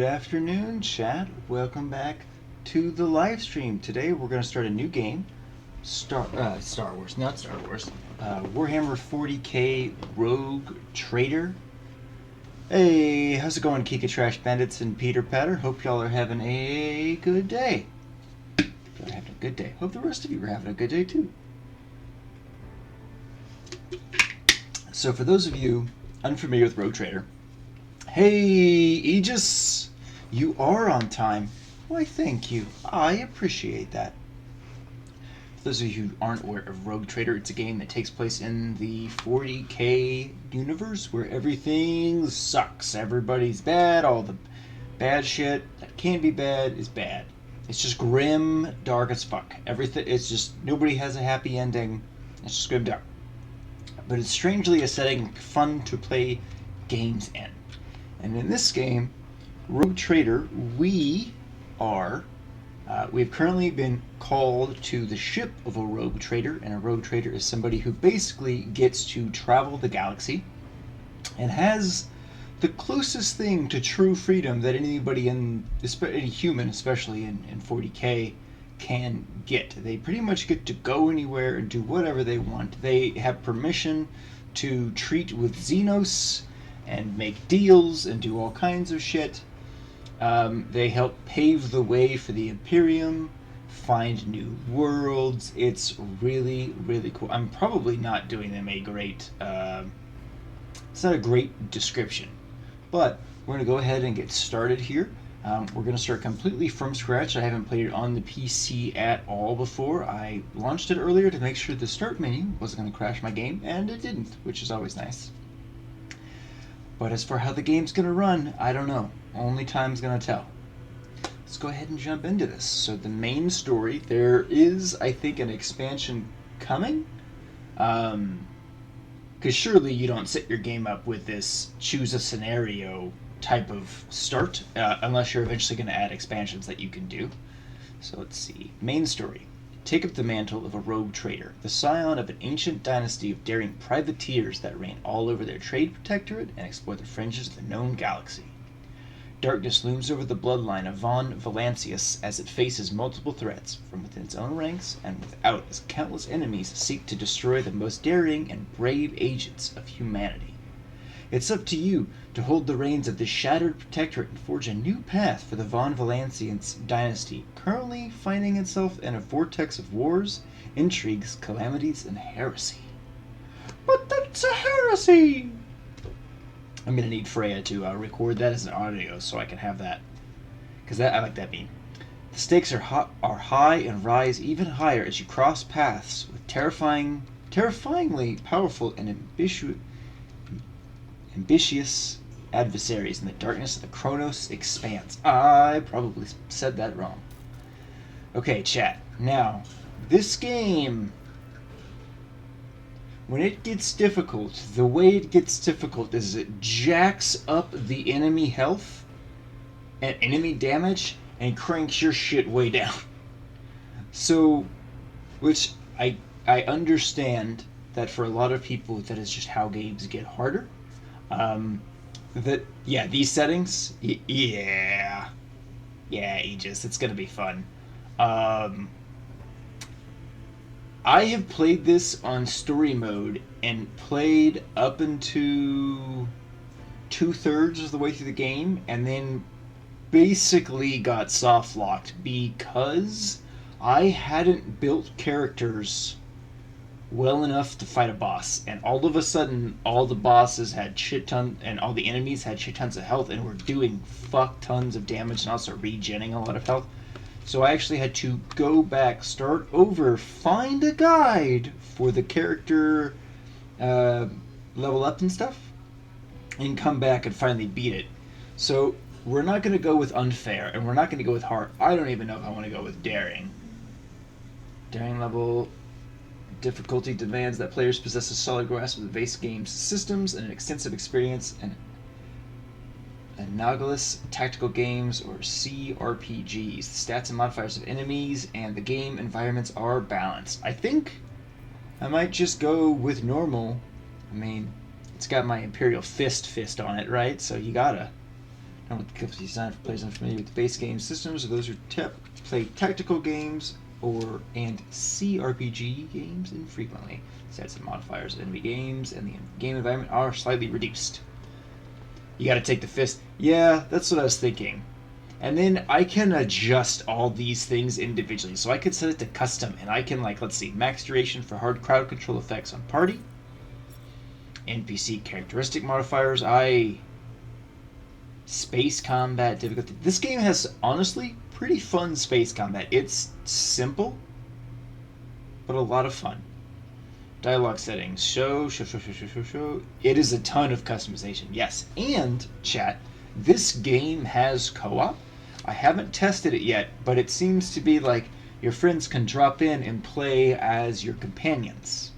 afternoon, chat. Welcome back to the live stream. Today we're going to start a new game. Star Wars, not Star Wars. Warhammer 40k Rogue Trader. Hey, how's it going, Kika Trash Bandits and Peter Patter? Hope y'all are having a good day. Y'all are having a good day. Hope the rest of you are having a good day too. So for those of you unfamiliar with Rogue Trader, hey, Aegis, you are on time. Why, thank you. I appreciate that. For those of you who aren't aware of Rogue Trader, it's a game that takes place in the 40k universe where everything sucks. Everybody's bad. All the bad shit that can be bad is bad. It's just grim, dark as fuck. Everything. It's just nobody has a happy ending. It's just grim dark. But it's strangely a setting fun to play games in. And in this game, Rogue Trader, we've currently been called to the ship of a Rogue Trader, and a Rogue Trader is somebody who basically gets to travel the galaxy and has the closest thing to true freedom that anybody any human, especially in 40k, can get. They pretty much get to go anywhere and do whatever they want. They have permission to treat with Xenos and make deals and do all kinds of shit. They help pave the way for the Imperium, find new worlds. It's really, really cool. I'm probably not doing them a great... it's not a great description. But we're going to go ahead and get started here. We're going to start completely from scratch. I haven't played it on the PC at all before. I launched it earlier to make sure the start menu wasn't going to crash my game, and it didn't, which is always nice. But as for how the game's going to run, I don't know. Only time's going to tell. Let's go ahead and jump into this. So the main story, there is, I think, an expansion coming. Because surely you don't set your game up with this choose a scenario type of start, unless you're eventually going to add expansions that you can do. So let's see. Main story. Take up the mantle of a rogue trader, the scion of an ancient dynasty of daring privateers that reign all over their trade protectorate and explore the fringes of the known galaxy. Darkness looms over the bloodline of von Valancius as it faces multiple threats from within its own ranks and without, as countless enemies seek to destroy the most daring and brave agents of humanity. It's up to you to hold the reins of this shattered protectorate and forge a new path for the von Valancius dynasty, currently finding itself in a vortex of wars, intrigues, calamities, and heresy. But that's a heresy! I'm going to need Freya to record that as an audio so I can have that. Because I like that meme. The stakes are high and rise even higher as you cross paths with terrifyingly powerful and ambitious adversaries in the darkness of the Chronos expanse. I probably said that wrong. Okay, chat. Now, this game, when it gets difficult, the way it gets difficult is it jacks up the enemy health and enemy damage and cranks your shit way down. So, which I understand that for a lot of people that is just how games get harder. These settings, yeah, Aegis, it's gonna be fun. I have played this on story mode and played up into 2/3 of the way through the game, and then basically got soft locked because I hadn't built characters well enough to fight a boss, and all of a sudden all the bosses had shit ton and all the enemies had shit tons of health and were doing fuck tons of damage and also regenning a lot of health. So I actually had to go back, start over, find a guide for the character level up and stuff, and come back and finally beat it. So we're not going to go with unfair, and we're not going to go with hard. I don't even know if I want to go with daring. Daring level difficulty demands that players possess a solid grasp of the base game's systems and an extensive experience in analogous tactical games or CRPGs. The stats and modifiers of enemies and the game environments are balanced. I think I might just go with normal. I mean, it's got my Imperial Fist on it, right? So you gotta And with the difficulty design for players unfamiliar with the base game systems, or those who play tactical games and CRPG games infrequently. Stats and modifiers of enemy games and the game environment are slightly reduced. You gotta take the fist. Yeah, that's what I was thinking. And then I can adjust all these things individually. So I could set it to custom, and I can, like, let's see, max duration for hard crowd control effects on party. NPC characteristic modifiers. Space combat difficulty. This game has, honestly, pretty fun space combat. It's simple, but a lot of fun. Dialogue settings. Show. It is a ton of customization. Yes. And, chat, this game has co-op. I haven't tested it yet, but it seems to be like your friends can drop in and play as your companions,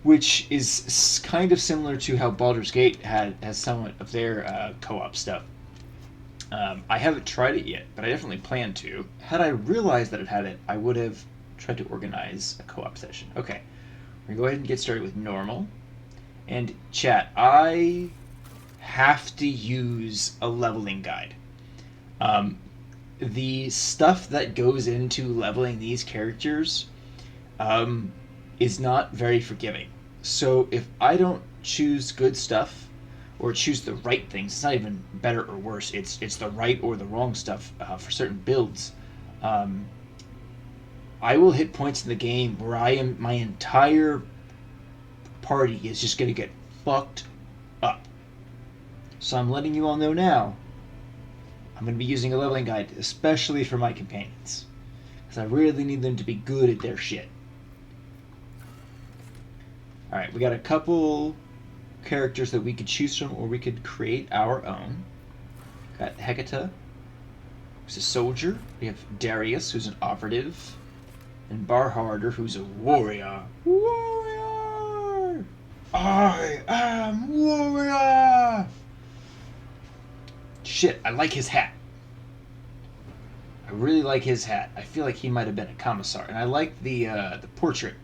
which is kind of similar to how Baldur's Gate has somewhat of their co-op stuff. I haven't tried it yet, but I definitely plan to. Had I realized that it had it, I would have tried to organize a co-op session. Okay. We're going to go ahead and get started with normal. And chat, I have to use a leveling guide. The stuff that goes into leveling these characters is not very forgiving. So if I don't choose good stuff or choose the right things, it's not even better or worse. It's the right or the wrong stuff for certain builds. I will hit points in the game where my entire party is just going to get fucked up. So I'm letting you all know now, I'm going to be using a leveling guide, especially for my companions, because I really need them to be good at their shit. Alright, we got a couple characters that we could choose from, or we could create our own. Got Hecata, who's a soldier. We have Darius, who's an operative. And Barharder, who's a warrior. Warrior! I am warrior! Shit, I like his hat. I really like his hat. I feel like he might have been a commissar. And I like the portrait.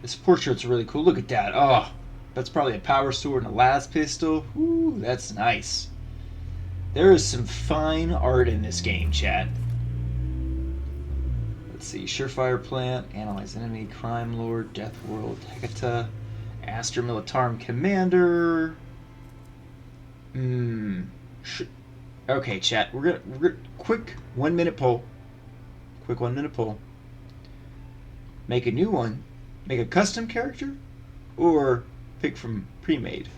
This portrait's really cool. Look at that. Oh, that's probably a power sword and a las pistol. Ooh, that's nice. There is some fine art in this game, chat. Let's see, Surefire Plant, Analyze Enemy, Crime Lord, Death World, Hecata, Astra Militarum Commander. Okay, chat. We're gonna quick 1 minute poll. Quick 1 minute poll. Make a new one. Make a custom character, or pick from pre-made.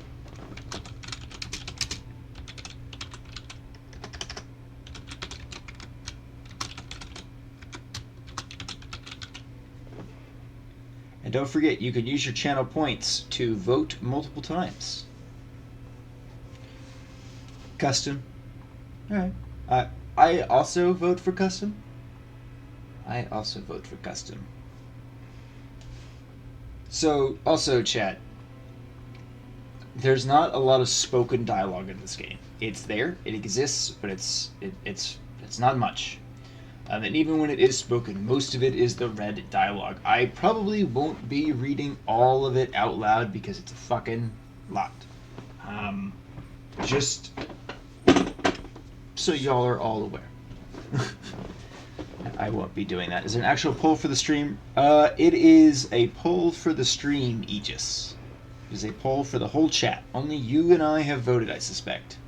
And don't forget, you can use your channel points to vote multiple times. Custom. Alright. I also vote for custom. So, also, chat, there's not a lot of spoken dialogue in this game. It's there, it exists, but it's not much. And even when it is spoken, most of it is the read dialogue. I probably won't be reading all of it out loud because it's a fucking lot. Just so y'all are all aware. I won't be doing that. Is there an actual poll for the stream? It is a poll for the stream, Aegis. It is a poll for the whole chat. Only you and I have voted, I suspect.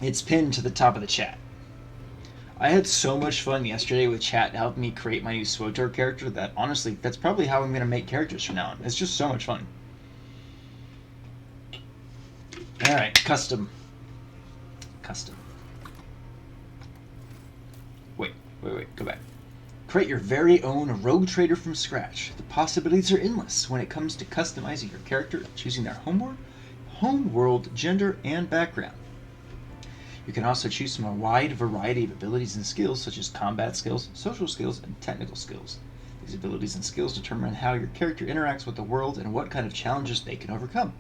It's pinned to the top of the chat. I had so much fun yesterday with chat helping me create my new SWTOR character that, honestly, that's probably how I'm going to make characters from now on. It's just so much fun. Alright, custom. Wait, go back. Create your very own rogue trader from scratch. The possibilities are endless when it comes to customizing your character, choosing their homeworld, gender, and background. You can also choose from a wide variety of abilities and skills, such as combat skills, social skills, and technical skills. These abilities and skills determine how your character interacts with the world and what kind of challenges they can overcome.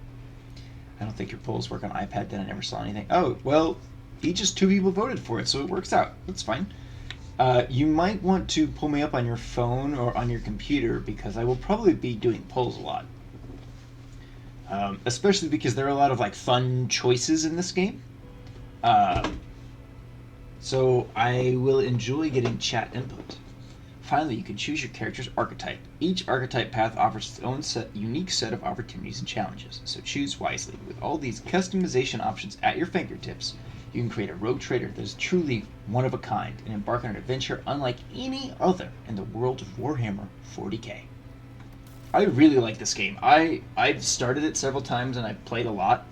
I don't think your polls work on iPad, then I never saw anything. Oh, well, just 2 people voted for it, so it works out. That's fine. You might want to pull me up on your phone or on your computer, because I will probably be doing polls a lot. Especially because there are a lot of fun choices in this game. Uh, so I will enjoy getting chat input. Finally, you can choose your character's archetype. Each archetype path offers its own unique set of opportunities and challenges, so choose wisely. With all these customization options at your fingertips, you can create a rogue trader that is truly one of a kind and embark on an adventure unlike any other in the world of Warhammer 40k. I really like this game. I've started it several times and I've played a lot,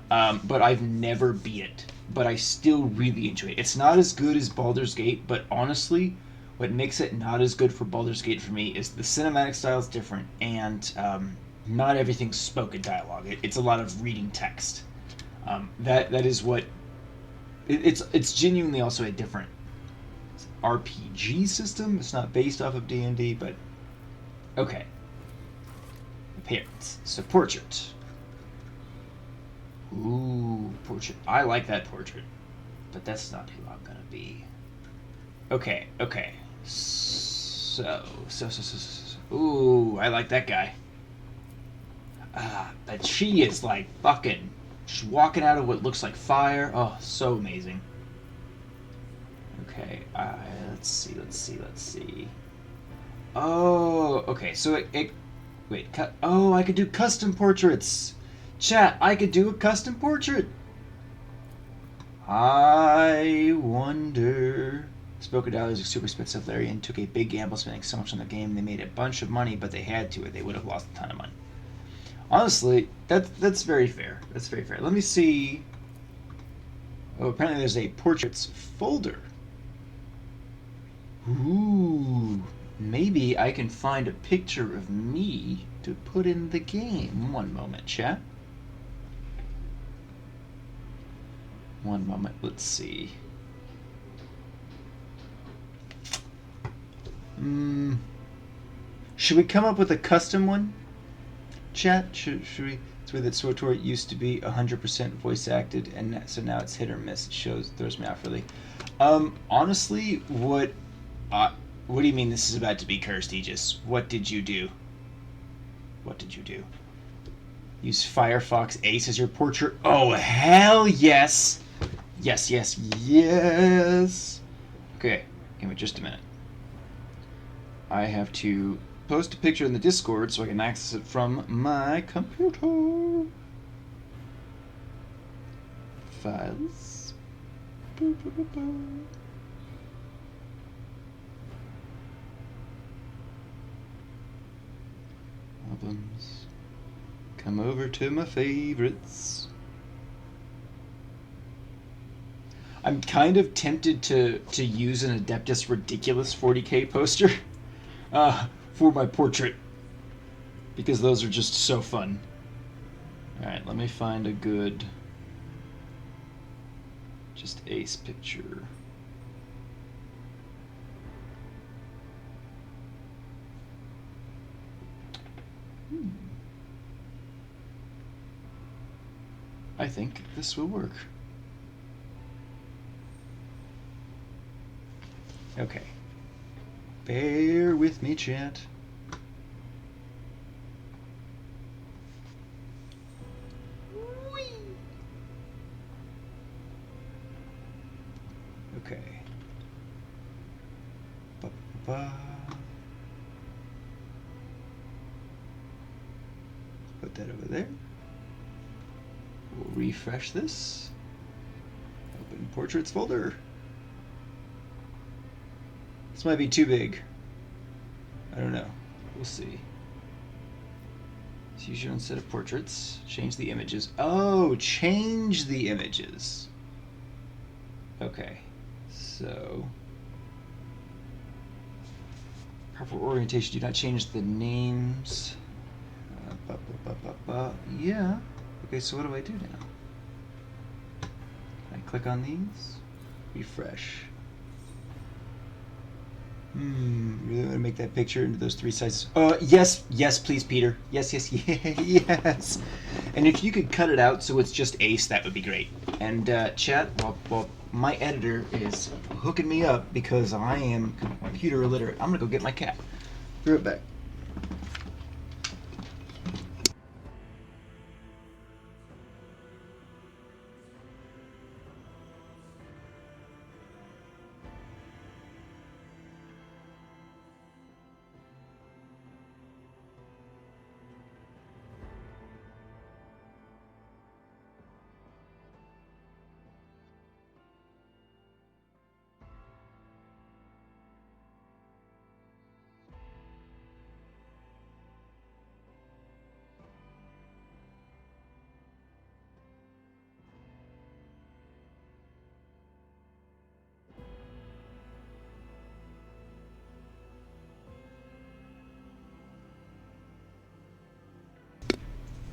but I've never beat it. But I still really enjoy it. It's not as good as Baldur's Gate, but honestly, what makes it not as good for Baldur's Gate for me is the cinematic style is different, and not everything's spoken dialogue. It's a lot of reading text. That is what it's genuinely also a different RPG system. It's not based off of D&D, but okay. Appearance. So portrait. Ooh, portrait. I like that portrait, but that's not who I'm gonna be. Okay. So. Ooh, I like that guy. But she is like fucking just walking out of what looks like fire. Oh, so amazing. Okay, let's see. Oh, okay, so I could do custom portraits. Chat, I could do a custom portrait. I wonder. Spoken Dollars is super expensive. Larian took a big gamble spending so much on the game. They made a bunch of money, but they had to, or they would have lost a ton of money. Honestly, that's very fair. That's very fair. Let me see. Oh, apparently there's a portraits folder. Ooh, maybe I can find a picture of me to put in the game. One moment, chat. One moment. Let's see. Should we come up with a custom one? Chat, should we? It's where that SWTOR used to be 100% voice acted, and so now it's hit or miss. It throws me off really. Honestly, what do you mean this is about to be cursed, Aegis? What did you do? What did you do? Use Firefox Ace as your portrait? Oh, hell yes! Yes. Okay, give me just a minute. I have to post a picture in the Discord so I can access it from my computer. Files. Albums. Come over to my favorites. I'm kind of tempted to use an Adeptus Ridiculous 40k poster for my portrait, because those are just so fun. Alright, let me find a good just ace picture. I think this will work. Okay. Bear with me, chat. Whee! Okay. Put that over there. We'll refresh this. Open portraits folder. This might be too big. I don't know. We'll see. So use your own set of portraits. Change the images. Oh, change the images. Okay. So proper orientation. Do not change the names. Yeah. Okay, so what do I do now? Can I click on these? Refresh. Really want to make that picture into those three sizes? Yes, please, Peter. Yes. And if you could cut it out so it's just ace, that would be great. And chat, well, my editor is hooking me up because I am computer illiterate. I'm gonna go get my cat. Be right back.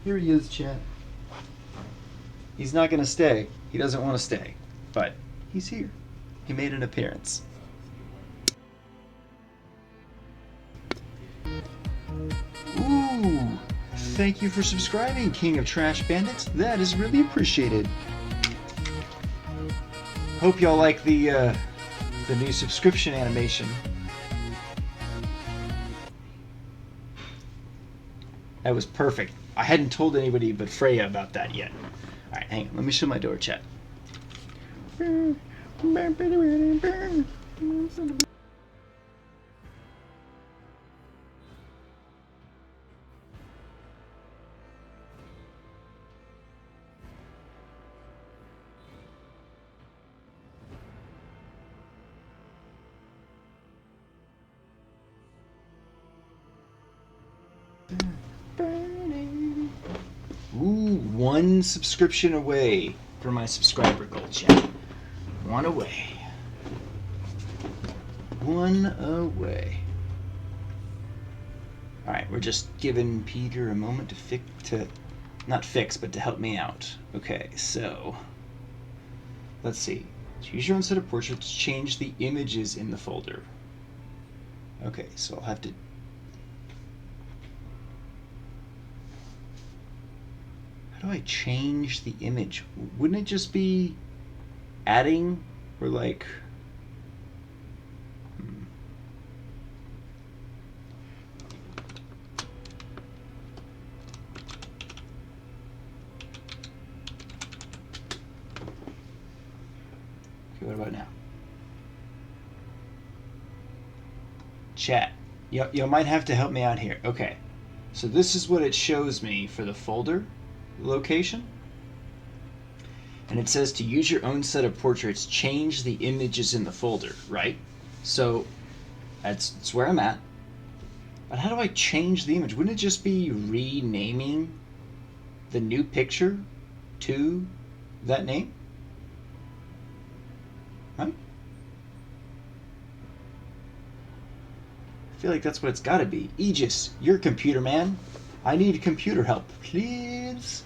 Here he is, chat. He's not going to stay. He doesn't want to stay. But he's here. He made an appearance. Ooh! Thank you for subscribing, King of Trash Bandits. That is really appreciated. Hope y'all like the new subscription animation. That was perfect. I hadn't told anybody but Freya about that yet. Alright, hang on. Let me show my door chat. Ooh, one subscription away for my subscriber goal, chat. One away. One away. Alright, we're just giving Peter a moment to not fix, but to help me out. Okay, so let's see. Choose your own set of portraits, change the images in the folder. Okay, so I'll have to... How do I change the image? Wouldn't it just be adding or like... Okay, what about now? Chat. You might have to help me out here. Okay, so this is what it shows me for the folder location. And it says to use your own set of portraits, change the images in the folder, right? So that's where I'm at. But how do I change the image? Wouldn't it just be renaming the new picture to that name? Right? I feel like that's what it's got to be. Aegis, you're a computer man. I need computer help, please.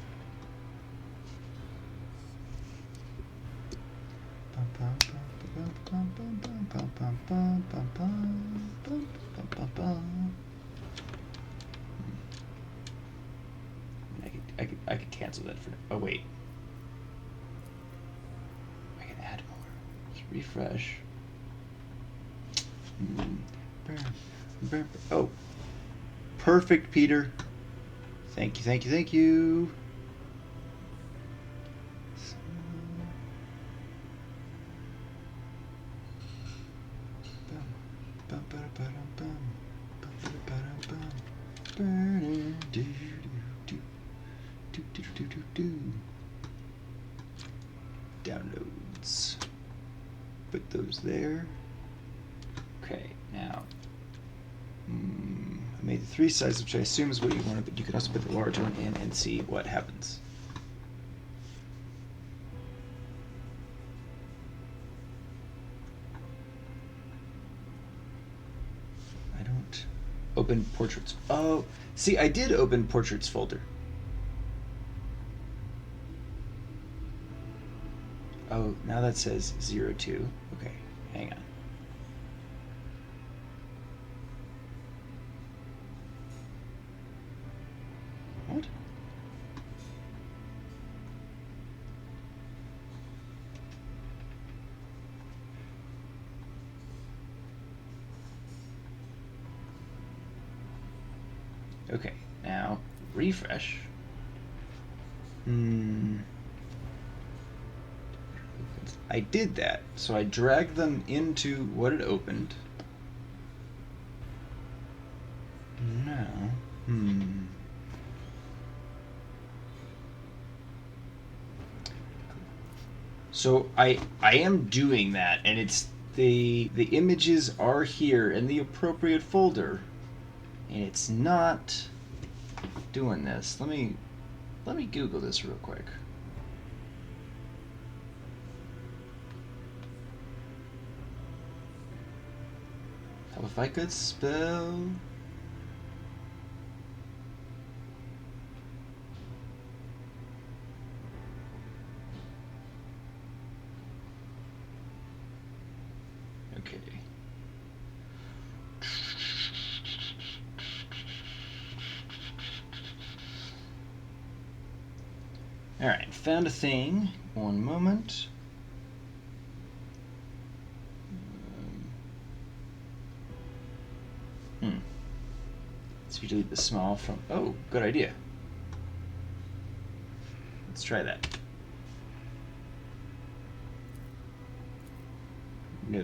I could cancel that for... Oh, wait. I can add more. Let's refresh. Oh. Perfect, Peter. Thank you, thank you, thank you. Downloads. Put those there. Okay, now I made the 3 size, which I assume is what you wanted, but you can also put the large one in and see what happens. I don't open portraits. Oh, see, I did open portraits folder. Oh, now that says 02. Okay, hang on. What? Okay, now refresh. I did that, so I dragged them into what it opened. Now, So I am doing that, and it's the images are here in the appropriate folder, and it's not doing this. Let me Google this real quick. How if I could spell? Alright, found a thing. One moment. So you delete the small from... Oh, good idea. Let's try that. No.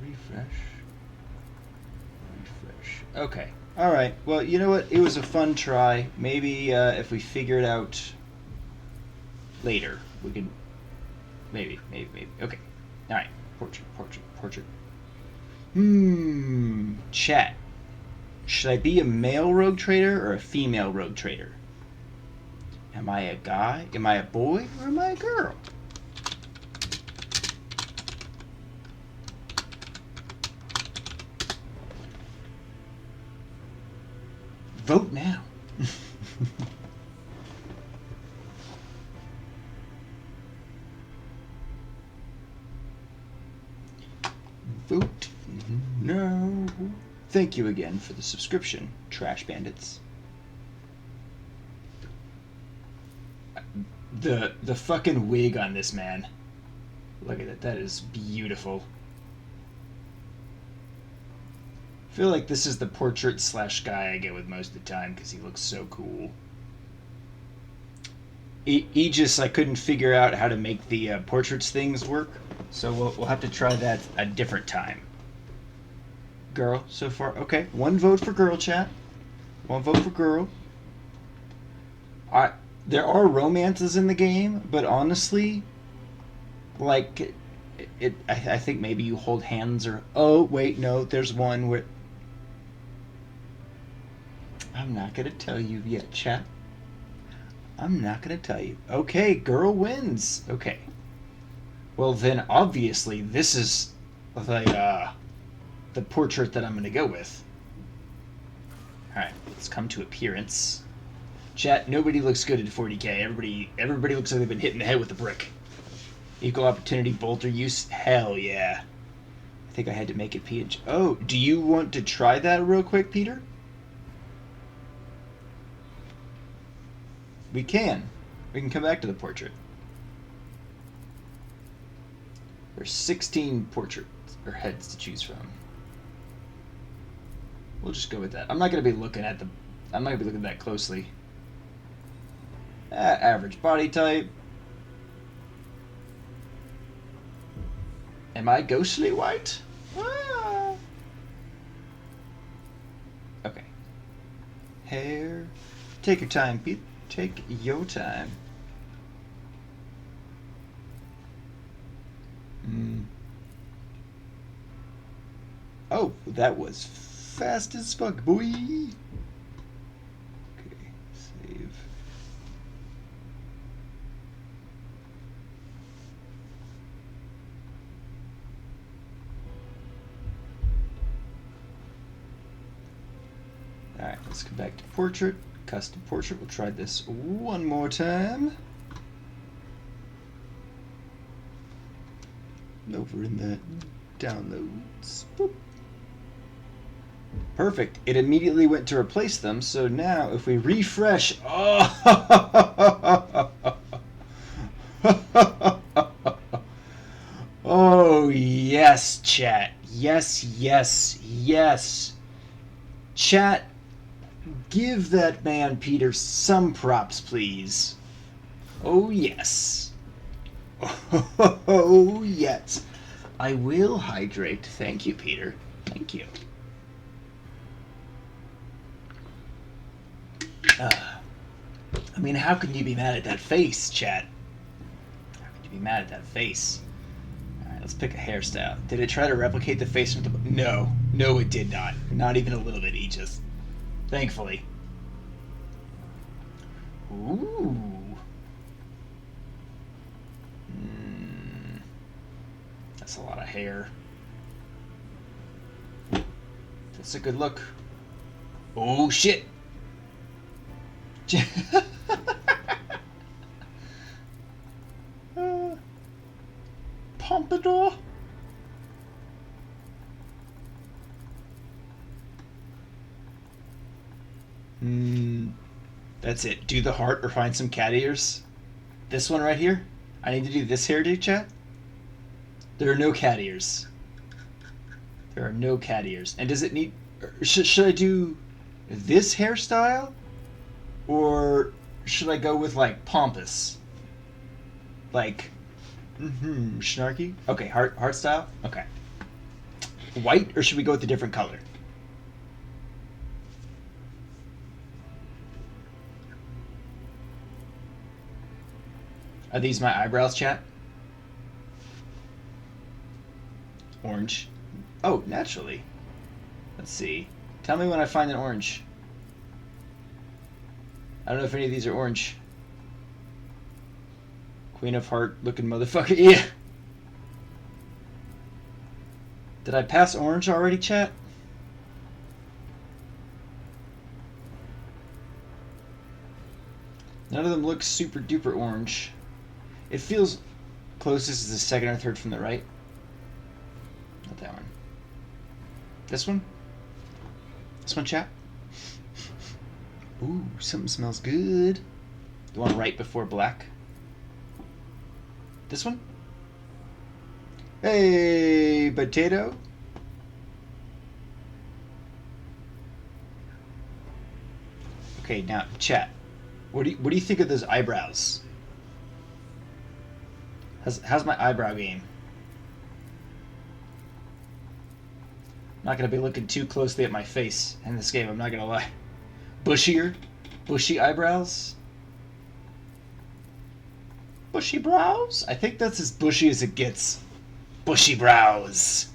Refresh. Okay. All right. Well, you know what? It was a fun try. Maybe if we figure it out later, we can. Maybe. Okay. All right. Portrait. Chat. Should I be a male rogue trader or a female rogue trader? Am I a guy? Am I a boy? Or am I a girl? Vote now. Vote no. Thank you again for the subscription, Trash Bandits. The fucking wig on this man. Look at it. That is beautiful. I feel like this is the portrait / guy I get with most of the time because he looks so cool. Aegis, I couldn't figure out how to make the portraits things work, so we'll have to try that a different time. Girl, so far. Okay, 1 vote for girl, chat. 1 vote for girl. There are romances in the game, but honestly, like, I think maybe you hold hands or... Oh, wait, no, there's one where... I'm not going to tell you yet, chat. I'm not going to tell you. Okay, girl wins. Okay. Well, then, obviously, this is the portrait that I'm going to go with. Alright, let's come to appearance. Chat, nobody looks good at 40k. Everybody looks like they've been hit in the head with a brick. Equal opportunity bolter use? Hell yeah. I think I had to make it PNG. Oh, do you want to try that real quick, Peter? We can. We can come back to the portrait. There's 16 portraits or heads to choose from. We'll just go with that. I'm not going to be looking at that closely. Average body type. Am I ghostly white? Ah. Okay. Hair. Take your time, Pete. Take your time. Oh, that was fast as fuck, boy. Okay, save. Alright, let's come back to portrait. Custom portrait. We'll try this one more time. Over in the downloads. Boop. Perfect. It immediately went to replace them, so now if we refresh... Oh, oh yes, chat. Yes. Chat, give that man Peter some props, please. Oh, yes. Oh, yes. I will hydrate. Thank you, Peter. Thank you. I mean, how can you be mad at that face, chat? How can you be mad at that face? Alright, let's pick a hairstyle. Did it try to replicate the face from the... No. No, it did not. Not even a little bit, Aegis. Thankfully. Ooh. hair. That's a good look. Oh, shit! Pompadour? That's it. Do the heart or find some cat ears. This one right here? I need to do this hairdo, chat? There are no cat ears. There are no cat ears. And does it need... Should I do this hairstyle? Or should I go with, like, pompous? Like, snarky? Okay, heart style? Okay. White, or should we go with a different color? Are these my eyebrows, chat? Orange. Oh, naturally. Let's see. Tell me when I find an orange. I don't know if any of these are orange. Queen of Heart looking motherfucker. Yeah. Did I pass orange already, chat? None of them look super duper orange. It feels closest to the second or third from the right. Not that one. This one? This one, chat? Ooh, something smells good. The one right before black. This one? Hey, potato. Okay, now, chat. What do you think of those eyebrows? How's my eyebrow game? I'm not gonna be looking too closely at my face in this game, I'm not gonna lie. Bushy eyebrows? Bushy brows? I think that's as bushy as it gets. Bushy brows.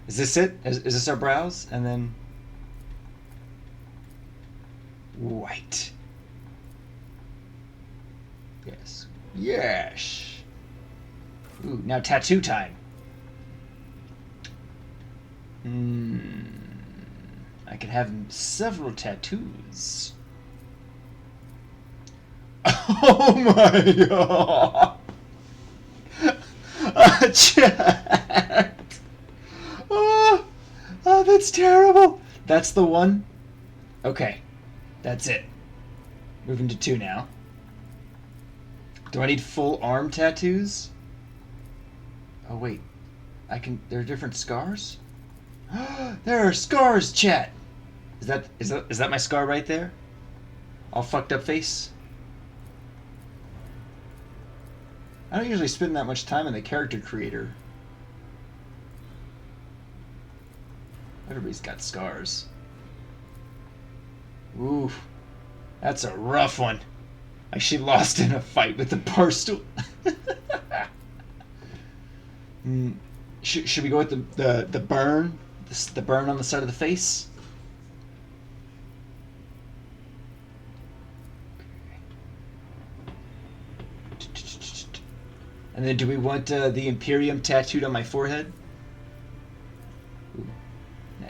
Is this it? Is this our brows? And then... white. Yes. Yes. Ooh, now tattoo time. I can have several tattoos. Oh my god! Chat! Oh, that's terrible! That's the one? Okay. That's it. Moving to 2 now. Do I need full arm tattoos? Oh wait. There are different scars? There are scars, chat! Is that my scar right there? All fucked up face? I don't usually spend that much time in the character creator. Everybody's got scars. Ooh, that's a rough one. Like she lost in a fight with the bar stool. Should we go with the burn? The burn on the side of the face? And then do we want the Imperium tattooed on my forehead? Ooh, nah.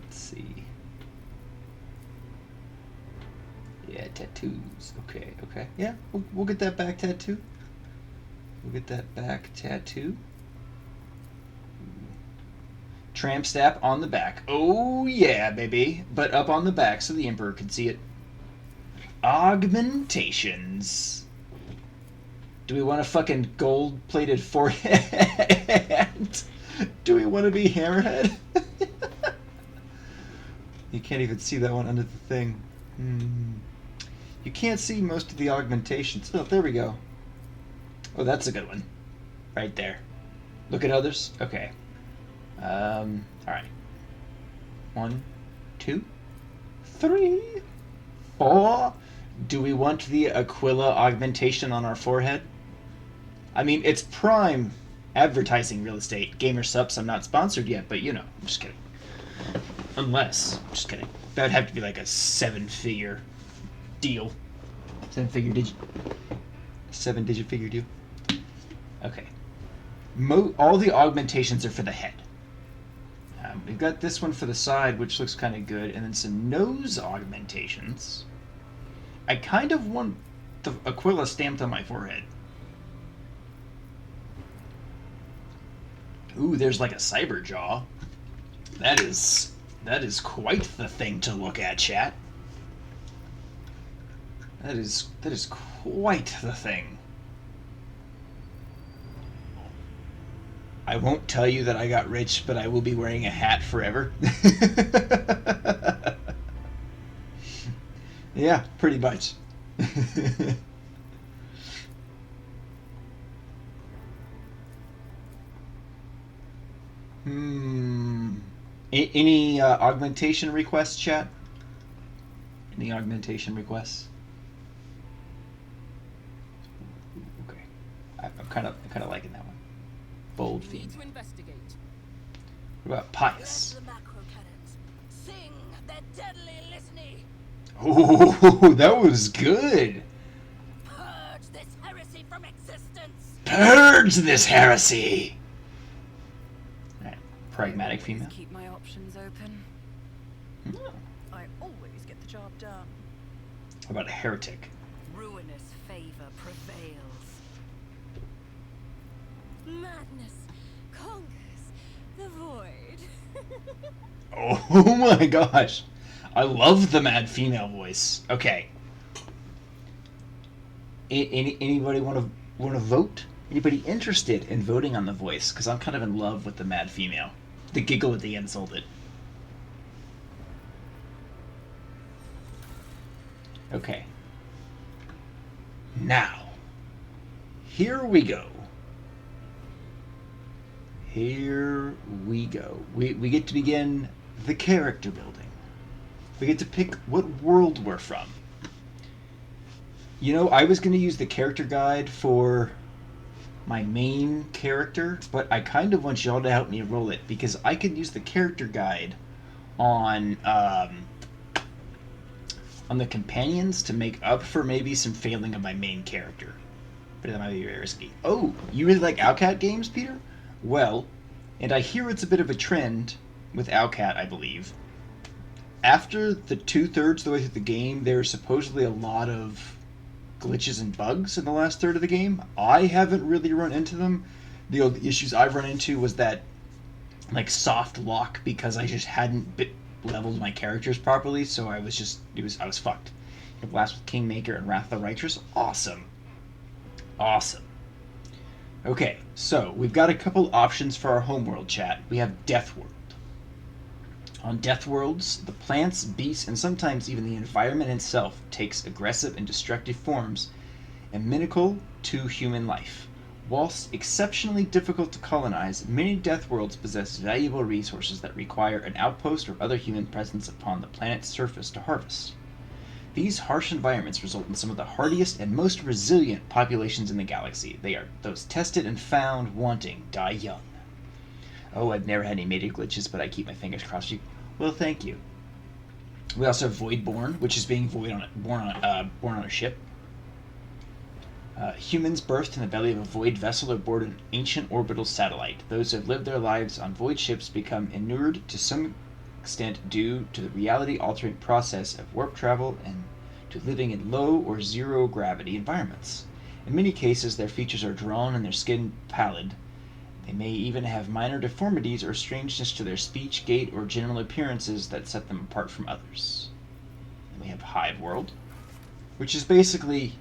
Let's see. Yeah, tattoos. Okay. Yeah, we'll get that back tattoo. We'll get that back tattoo. Tramp stamp on the back. Oh yeah, baby. But up on the back so the Emperor can see it. Augmentations. Do we want a fucking gold-plated forehead? Do we want to be Hammerhead? You can't even see that one under the thing. You can't see most of the augmentations. Oh, there we go. Oh, that's a good one. Right there. Look at others. Okay. Alright. 1, 2, 3, 4. Do we want the Aquila augmentation on our forehead? I mean, it's prime advertising real estate. Gamer Sups, I'm not sponsored yet, but you know, I'm just kidding. Unless, I'm just kidding. That would have to be like a 7-figure deal. 7-figure digit. 7-digit figure deal. Okay. All the augmentations are for the head. We've got this one for the side, which looks kind of good, and then some nose augmentations. I kind of want the Aquila stamped on my forehead. Ooh, there's like a cyber jaw. That is quite the thing to look at, chat. That is quite the thing. I won't tell you that I got rich, but I will be wearing a hat forever. Yeah, pretty much. Any augmentation requests, chat? Any augmentation requests? Okay, I'm kind of liking that one. Bold theme. What about pious? Sing their deadly litany. Oh, that was good. Purge this heresy from existence. Purge this heresy. Right. Pragmatic female. Keep my options open. I always get the job done. How about a heretic? Ruinous favor prevails. Madness conquers the void. Oh my gosh. I love the mad female voice. Okay. Anybody want to vote? Anybody interested in voting on the voice? Because I'm kind of in love with the mad female. The giggle at the end sold it. Okay. Now, here we go. Here we go. We get to begin the character building. We get to pick what world we're from. You know, I was going to use the character guide for my main character, but I kind of want y'all to help me roll it, because I could use the character guide on the companions to make up for maybe some failing of my main character. But that might be very risky. Oh, you really like Owlcat games, Peter? Well, and I hear it's a bit of a trend with Owlcat, I believe. After the 2/3 of the way through the game, there's supposedly a lot of glitches and bugs in the last third of the game. I haven't really run into them. The only issues I've run into was that, like, soft lock, because I just hadn't leveled my characters properly, so I was fucked. Blast with Kingmaker and Wrath of the Righteous, awesome. Awesome. Okay, so we've got a couple options for our homeworld, chat. We have Deathworld. On Deathworlds, the plants, beasts, and sometimes even the environment itself takes aggressive and destructive forms inimical to human life. Whilst exceptionally difficult to colonize, many Deathworlds possess valuable resources that require an outpost or other human presence upon the planet's surface to harvest. These harsh environments result in some of the hardiest and most resilient populations in the galaxy. They are those tested and found wanting die young. Oh, I've never had any major glitches, but I keep my fingers crossed for you. Well, thank you. We also have Voidborn, which is being born on a ship. Humans birthed in the belly of a void vessel aboard an ancient orbital satellite. Those who have lived their lives on void ships become inured to some extent due to the reality-altering process of warp travel and to living in low or zero gravity environments. In many cases, their features are drawn and their skin pallid. They may even have minor deformities or strangeness to their speech, gait, or general appearances that set them apart from others. And we have Hive World, which is basically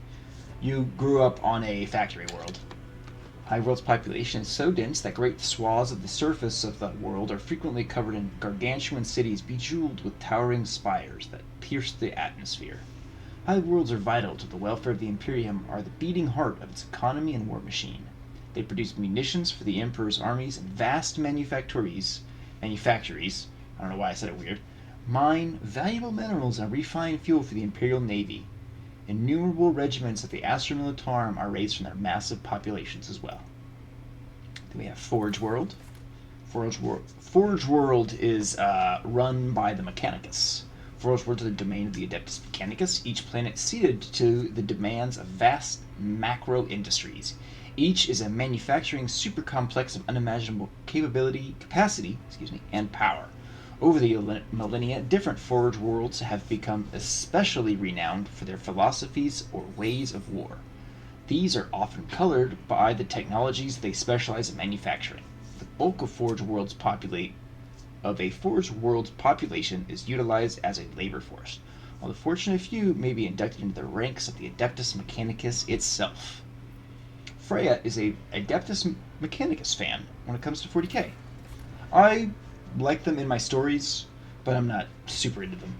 you grew up on a factory world. Hive World's population is so dense that great swaths of the surface of the world are frequently covered in gargantuan cities bejeweled with towering spires that pierce the atmosphere. Hive Worlds are vital to the welfare of the Imperium, are the beating heart of its economy and war machine. They produce munitions for the Emperor's armies and vast manufactories, I don't know why I said it weird, mine valuable minerals and refine fuel for the Imperial Navy. Innumerable regiments of the Astra Militarum are raised from their massive populations as well. Then we have Forge World. Forge World is run by the Mechanicus. Forge worlds are the domain of the Adeptus Mechanicus, each planet ceded to the demands of vast macro industries. Each is a manufacturing super complex of unimaginable capacity, and power. Over the millennia, different Forge worlds have become especially renowned for their philosophies or ways of war. These are often colored by the technologies they specialize in manufacturing. The bulk of a Forge world's population is utilized as a labor force, while the fortunate few may be inducted into the ranks of the Adeptus Mechanicus itself. Freya is a Adeptus Mechanicus fan when it comes to 40k. I like them in my stories, but I'm not super into them.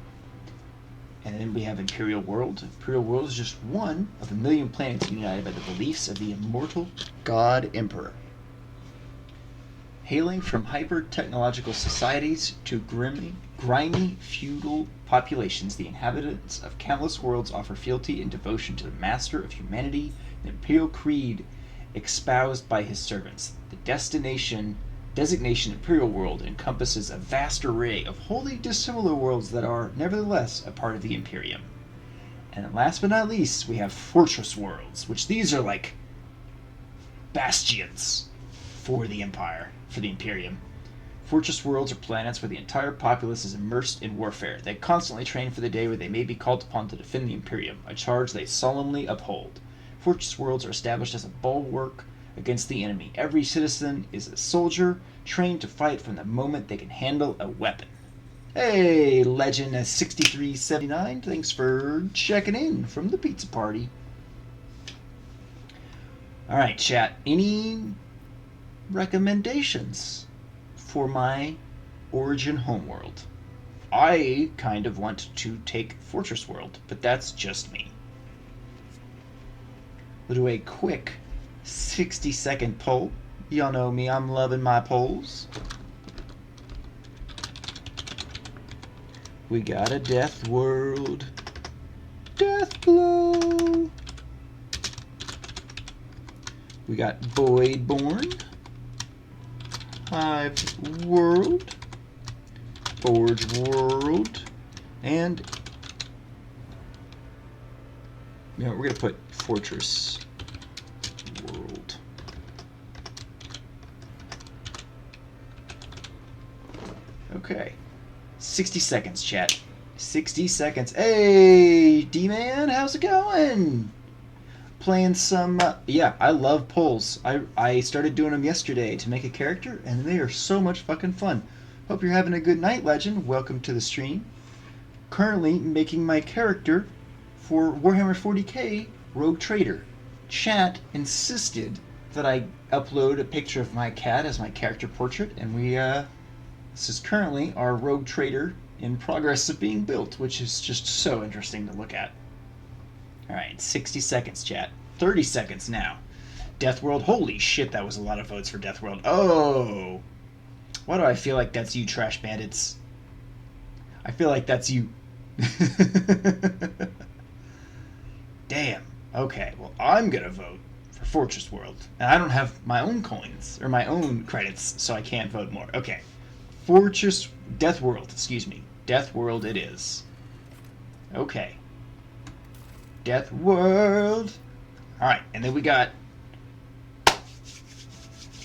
And then we have Imperial World. Imperial World is just one of a million planets united by the beliefs of the immortal God Emperor. Hailing from hyper-technological societies to grimy feudal populations, the inhabitants of countless worlds offer fealty and devotion to the master of humanity, the imperial creed espoused by his servants. The designation Imperial World encompasses a vast array of wholly dissimilar worlds that are, nevertheless, a part of the Imperium. And then last but not least, we have Fortress Worlds, which these are like bastions for the Empire, for the Imperium. Fortress Worlds are planets where the entire populace is immersed in warfare. They constantly train for the day where they may be called upon to defend the Imperium, a charge they solemnly uphold. Fortress Worlds are established as a bulwark against the enemy. Every citizen is a soldier, trained to fight from the moment they can handle a weapon. Hey, Legend 6379, thanks for checking in from the pizza party. Alright, chat, any recommendations for my Origin homeworld? I kind of want to take Fortress World, but that's just me. We'll do a quick 60-second poll. Y'all know me, I'm loving my polls. We got a Death World. Death Blow. We got Voidborn. Hive World. Forge World. And we're going to put Fortress World. Okay. 60 seconds, chat. 60 seconds. Hey, D-Man, how's it going? Playing some... yeah, I love polls. I started doing them yesterday to make a character, and they are so much fucking fun. Hope you're having a good night, Legend. Welcome to the stream. Currently making my character for Warhammer 40k Rogue Trader. Chat insisted that I upload a picture of my cat as my character portrait, and this is currently our Rogue Trader in progress of being built, which is just so interesting to look at. Alright, 60 seconds, chat. 30 seconds now. Death World, holy shit, that was a lot of votes for Death World. Oh! Why do I feel like that's you, Trash Bandits? I feel like that's you. Damn. Okay, well, I'm gonna vote for Fortress World. And I don't have my own coins, or my own credits, so I can't vote more. Okay. Death World, excuse me. Death World it is. Okay. Death World. Alright, and then we got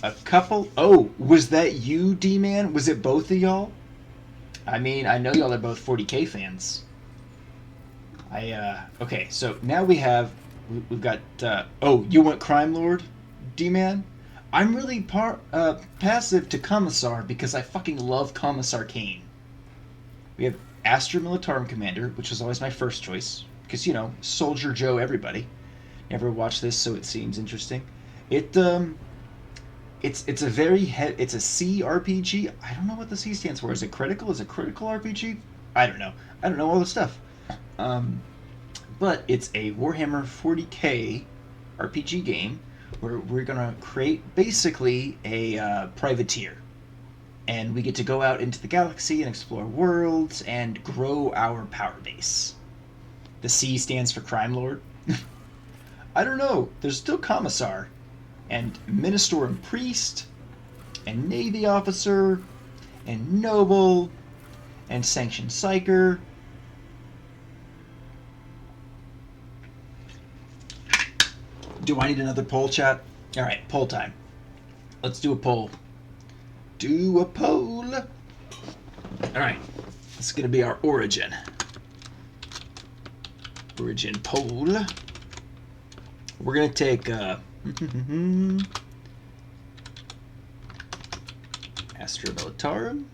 a couple... Oh, was that you, D-Man? Was it both of y'all? I mean, I know y'all are both 40k fans. Okay, so now we've got, oh, you want Crime Lord, D-Man? I'm really passive to Commissar because I fucking love Commissar Kane. We have Astra Militarum Commander, which was always my first choice, because, you know, Soldier Joe everybody. Never watched this, so it seems interesting. It's a it's a C RPG. I don't know what the C stands for. Is it critical? Is it critical RPG? I don't know. I don't know all the stuff. But it's a Warhammer 40k RPG game where we're gonna create basically a privateer, and we get to go out into the galaxy and explore worlds and grow our power base. The C stands for Crime Lord. I don't know. There's still Commissar, and Minister and Priest, and Navy Officer, and Noble, and Sanctioned Psyker, Do I need another poll, chat? All right, poll time. Let's do a poll. Do a poll. All right. This is going to be our origin. Origin poll. We're going to take Astra Militarum.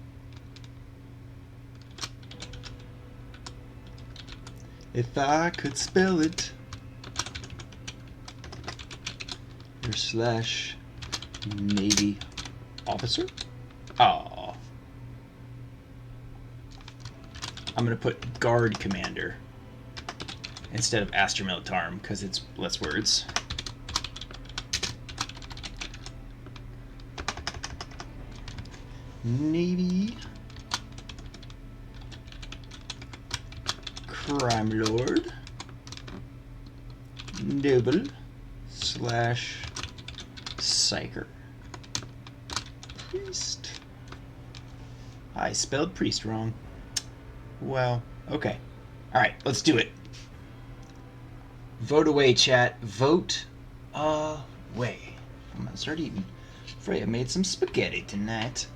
If I could spell it. Your slash Navy officer. Oh. I'm going to put guard commander instead of Astra Militarum because it's less words. Navy crime lord noble slash psyker priest. I spelled priest wrong. Well, okay. Alright, let's do it. Vote away, chat. Vote away. I'm gonna start eating. Freya made some spaghetti tonight.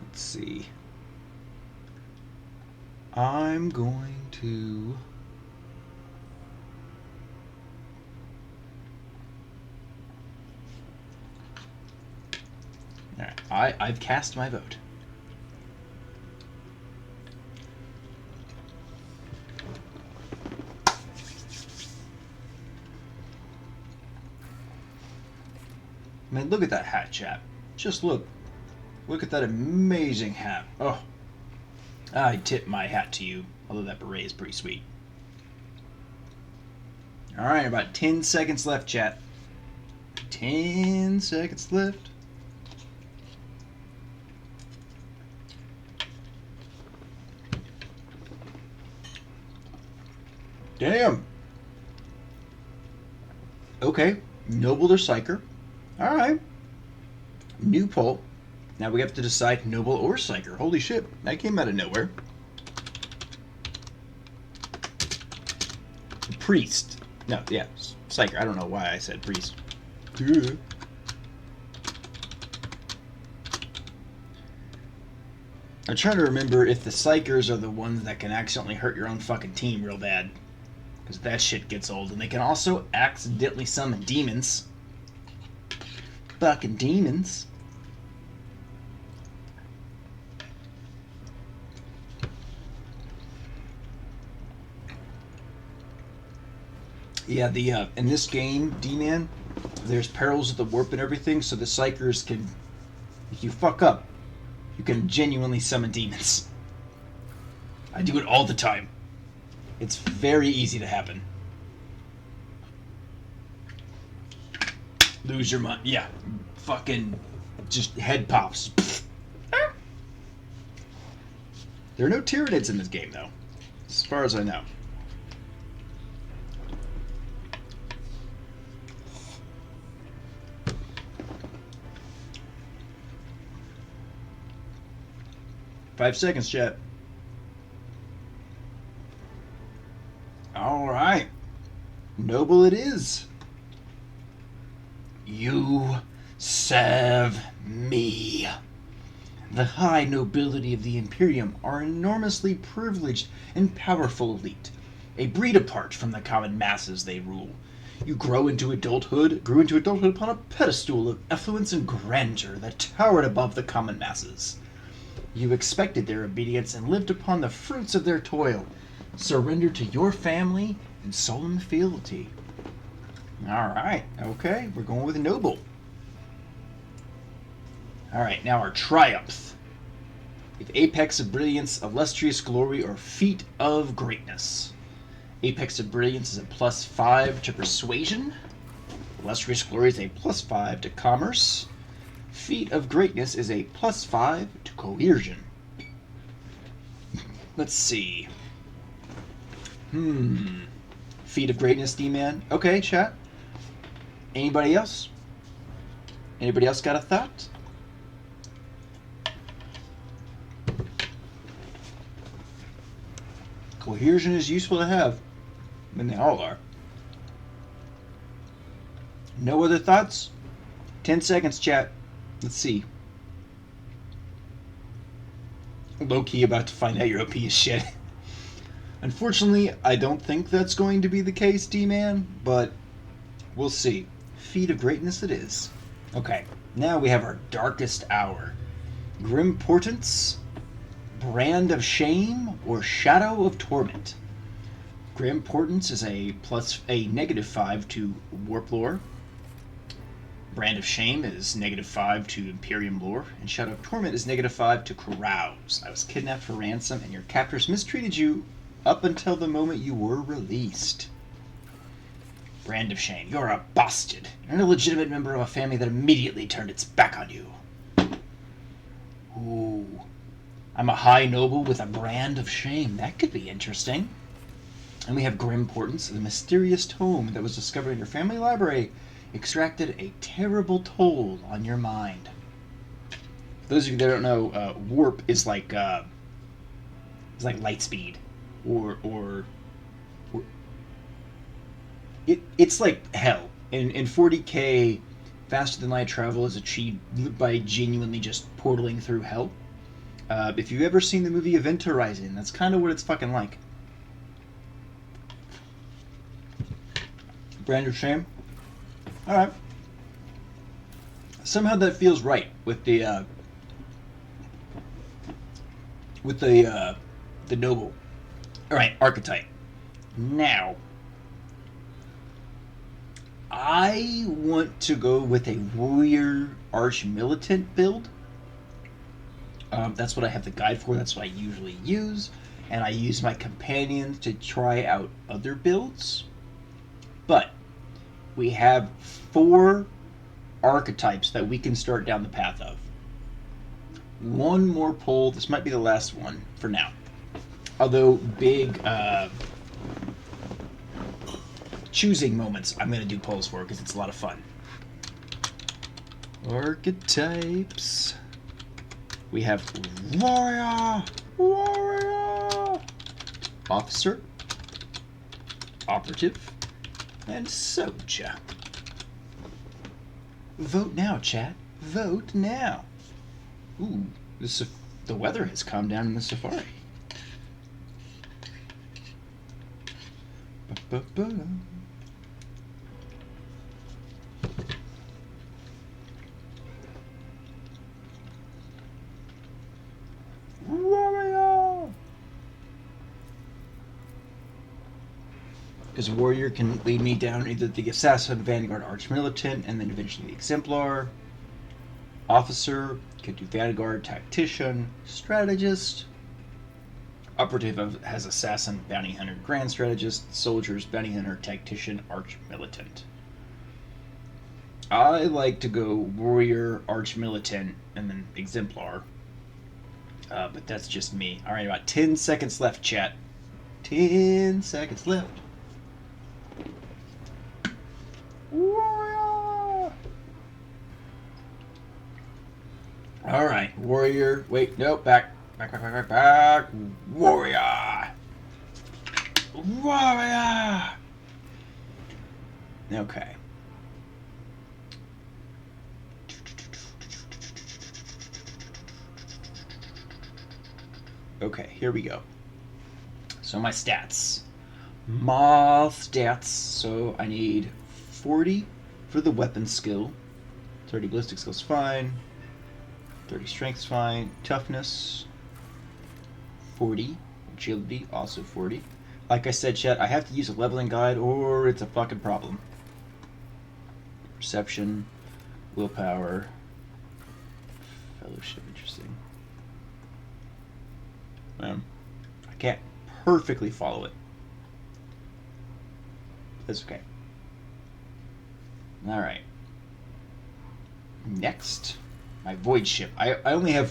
Let's see. I'm going to... Alright, I've cast my vote. Man, look at that hat, chat. Just look. Look at that amazing hat. Oh. I tip my hat to you, although that beret is pretty sweet. Alright, about 10 seconds left, chat. 10 seconds left. Damn. Okay. Noble or Psyker. Alright. New poll. Now we have to decide Noble or Psyker. Holy shit. That came out of nowhere. Priest. No, yeah. Psyker. I don't know why I said priest. Duh. I'm trying to remember if the Psychers are the ones that can accidentally hurt your own fucking team real bad. Because that shit gets old. And they can also accidentally summon demons. Fucking demons. Yeah, the in this game, D-Man, there's perils of the warp and everything, so the Psychers can, if you fuck up, you can genuinely summon demons. I do it all the time. It's very easy to happen. Lose your mind. Yeah. Fucking just head pops. There are no Tyranids in this game, though. As far as I know. Five seconds, chat. Alright. Noble it is. You serve me. The high nobility of the Imperium are enormously privileged and powerful elite, a breed apart from the common masses they rule. You grew into adulthood upon a pedestal of affluence and grandeur that towered above the common masses. You expected their obedience and lived upon the fruits of their toil, surrendered to your family in solemn fealty. Alright, okay, we're going with Noble. Alright, now our triumphs. With Apex of Brilliance, Illustrious Glory, or Feat of Greatness. Apex of Brilliance is a +5 to Persuasion. Illustrious Glory is a +5 to Commerce. Feat of Greatness is a +5 to Coercion. Let's see. Feat of Greatness, D-Man. Okay, chat. Anybody else? Anybody else got a thought? Coercion is useful to have. I mean, they all are. No other thoughts? 10 seconds, chat. Let's see. Low-key about to find out you're OP as shit. Unfortunately, I don't think that's going to be the case, D-Man, but we'll see. Feat of greatness it is. Okay, now we have our darkest hour. Grim Portents, Brand of Shame, or Shadow of Torment. Grim Portents is a -5 to Warp Lore. Brand of Shame is -5 to Imperium Lore, and Shadow of Torment is -5 to Carouse. I was kidnapped for ransom, and your captors mistreated you up until the moment you were released. Brand of Shame. You're a bastard. You're an illegitimate member of a family that immediately turned its back on you. Ooh. I'm a high noble with a brand of shame. That could be interesting. And we have Grim Portents, the mysterious tome that was discovered in your family library, extracted a terrible toll on your mind. For those of you that don't know, warp is like light speed, or it's like hell. In 40K, faster than light travel is achieved by genuinely just portaling through hell. If you've ever seen the movie Event Horizon, that's kind of what it's fucking like. Brand of Shame. All right. Somehow that feels right with the noble. All right, archetype. Now, I want to go with a warrior arch militant build. That's what I have the guide for. That's what I usually use, and I use my companions to try out other builds. But we have 4 archetypes that we can start down the path of. One more poll. This might be the last one for now. Although big choosing moments, I'm going to do polls for because it's a lot of fun. Archetypes. We have warrior, officer, operative, and soldier. Vote now, chat. Vote now. Ooh, the weather has calmed down in the safari. Ba-ba-ba. Warrior! Because warrior can lead me down either the assassin, vanguard, arch militant, and then eventually the exemplar. Officer could do vanguard, tactician, strategist. Operative has assassin, bounty hunter, grand strategist. Soldiers, bounty hunter, tactician, arch militant. I like to go warrior, arch militant, and then exemplar. But that's just me. All right, about 10 seconds left, chat. 10 seconds left. Warrior! All right, warrior. Wait, nope, back. Warrior! Warrior! Okay. Okay, here we go. So my stats. So I need 40 for the weapon skill. 30 ballistic skill's fine. 30 strength's fine. Toughness, 40. Agility, also 40. Like I said, chat, I have to use a leveling guide or it's a fucking problem. Perception, willpower, fellowship, interesting. I can't perfectly follow it. That's okay. Alright. Next, my void ship. I only have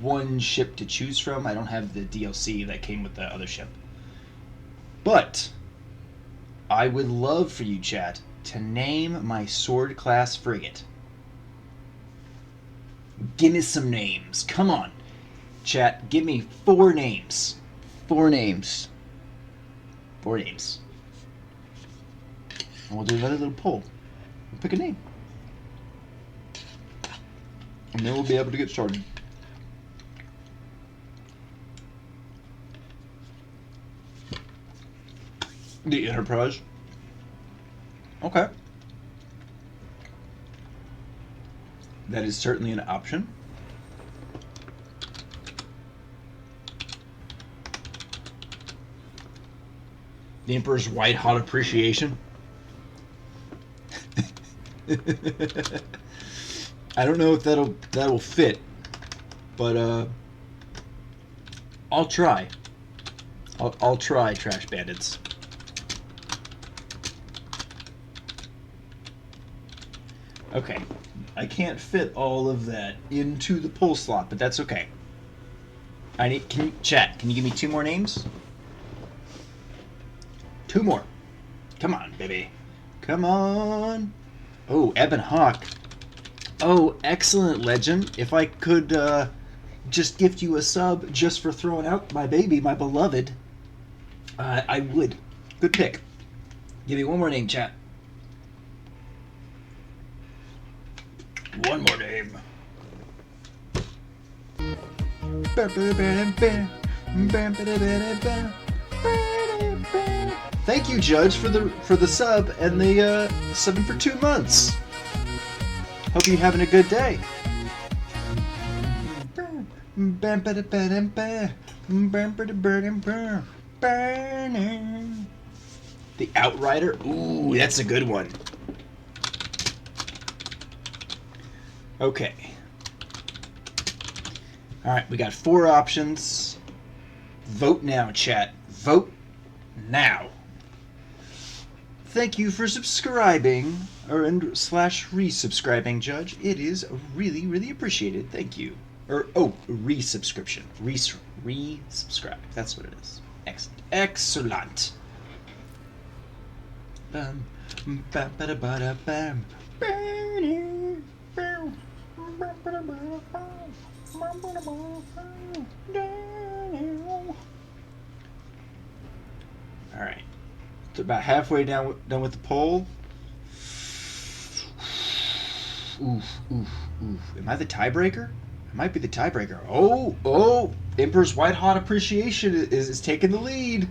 one ship to choose from. I don't have the DLC that came with the other ship. But I would love for you, chat, to name my sword class frigate. Give me some names. Come on. Chat, give me 4 names. 4 names. 4 names. And we'll do another little poll. We'll pick a name. And then we'll be able to get started. The Enterprise. Okay. That is certainly an option. The Emperor's White Hot Appreciation. I don't know if that'll fit, but I'll try. I'll try, Trash Bandits. Okay, I can't fit all of that into the poll slot, but that's okay. Chat, can you give me 2 more names? 2 more. Come on, baby. Come on. Oh, Ebon Hawk. Oh, excellent, Legend. If I could just gift you a sub just for throwing out my baby, my beloved, I would. Good pick. Give me 1 more name, chat. 1 more name. Thank you, Judge, for the sub and the subbing for 2 months. Hope you're having a good day. The Outrider? Ooh, that's a good one. Okay. Alright, we got 4 options. Vote now, chat. Vote now. Thank you for subscribing, or slash resubscribing, Judge. It is really, really appreciated. Thank you. Resubscription. Resubscribe. That's what it is. Excellent. Excellent. Bam, bam, ba ba bam. All right. So about halfway done with the poll. Oof, oof, oof. Am I the tiebreaker? I might be the tiebreaker. Oh! Emperor's White Hot Appreciation is taking the lead.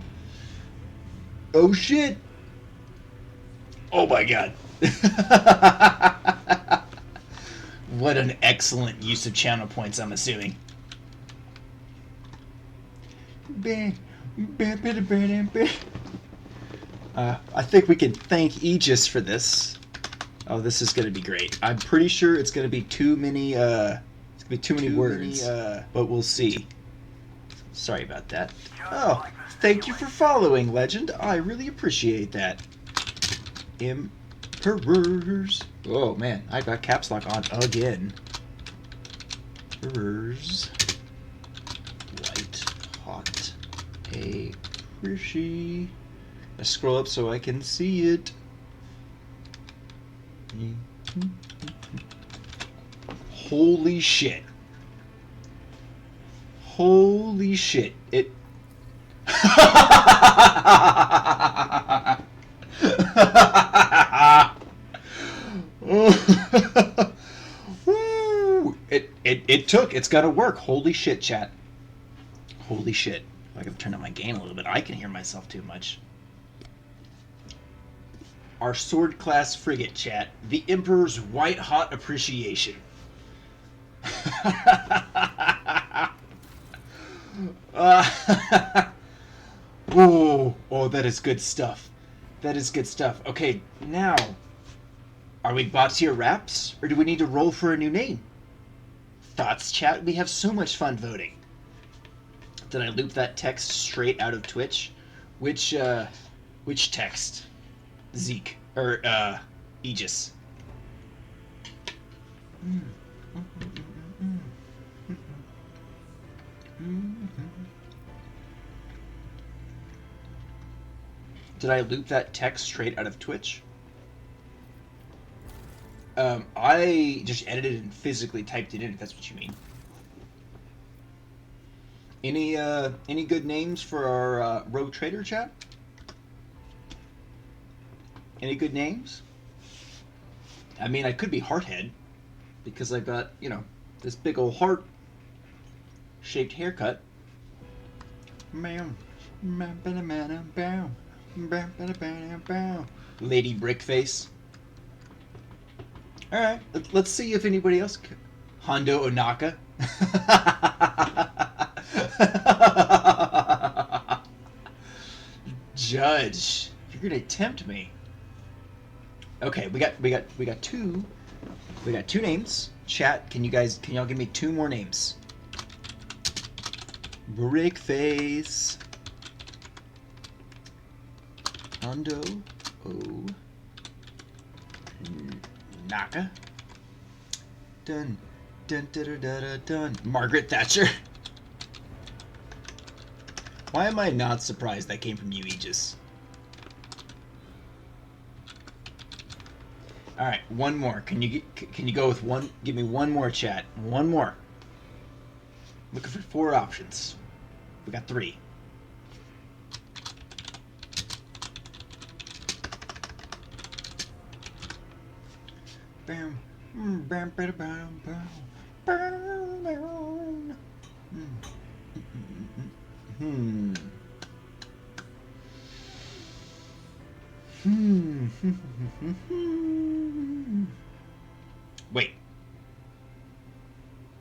Oh shit! Oh my god! What an excellent use of channel points, I'm assuming. I think we can thank Aegis for this. Oh, this is going to be great. I'm pretty sure it's going to be too many words, but we'll see. Sorry about that. Oh, thank you for following, Legend. I really appreciate that. Emperors. Oh, man. I got caps lock on again. Emperors. White hot. Appreciate. Let's scroll up so I can see it. Holy shit. Holy shit. It... It took. It's gotta work. Holy shit, chat. Holy shit. I gotta turn up my gain a little bit. I can hear myself too much. Our sword class frigate, chat. The Emperor's White Hot Appreciation. Oh, that is good stuff. That is good stuff. Okay, now, are we bots here wraps, or do we need to roll for a new name? Thoughts, chat? We have so much fun voting. Did I loop that text straight out of Twitch? Which text? Zeke. Or, Aegis. Did I loop that text straight out of Twitch? I just edited and physically typed it in, if that's what you mean. Any good names for our Rogue Trader chat? Any good names? I mean, I could be Hearthead because I got, you know, this big old heart-shaped haircut. Lady Brickface. All right, let's see if anybody else. Hondo Onaka. Judge, you're gonna tempt me. Okay, we got two names. Chat, can y'all give me two more names? Brickface. Hondo O Naka. Dun dun dun dun dun dun. Margaret Thatcher. Why am I not surprised that came from you, Aegis? All right, one more. Can you go with one? Give me one more, chat. One more. Looking for 4 options. We got 3. Bam, bam, bam, bam, bam, bam. Wait.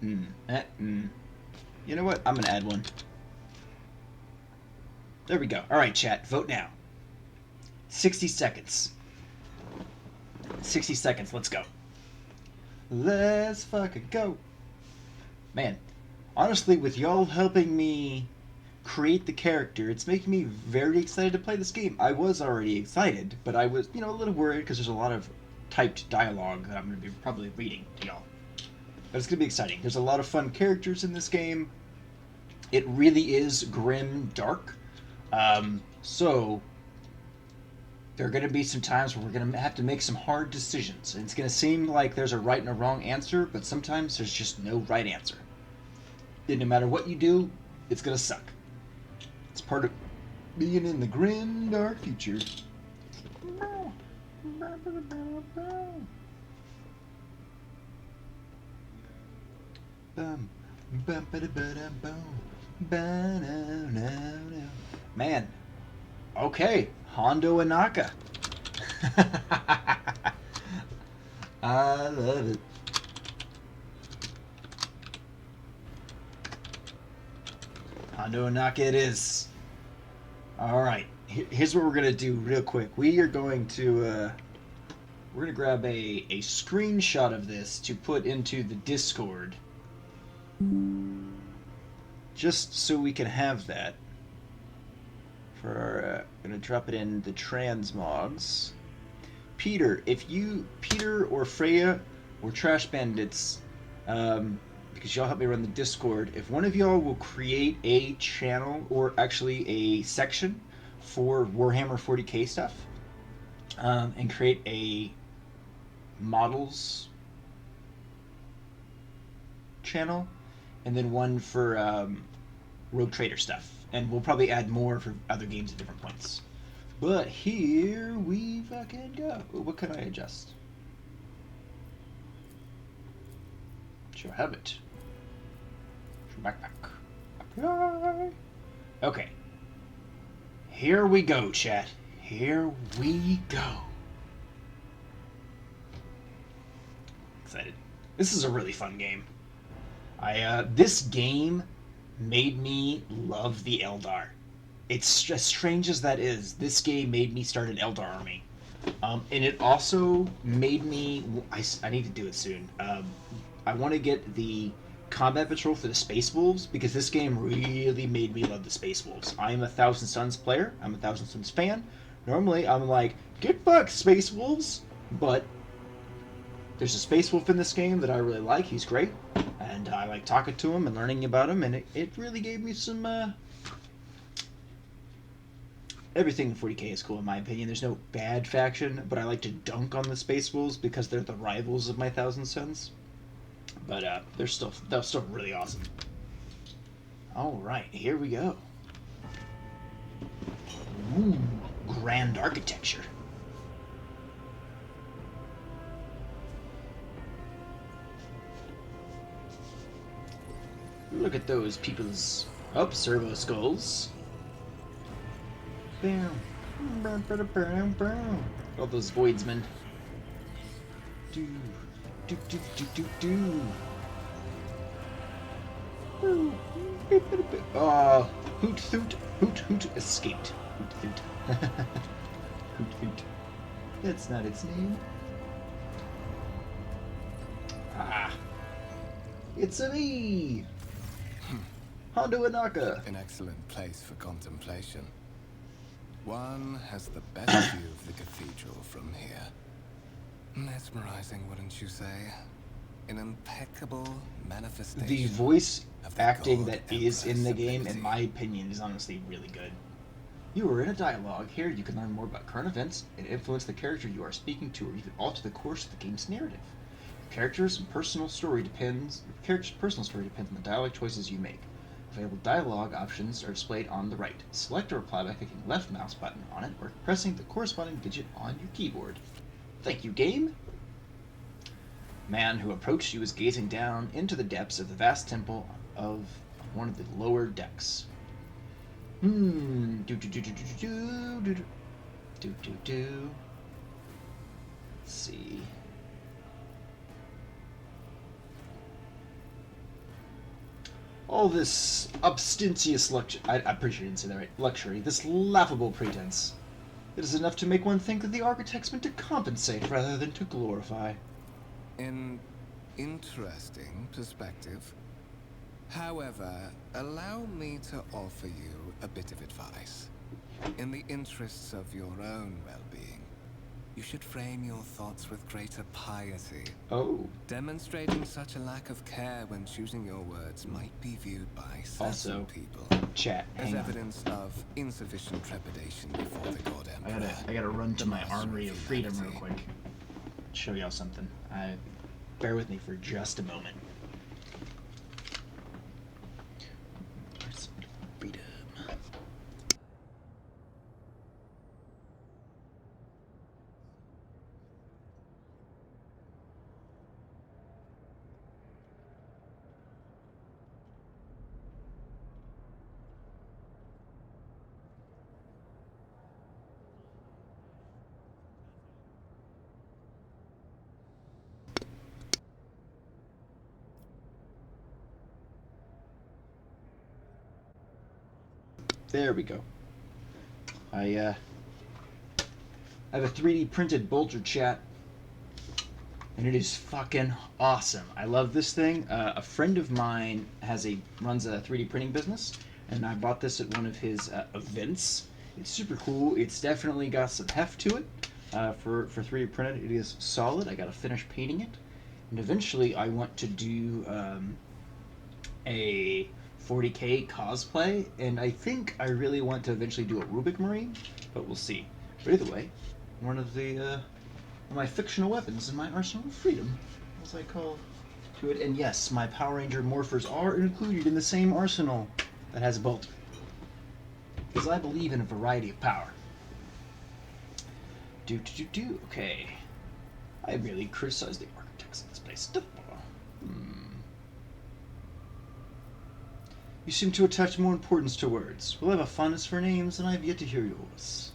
You know what? I'm gonna add one. There we go. All right, chat. Vote now. 60 seconds. 60 seconds. Let's go. Let's fucking go. Man, honestly, with y'all helping me create the character, it's making me very excited to play this game. I was already excited, but I was, you know, a little worried because there's a lot of typed dialogue that I'm going to be probably reading to y'all. But it's going to be exciting. There's a lot of fun characters in this game. It really is Grimdark. So there are going to be some times where we're going to have to make some hard decisions. And it's going to seem like there's a right and a wrong answer, but sometimes there's just no right answer. And no matter what you do, it's going to suck. It's part of being in the Grimdark future. Man, okay, Hondo Inaka. I love it. Hondo Inaka it is. Alright, here's what we're going to do real quick. We are going to, we're going to grab a screenshot of this to put into the Discord. Just so we can have that. For our, I'm going to drop it in the transmogs. Peter or Freya or Trash Bandits, because y'all help me run the Discord, if one of y'all will create a channel, or actually a section, for Warhammer 40k stuff, and create a models channel, and then one for Rogue Trader stuff. And we'll probably add more for other games at different points. But here we fucking go. What can I adjust? Show habit. Show backpack. Apply. Okay. Here we go, chat. Here we go. Excited. This is a really fun game. This game made me love the Eldar. It's as strange as that is. This game made me start an Eldar army. And it also made me... I need to do it soon. I want to get the combat patrol for the Space Wolves, because this game really made me love the Space Wolves. I'm a Thousand Suns player. I'm a Thousand Suns fan. Normally, I'm like, get fucked, Space Wolves! But there's a Space Wolf in this game that I really like. He's great. And I like talking to him and learning about him, and it really gave me some... Everything in 40k is cool in my opinion. There's no bad faction, but I like to dunk on the Space Wolves because they're the rivals of my Thousand Suns. But they're still really awesome. Alright, here we go. Ooh, grand architecture. Look at those people's servo skulls. Bam. All those voidsmen. Do do do do do do. Hoot Hoot escaped. Hoot Hoot. Hoot Hoot. That's not its name. Ah. It's a me! Hondo Inaka! An excellent place for contemplation. One has the best view of the cathedral from here. Mesmerizing, wouldn't you say? An impeccable manifestation. The voice of the acting God that is in the Emperor's game, in ability. my opinion, is honestly really good. You are in a dialogue. Here you can learn more about current events and influence the character you are speaking to, or even alter the course of the game's narrative. Character's personal story depends on the dialogue choices you make. Available dialogue options are displayed on the right. Select a reply by clicking left mouse button on it or pressing the corresponding digit on your keyboard. Thank you, game! Man who approached you was gazing down into the depths of the vast temple of one of the lower decks. Do. Let's see. All this obstentious luxury, I'm pretty sure I didn't say that right, luxury, this laughable pretense. It is enough to make one think that the architects meant to compensate rather than to glorify. An interesting perspective. However, allow me to offer you a bit of advice. In the interests of your own well-being, you should frame your thoughts with greater piety. Oh. Demonstrating such a lack of care when choosing your words might be viewed by certain Also, people chat, as hang on. evidence of insufficient trepidation before the God Emperor. I gotta run to the my master Armory of Freedom real humanity. quick. Show y'all something. Bear with me for just a moment. Freedom. There we go. I have a 3D printed bolter chat, and it is fucking awesome. I love this thing. A friend of mine runs a 3D printing business, and I bought this at one of his events. It's super cool. It's definitely got some heft to it. For 3D printed, it is solid. I got to finish painting it, and eventually I want to do a 40k cosplay, and I think I really want to eventually do a Rubik Marine, but we'll see. But either way, one of my fictional weapons in my arsenal of freedom, as I call to it. And yes, my Power Ranger morphers are included in the same arsenal that has a bolter, because I believe in a variety of power. Okay, I really criticize the architects of this place. You seem to attach more importance to words. Well, I have a fondness for names, and I have yet to hear yours.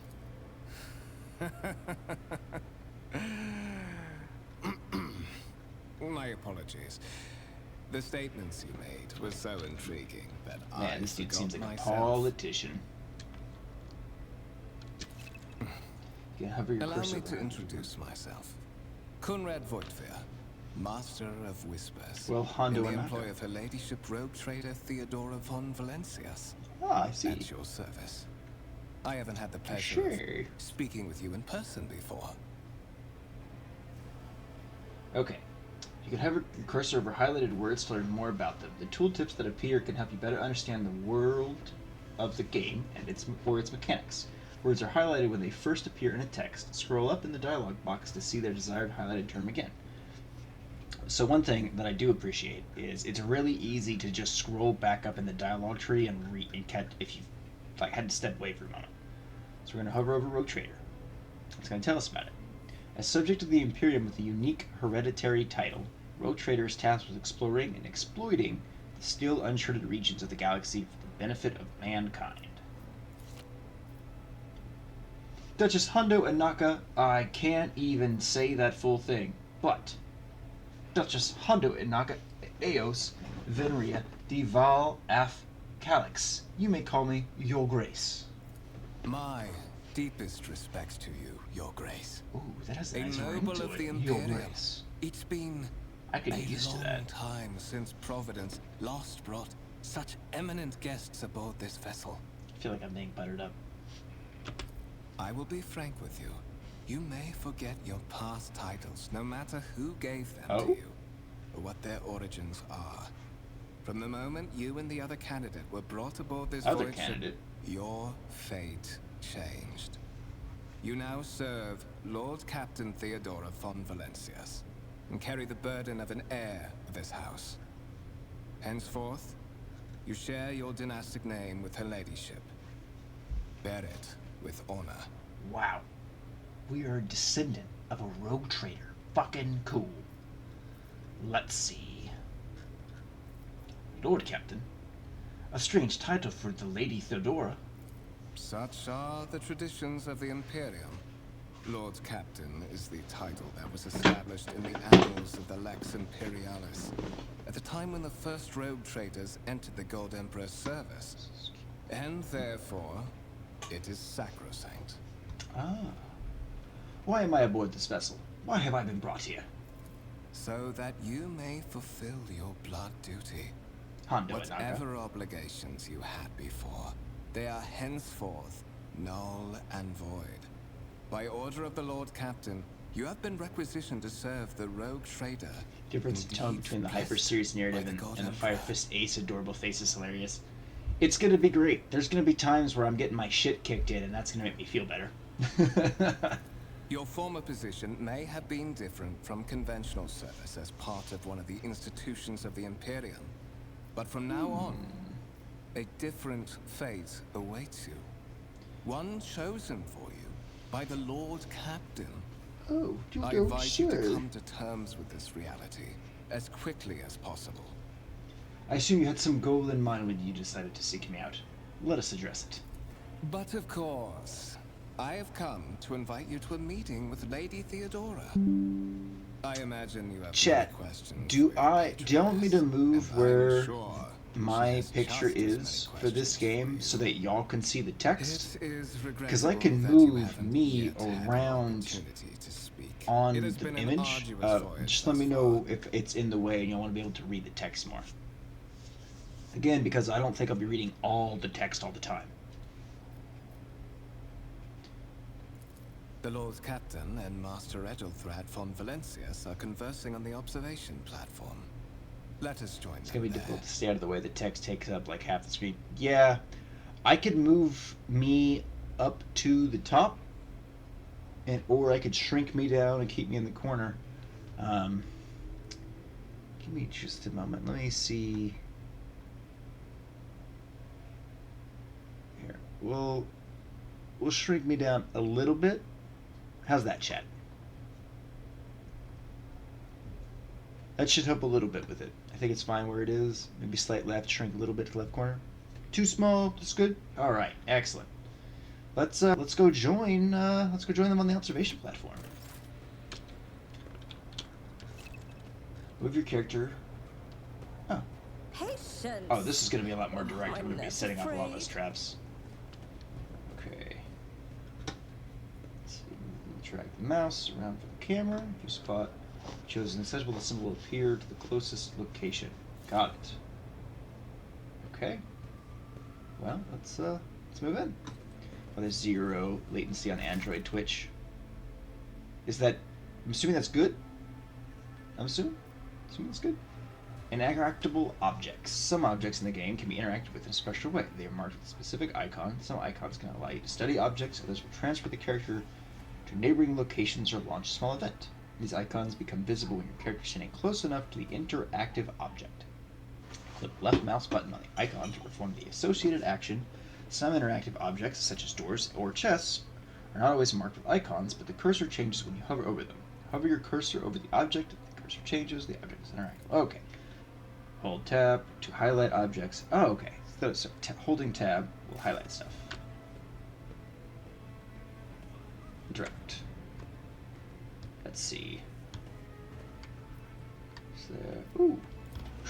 My apologies. The statements you made were so intriguing that Man, this dude seems like myself. a politician. You can hover your Allow cursor me to around. introduce myself. Conrad Voigtveer, Master of Whispers. Well, Hondo in the Inaka. employ of Her Ladyship Rogue Trader Theodora von Valencias. Ah, I see. At your service. I haven't had the pleasure Sure. of speaking with you in person before. Okay. You can hover your cursor over highlighted words to learn more about them. The tooltips that appear can help you better understand the world of the game and its mechanics. Words are highlighted when they first appear in a text. Scroll up in the dialog box to see their desired highlighted term again. So one thing that I do appreciate is it's really easy to just scroll back up in the dialogue tree and catch if you had to step away for a moment. So we're going to hover over Rogue Trader. It's going to tell us about it. As subject of the Imperium with a unique hereditary title, Rogue Trader is tasked with exploring and exploiting the still uncharted regions of the galaxy for the benefit of mankind. Duchess Hondo and Naka, I can't even say that full thing, but Duchess Hondo and Naka, Eos, Venria, Dival, Af, Calix. You may call me Your Grace. My deepest respects to you, Your Grace. Ooh, that has a A nice ring noble to of it. the Your Imperium. Grace. It's been I could a get used to long that. time since Providence last brought such eminent guests aboard this vessel. I feel like I'm being buttered up. I will be frank with you. You may forget your past titles, no matter who gave them to you, or what their origins are. From the moment you and the other candidate were brought aboard this voyage ship, your fate changed. You now serve Lord Captain Theodora von Valencias, and carry the burden of an heir of this house. Henceforth, you share your dynastic name with her ladyship. Bear it with honor. Wow. We are a descendant of a rogue trader. Fucking cool. Let's see. Lord Captain. A strange title for the Lady Theodora. Such are the traditions of the Imperium. Lord Captain is the title that was established in the annals of the Lex Imperialis at the time when the first rogue traders entered the Gold Emperor's service. And therefore, it is sacrosanct. Ah. Why am I aboard this vessel? Why have I been brought here? So that you may fulfill your blood duty. Hondo and Naka. Whatever obligations you had before, they are henceforth null and void. By order of the Lord Captain, you have been requisitioned to serve the rogue trader. Difference in tone between the hyper-serious narrative and the Fire Fist Ace adorable face is hilarious. It's gonna be great. There's gonna be times where I'm getting my shit kicked in, and that's gonna make me feel better. Your former position may have been different from conventional service as part of one of the institutions of the Imperium. But from now on, a different fate awaits you. One chosen for you by the Lord Captain. Oh, I invite you to come to terms with this reality as quickly as possible. I assume you had some goal in mind when you decided to seek me out. Let us address it. But of course, I have come to invite you to a meeting with Lady Theodora. I imagine you have Chat, many questions. do you want me to move and I'm where sure she my has picture just as is many for this questions game you. so that y'all can see the text? It is Because I regrettable can that you move haven't me yet had an around opportunity to speak. on It has the been an image. arduous voyage Just let thus me know far. if it's in the way and you want to be able to read the text more. Again, because I don't think I'll be reading all the text all the time. The Lord Captain and Master Edelthrad von Valencias are conversing on the observation platform. Let us join It's them going to be there. difficult to stay out of the way. The text takes up like half the screen. Yeah, I could move me up to the top, or I could shrink me down and keep me in the corner. Give me just a moment. Let me see. Here, we'll shrink me down a little bit. How's that, chat? That should help a little bit with it. I think it's fine where it is. Maybe slight left, shrink a little bit to the left corner. Too small. That's good. All right, excellent. Let's go join them on the observation platform. Move your character. Oh. Patience. Oh, this is going to be a lot more direct. I'm We're going to be less setting up a lot afraid. less traps. Okay. Let's see. Drag the mouse around for the camera. If you spot chosen accessible, the symbol will appear to the closest location. Got it. Okay. Well, let's move in. Oh, there's 0 latency on Android Twitch. Is that? I'm assuming that's good. I'm assuming that's good. Interactable objects. Some objects in the game can be interacted with in a special way. They are marked with a specific icon. Some icons can allow you to study objects. Others will transfer the character to neighboring locations or launch a small event. These icons become visible when your character is standing close enough to the interactive object. Click the left mouse button on the icon to perform the associated action. Some interactive objects, such as doors or chests, are not always marked with icons, but the cursor changes when you hover over them. Hover your cursor over the object, the cursor changes, the object is interactive. Okay. Hold tab to highlight objects. Oh, okay. So holding tab will highlight stuff. Direct. Let's see. So, ooh.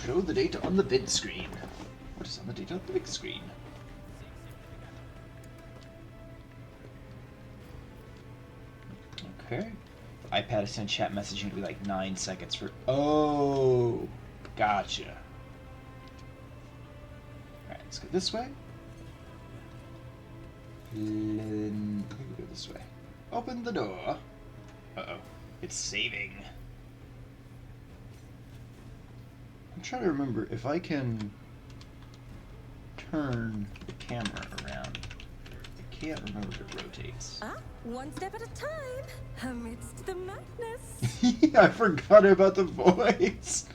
Show the data on the big screen. What is on the data on the big screen? Okay. iPad is send chat messaging to be like 9 seconds for. Oh, gotcha. Alright, let's go this way. Then we go this way. Open the door. Uh-oh. It's saving. I'm trying to remember if I can turn the camera around. I can't remember if it rotates. One step at a time, amidst the madness. Yeah, I forgot about the voice.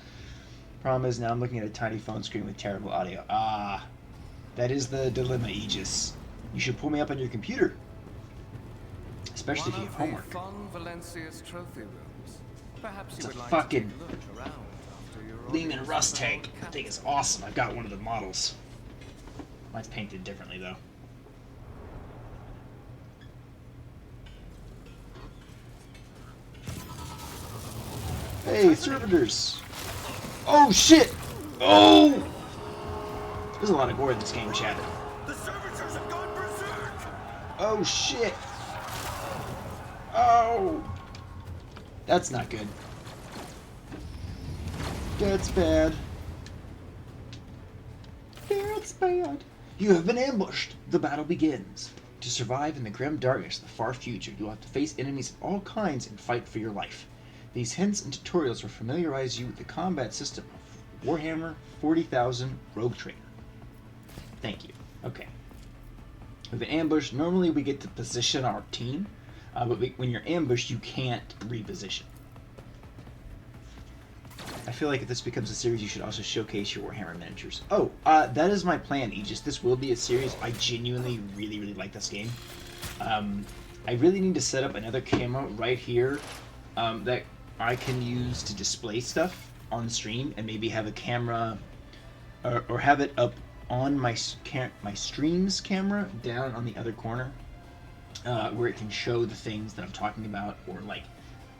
Problem is now I'm looking at a tiny phone screen with terrible audio. Ah, that is the dilemma, Aegis. You should pull me up on your computer. Especially if you have homework. Valencia's trophy rooms. Perhaps It's you a would like fucking to take a look around after your Lehman audience Rust of tank. old That thing is awesome. I've got one of the models. Mine's painted differently though. Hey, servitors! Oh shit! Oh! There's a lot of gore in this game, chat. The servitors have gone berserk! Oh shit! Oh! That's not good. That's bad. That's bad. You have been ambushed. The battle begins. To survive in the grim darkness of the far future, you'll have to face enemies of all kinds and fight for your life. These hints and tutorials will familiarize you with the combat system of Warhammer 40,000 Rogue Trader. Thank you. Okay. With an ambush, normally we get to position our team, but when you're ambushed, you can't reposition. I feel like if this becomes a series, you should also showcase your Warhammer miniatures. Oh, that is my plan, Aegis. This will be a series. I genuinely really, really like this game. I really need to set up another camera right here that I can use to display stuff on stream, and maybe have a camera, or have it up on my stream's camera down on the other corner, where it can show the things that I'm talking about, or like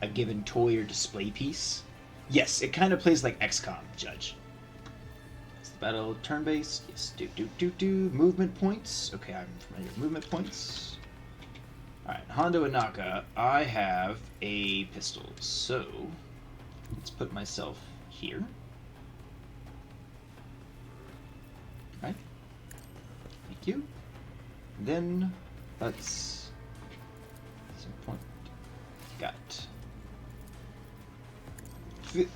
a given toy or display piece. Yes, it kind of plays like XCOM, Judge. Is the battle turn-based? Yes. Movement points. Okay, I'm familiar with movement points. Alright, Hondo and Naka, I have a pistol, so let's put myself here. Alright. Thank you. Then let's point. Got.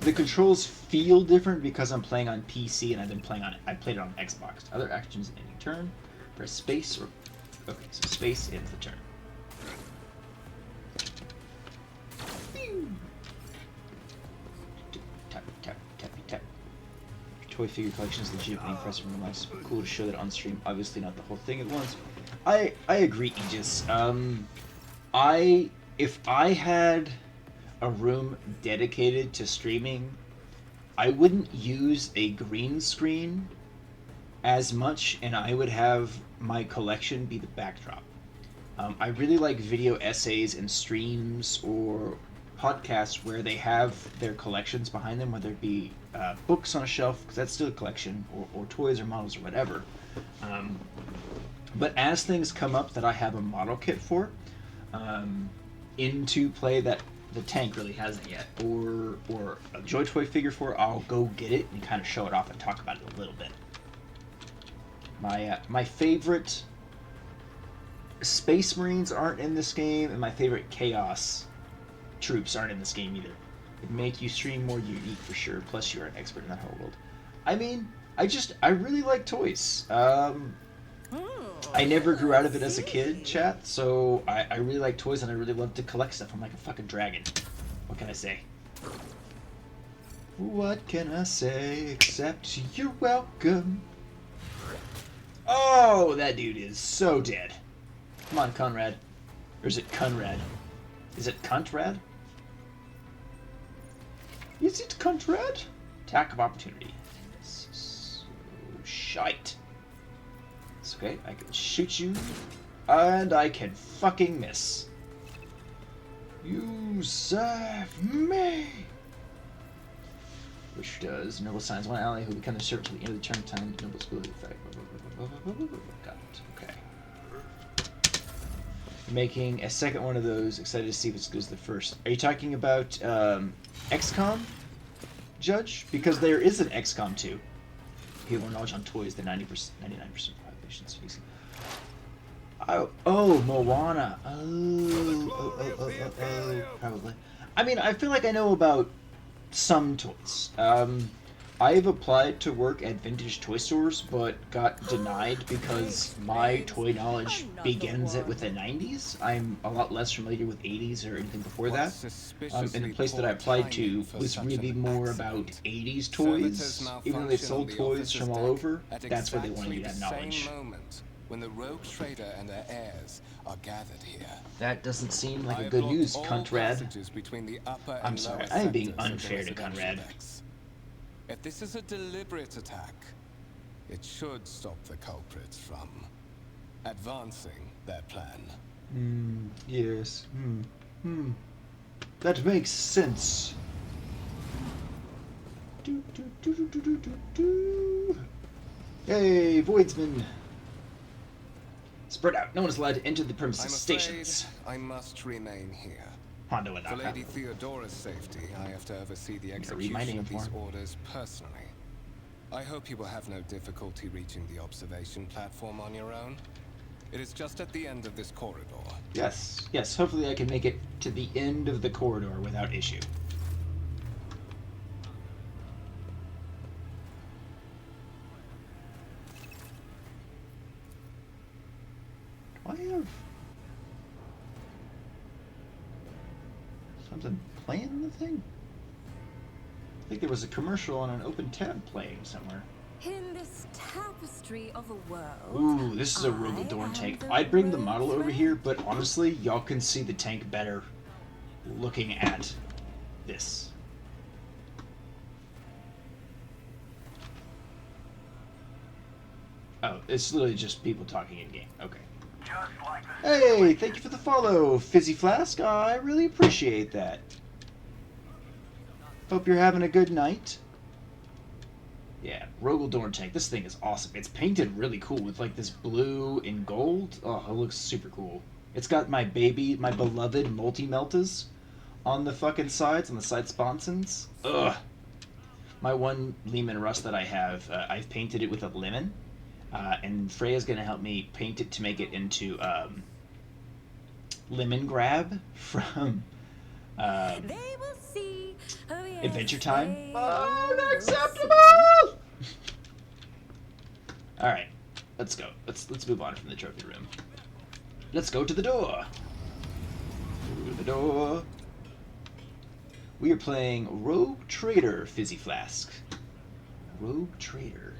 The controls feel different because I'm playing on PC and I played it on Xbox. Other actions in any turn. Press space or okay, so space ends the turn. Tap tap tappy tap. Your toy figure collection is legitimately impressive and reminds us cool to show that on stream. Obviously not the whole thing at once. I agree, Aegis. If I had a room dedicated to streaming, I wouldn't use a green screen as much, and I would have my collection be the backdrop. I really like video essays and streams or podcasts where they have their collections behind them, whether it be books on a shelf, because that's still a collection, or toys or models or whatever. But as things come up that I have a model kit for, into play that the tank really hasn't yet, or a Joy Toy figure for, I'll go get it and kind of show it off and talk about it a little bit. My favorite Space Marines aren't in this game, and my favorite Chaos troops aren't in this game either. It'd make you stream more unique for sure, plus you're an expert in that whole world. I mean, I really like toys. I never grew out of it as a kid, chat, so I really like toys and I really love to collect stuff. I'm like a fucking dragon. What can I say? What can I say except you're welcome? Oh, that dude is so dead. Come on, Conrad. Or is it Conrad? Is it Cuntrad? Is it Cuntrad? Attack of opportunity. Yes. Shite. It's okay. I can shoot you, and I can fucking miss. You serve me. Which does noble signs one ally who becomes a servant to the end of the turn time. Noble's ability effect. Got it. Okay. Making a second one of those. Excited to see if it's as good as the first. Are you talking about XCOM, Judge? Because there is an XCOM 2. People more knowledge on toys than 99% of population speaks. Oh, Moana. Probably. I mean, I feel like I know about some toys. I've applied to work at vintage toy stores, but got denied because my toy knowledge begins with the 90s. I'm a lot less familiar with 80s or anything before that. And the place that I applied to was really more about 80s toys. Even though they sold toys from all over, that's where they wanted you to have knowledge. When the rogue trader and their heirs are gathered here. That doesn't seem like a good news, Conrad. I'm sorry, I am being unfair to Conrad. If this is a deliberate attack, it should stop the culprits from advancing their plan. Yes. That makes sense. Hey, Voidsman. Spread out. No one is allowed to enter the premises. Stations. I must remain here. Hondo and For Lady Theodora's safety, I have to oversee the execution of these orders personally. I hope you will have no difficulty reaching the observation platform on your own. It is just at the end of this corridor. Yes. Yes, hopefully I can make it to the end of the corridor without issue. Do I have something playing the thing? I think there was a commercial on an open tab playing somewhere. In this tapestry of a world. Ooh, this is a Rogodorn tank. I'd bring the model over here, but honestly, y'all can see the tank better looking at this. Oh, it's literally just people talking in game. Okay. Hey, thank you for the follow, Fizzy Flask. I really appreciate that. Hope you're having a good night. Yeah, Rogodorn tank. This thing is awesome. It's painted really cool with like this blue and gold. Oh, it looks super cool. It's got my beloved multi-meltas on the fucking sides, on the side sponsons. Ugh. My one Lehman Rust that I have, I've painted it with a lemon. And Freya's going to help me paint it to make it into Lemon Grab from They will see. Oh, yes, Adventure Time. they Unacceptable! Alright, let's go. Let's move on from the trophy room. Let's go to the door. Through the door. We are playing Rogue Trader, Fizzy Flask. Rogue Trader.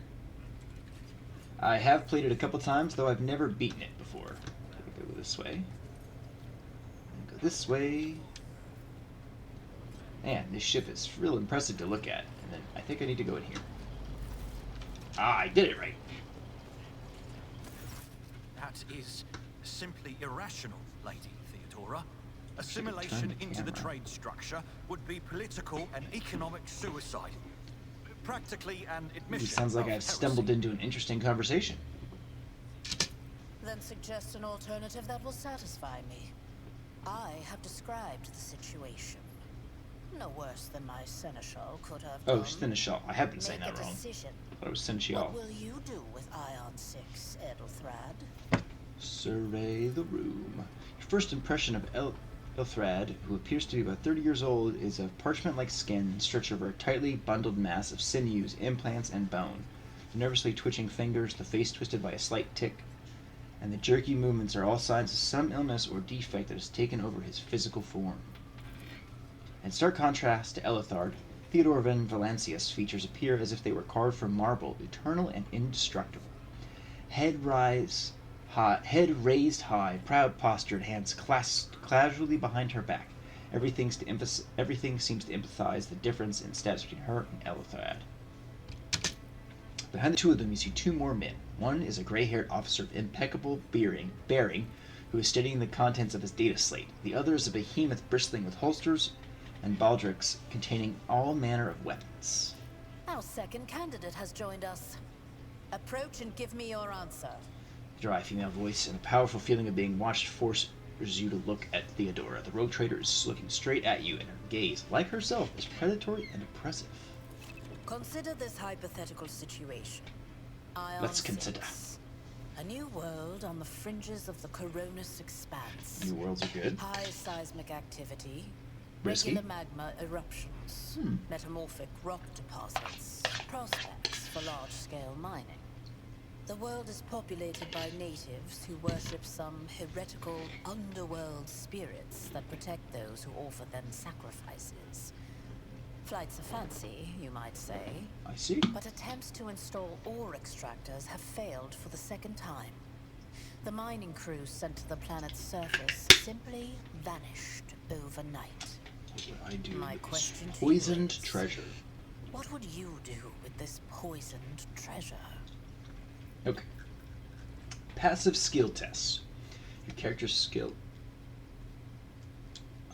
I have played it a couple times, though I've never beaten it before. Let me go this way. Go this way. Man, this ship is real impressive to look at. And then I think I need to go in here. Ah, I did it right. That is simply irrational, Lady Theodora. Assimilation into the trade structure would be political and economic suicide. Practically an admission. It sounds like I've stumbled into an interesting conversation. Then suggest an alternative that will satisfy me. I have described the situation. No worse than my seneschal could have done. Oh, seneschal. I have been saying that wrong. But it was seneschal. What will you do with Ion 6, Edelthrad? Survey the room. Your first impression of Edelthrad, who appears to be about 30 years old, is of parchment-like skin stretched over a tightly bundled mass of sinews, implants, and bone. The nervously twitching fingers, the face twisted by a slight tic, and the jerky movements are all signs of some illness or defect that has taken over his physical form. In stark contrast to Elithard, Theodore van Valancius' features appear as if they were carved from marble, eternal and indestructible. Head raised high, proud postured, hands clasped casually behind her back. Everything seems to emphasize the difference in status between her and Elithard. Behind the two of them, you see two more men. One is a gray-haired officer of impeccable bearing, who is studying the contents of his data slate. The other is a behemoth bristling with holsters and baldricks containing all manner of weapons. Our second candidate has joined us. Approach and give me your answer. A dry female voice and a powerful feeling of being watched forces you to look at Theodora. The rogue trader is looking straight at you, and her gaze, like herself, is predatory and oppressive. Consider this hypothetical situation. Ion Let's consider. 6. A new world on the fringes of the Coronis expanse. New worlds are good. High seismic activity. Risky. Regular magma eruptions. Metamorphic rock deposits. Prospects for large-scale mining. The world is populated by natives who worship some heretical underworld spirits that protect those who offer them sacrifices. Flights of fancy, you might say. I see. But attempts to install ore extractors have failed for the second time. The mining crews sent to the planet's surface simply vanished overnight. What I do My is question to you poisoned is, treasure. What would you do with this poisoned treasure? Okay. Passive skill tests. Your character's skill.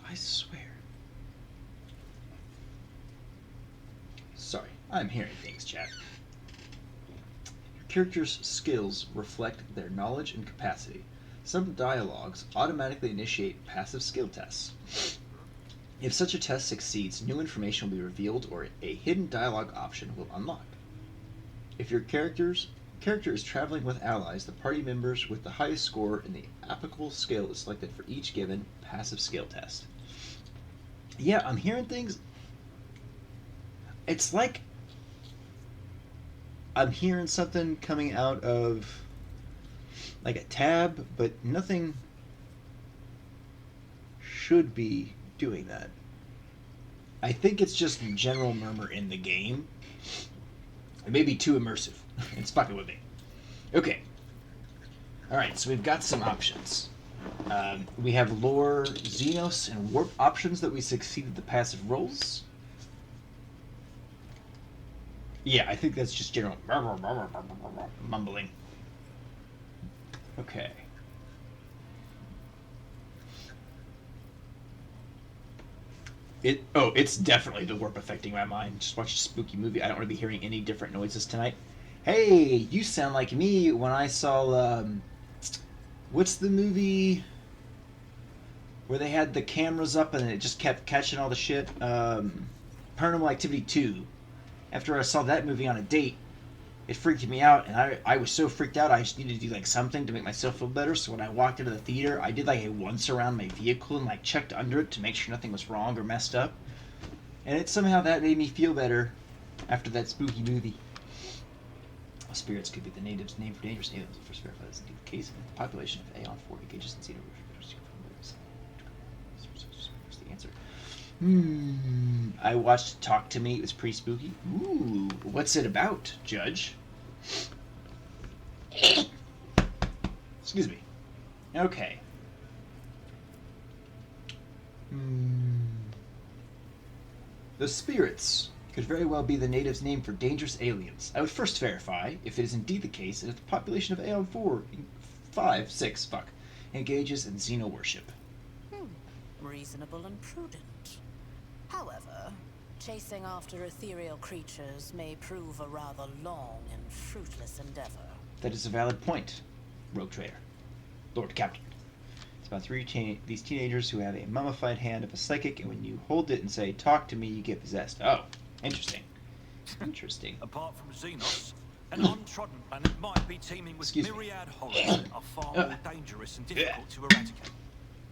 I swear. Sorry, I'm hearing things, chat. Your character's skills reflect their knowledge and capacity. Some dialogues automatically initiate passive skill tests. If such a test succeeds, new information will be revealed or a hidden dialogue option will unlock. If your character is traveling with allies, the party members with the highest score in the applicable skill is selected for each given passive skill test. Yeah, I'm hearing things. It's like I'm hearing something coming out of like a tab, but nothing should be doing that. I think it's just general murmur in the game. It may be too immersive. It's fucking with me. Okay. Alright, so we've got some options. We have lore, Xenos, and warp options that we succeeded the passive rolls. Yeah, I think that's just general mumbling. Okay. It's definitely the warp affecting my mind. Just watched a spooky movie. I don't want to be hearing any different noises tonight. Hey, you sound like me when I saw, what's the movie where they had the cameras up and it just kept catching all the shit? Paranormal Activity 2. After I saw that movie on a date, it freaked me out, and I was so freaked out I just needed to do like something to make myself feel better. So when I walked into the theater, I did like a once around my vehicle and like checked under it to make sure nothing was wrong or messed up. And it somehow that made me feel better after that spooky movie. Spirits could be the natives' name for dangerous aliens. First verified this is indeed the case. The population of Aeon 4 engages in xeno. What's the answer? I watched Talk to Me. It was pretty spooky. Ooh, what's it about, Judge? Excuse me. Okay. The spirits could very well be the natives' name for dangerous aliens. I would first verify if it is indeed the case and if the population of Aeon 6 engages in xeno worship. Reasonable and prudent. However, chasing after ethereal creatures may prove a rather long and fruitless endeavor. That is a valid point, Rogue Trader. Lord Captain. It's about these teenagers who have a mummified hand of a psychic, and when you hold it and say, "Talk to me," you get possessed. Oh, interesting. Interesting. Apart from Xenos, an untrodden planet might be teeming with myriad horrors that are far more dangerous and difficult to eradicate.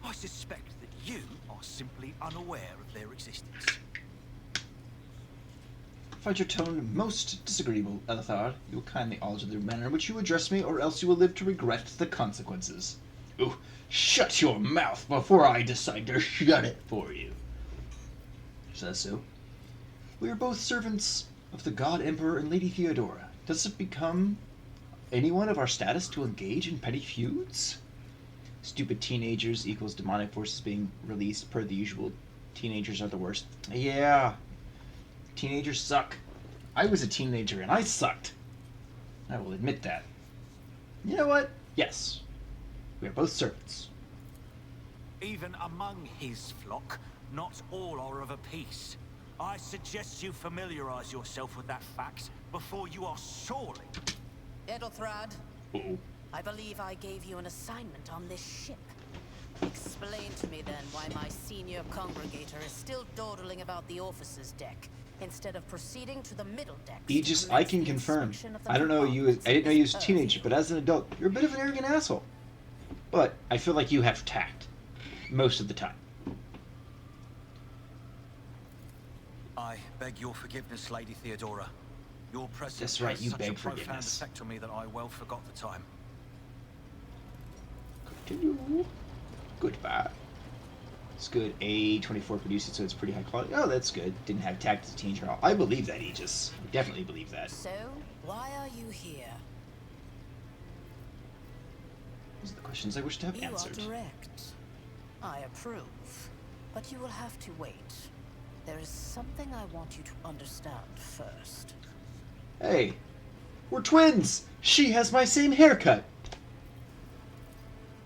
I suspect that you are simply unaware of their existence. Find your tone most disagreeable, Elithar. You will kindly alter the manner in which you address me, or else you will live to regret the consequences. Ooh, shut your mouth before I decide to shut it for you. Says so. We are both servants of the God Emperor and Lady Theodora. Does it become anyone of our status to engage in petty feuds? Stupid teenagers equals demonic forces being released per the usual. Teenagers are the worst. Yeah. Teenagers suck. I was a teenager and I sucked. I will admit that. You know what? Yes. We are both servants. Even among his flock, not all are of a piece. I suggest you familiarize yourself with that fact before you are sorely. Edelthrad, Uh-oh. I believe I gave you an assignment on this ship. Explain to me then why my senior congregator is still dawdling about the officers' deck instead of proceeding to the middle decks. Aegis, I can confirm. I don't know you. I didn't know you as a teenager, but as an adult, you're a bit of an arrogant asshole. But I feel like you have tact most of the time. I beg your forgiveness, Lady Theodora. Your presence That's right, has you such beg a profound forgiveness. effect on me that I well forgot the time. Continue. Goodbye. It's good. A24 produced it, so it's pretty high quality. Oh, that's good. Didn't have tact as a teenager. I believe that, Aegis. I definitely believe that. So, why are you here? Those are the questions I wish to have You answered. are direct. I approve. But you will have to wait. There is something I want you to understand first. Hey, we're twins! She has my same haircut!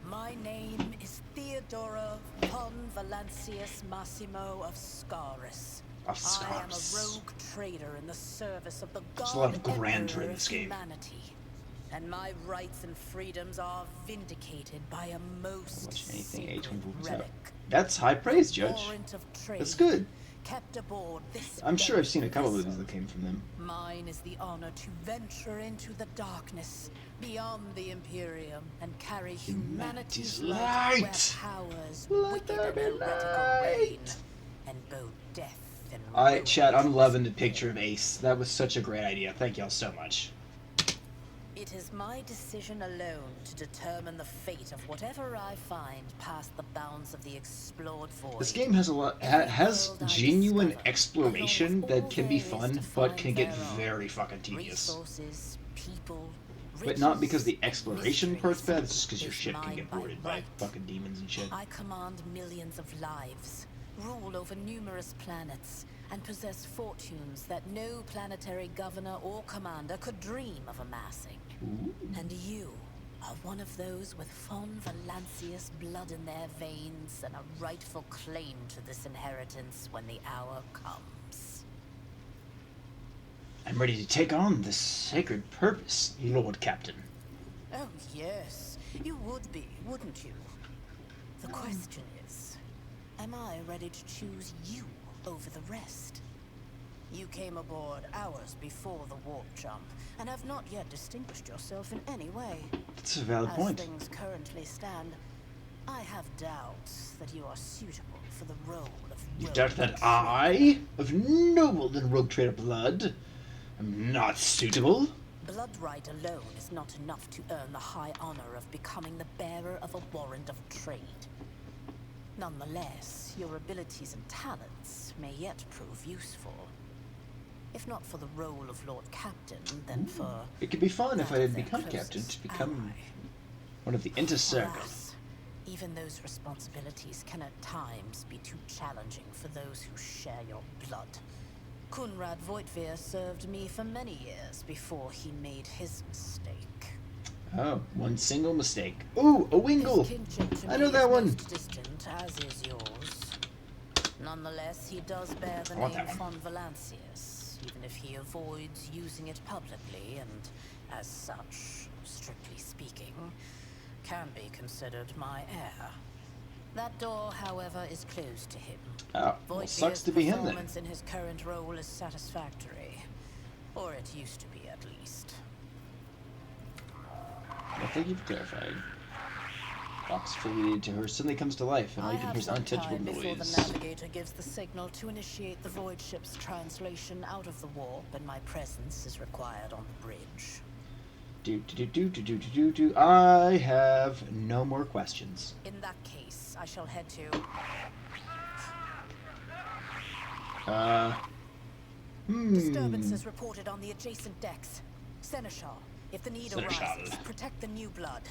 My name is Theodora von Valancius Massimo of Scaris. Of I am a Scaris. rogue trader in the service of the There's God a lot of grandeur Emperor in of this game. humanity. And my rights and freedoms are vindicated by a most Watch anything sacred A24 puts out. relic. That's high praise, Judge. Warrant of trade, That's good. kept aboard this I'm sure I've seen a couple vessel. movies that came from them. Mine is the honor to venture into the darkness, beyond the Imperium, and carry humanity's light where light. powers Let wicked there and be heretical reign, light. and both death and Alright, ruin chat, I'm to loving the spare. picture of Ace. That was such a great idea. Thank y'all so much. It is my decision alone to determine the fate of whatever I find past the bounds of the explored void. This game has a lot has genuine exploration that can be fun, but can get very fucking tedious. Resources, people, But not because the riches, exploration mysteries part's bad, it's just because your is ship can mine get by boarded by right. fucking demons and shit. I command millions of lives, rule over numerous planets, and possess fortunes that no planetary governor or commander could dream of amassing. Ooh. And you are one of those with von Valancius blood in their veins and a rightful claim to this inheritance when the hour comes. I'm ready to take on this sacred purpose, Lord Captain. Oh, yes. You would be, wouldn't you? The question is, am I ready to choose you over the rest? You came aboard hours before the warp jump, and have not yet distinguished yourself in any way. That's a valid As point. things currently stand, I have doubts that you are suitable for the role of You rogue doubt that trader. I, of noble and rogue trader blood, am not suitable? Blood right alone is not enough to earn the high honor of becoming the bearer of a warrant of trade. Nonetheless, your abilities and talents may yet prove useful. If not for the role of Lord Captain, then for It could be fun if I that didn't of their become captain, closest to become ally. one of the Inter Circle. Alas, even those responsibilities can at times be too challenging for those who share your blood. Kunrad Voitvir served me for many years before he made his mistake. Oh, one single mistake. Ooh, a Wingle! His kinship to I me know that is one. most distant, as is yours. Nonetheless, he does bear the I want name that von Valancius, even if he avoids using it publicly and, as such, strictly speaking, can be considered my heir. That door, however, is closed to him. Oh, well, Voigtvir's sucks to be him then. performance in his current role is satisfactory. Or it used to be, at least. Well, thank you for clarifying. Box affiliated to her suddenly comes to life, and all I you can have hear is some unintelligible time before the noise. navigator gives the signal to initiate the void ship's translation out of the warp, and my presence is required on the bridge. I have no more questions. In that case, I shall head to... Disturbances reported on the adjacent decks. Seneschal, if the need Seneschal. arises, protect the new blood.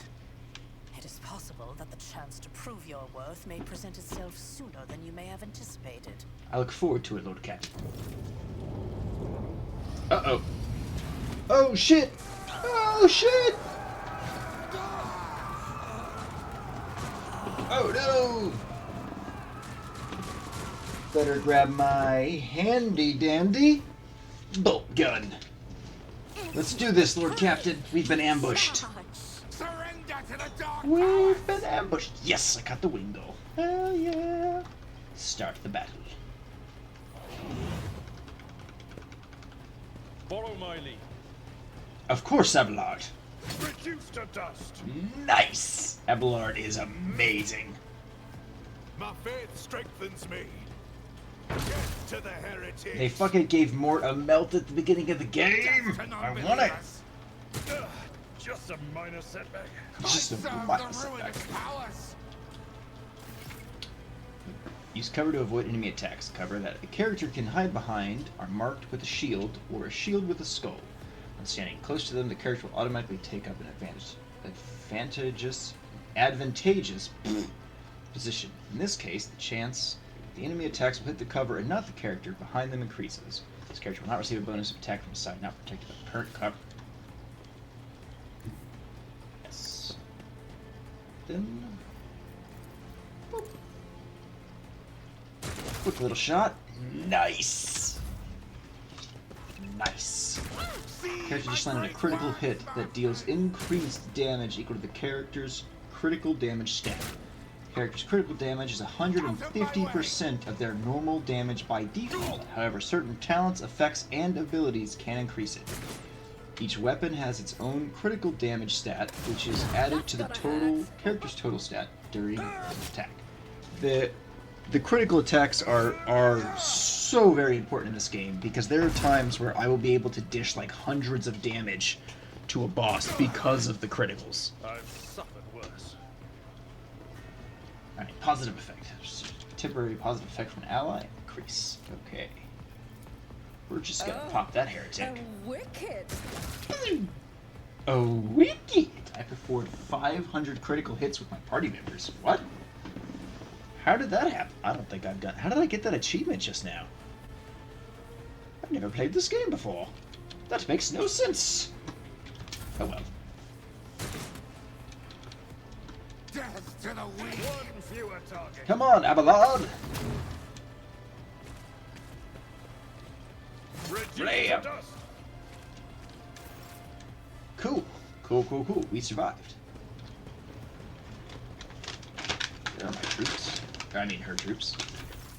It is possible that the chance to prove your worth may present itself sooner than you may have anticipated. I look forward to it, Lord Captain. Uh-oh. Oh, shit! Oh shit! Oh no! Better grab my handy dandy bolt gun. Let's do this, Lord Captain. We've been ambushed. Surrender to the dark We've been ambushed. Yes, I got the window. Hell yeah. Start the battle. Follow my lead. Of course, Abelard. Reduce to dust. Nice! Abelard is amazing. My faith strengthens me. Get to the heritage. They fucking gave Mort a melt at the beginning of the game. I want it. Just a minor setback. Just a minor setback. Use cover to avoid enemy attacks. Cover that a character can hide behind are marked with a shield or a shield with a skull. When standing close to them, the character will automatically take up an advantageous position. In this case, the chance the enemy attacks will hit the cover and not the character behind them increases. This character will not receive a bonus of attack from the side not protected by the current cover. Yes. Then... boop. Quick little shot. Nice! Nice. Character just landed a critical hit that deals increased damage equal to the character's critical damage stat. Character's critical damage is 150% of their normal damage by default. However, certain talents, effects, and abilities can increase it. Each weapon has its own critical damage stat, which is added to the character's total stat during an attack. The critical attacks are so very important in this game because there are times where I will be able to dish like hundreds of damage to a boss because of the criticals. I've suffered worse. Alright, positive effect. Temporary positive effect from an ally. Increase. Okay. We're just gonna pop that heretic. Wicked. Oh, wicked! I performed 500 critical hits with my party members. What? How did that happen? I don't think I've done. How did I get that achievement just now? I've never played this game before. That makes no sense. Oh well. Death to the weak. One fewer target. Come on, Abelard! Reduce Blam. to dust. Cool. Cool. We survived. There are my troops. I mean, her troops.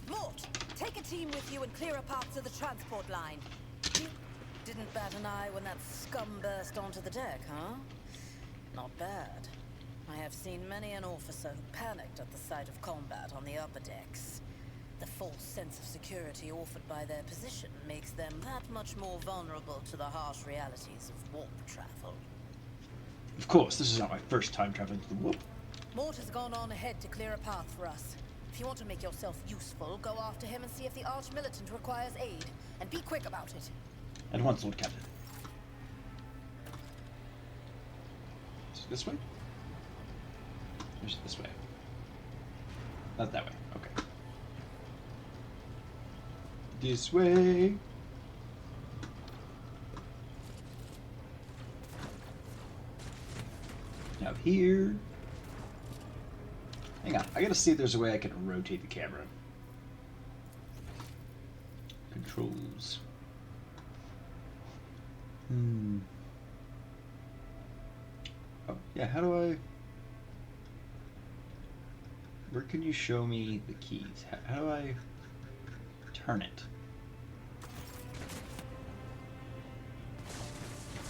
Mort, take a team with you and clear a path to the transport line. You didn't bat an eye when that scum burst onto the deck, huh? Not bad. I have seen many an officer who panicked at the sight of combat on the upper decks. The false sense of security offered by their position makes them that much more vulnerable to the harsh realities of warp travel. Of course, this is not my first time traveling to the warp. Mort has gone on ahead to clear a path for us. If you want to make yourself useful, go after him and see if the Arch-Militant requires aid. And be quick about it. At once, Lord Captain. Is it this way? Or is it this way? Not that way. Okay. This way. Now here. Hang on, I gotta see if there's a way I can rotate the camera. Controls. Oh, yeah, how do I... Where can you show me the keys? How do I turn it?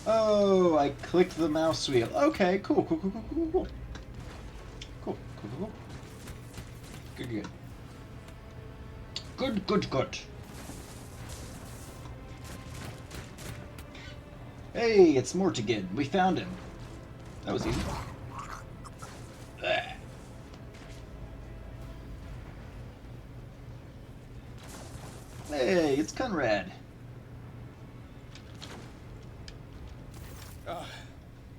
Oh, I clicked the mouse wheel. Okay, cool. Cool. Good. Hey, it's Mort again. We found him. That was easy. Hey, it's Conrad.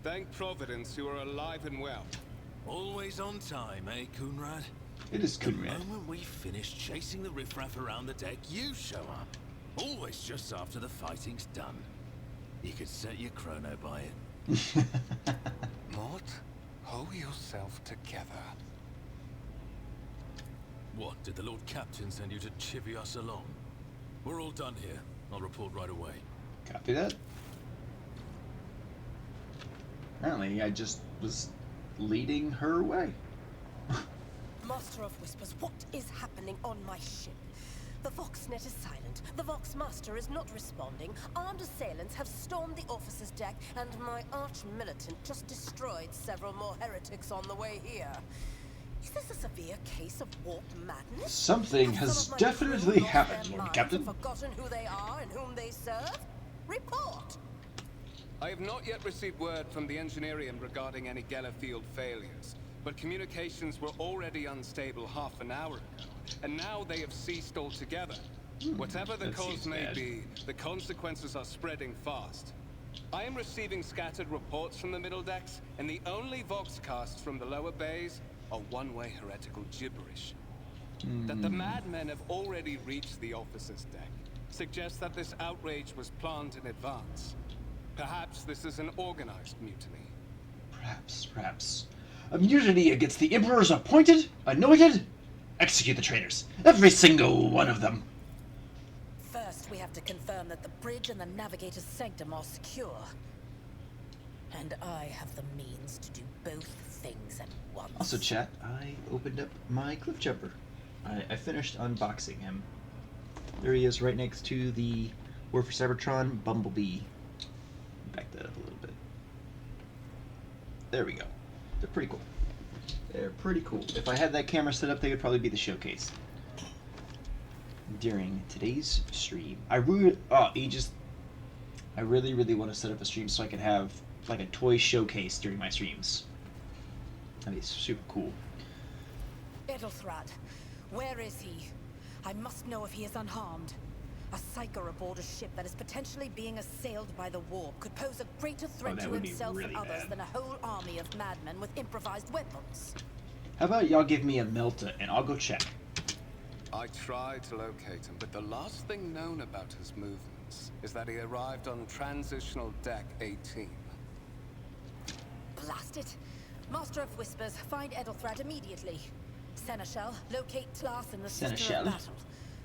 Thank Providence you are alive and well. Always on time, eh, Coonrad? It is The Conrad. moment we finish chasing the riffraff around the deck, you show up. Always just after the fighting's done. You could set your chrono by it. Mort, hold yourself together. What, did the Lord Captain send you to chivvy us along? We're all done here. I'll report right away. Copy that. Apparently, I just was leading her away. Master of Whispers, what is happening on my ship? The Voxnet is silent. The Voxmaster is not responding. Armed assailants have stormed the officer's deck, and my arch-militant just destroyed several more heretics on the way here. Is this a severe case of warp madness? Something Have has some of my definitely crew lost happened, their Lord minds Captain. and forgotten who they are and whom they serve? Report! I have not yet received word from the Engineerium regarding any Gellerfield failures, but communications were already unstable half an hour ago, and now they have ceased altogether. Whatever the that cause seems may bad. be, the consequences are spreading fast. I am receiving scattered reports from the middle decks, and the only voxcasts from the lower bays are one-way heretical gibberish. That the madmen have already reached the officer's deck suggests that this outrage was planned in advance. Perhaps this is an organized mutiny. Perhaps. A mutiny against the Emperor's appointed, anointed? Execute the traitors. Every single one of them. First, we have to confirm that the bridge and the navigator's sanctum are secure. And I have the means to do both things at once. Also, chat, I opened up my cliff jumper. I finished unboxing him. There he is, right next to the War for Cybertron Bumblebee. Back that up a little bit. There we go. They're pretty cool. They're pretty cool. If I had that camera set up, they would probably be the showcase during today's stream. I really want to set up a stream so I could have like a toy showcase during my streams. That'd be super cool. Edelthrad, where is he? I must know if he is unharmed. A psyker aboard a ship that is potentially being assailed by the warp could pose a greater threat that to would be himself really and others bad. than a whole army of madmen with improvised weapons. How about y'all give me a Melta and I'll go check. I tried to locate him, but the last thing known about his movements is that he arrived on transitional deck 18. Blast it! Master of Whispers, find Edelthrad immediately. Seneschal, locate Tlas and the Sister Seneschal. of Battle.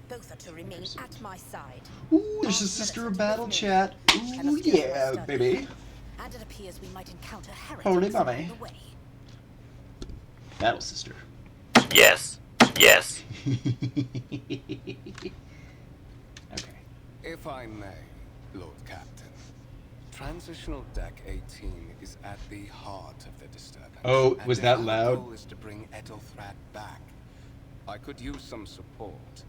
Both are to remain at my side. Ooh, there's a Armed Sister of militant Battle with me. chat. And a Ooh, skillful yeah, study. baby. And it appears we might encounter heretics Holy along mommy. the way. Battle Sister. Yes. Yes. Okay. If I may, Lord Captain, transitional deck 18 is at the heart of the disturbance. Oh, and was if that our loud? goal is to bring Edelthrad back, I could use some support.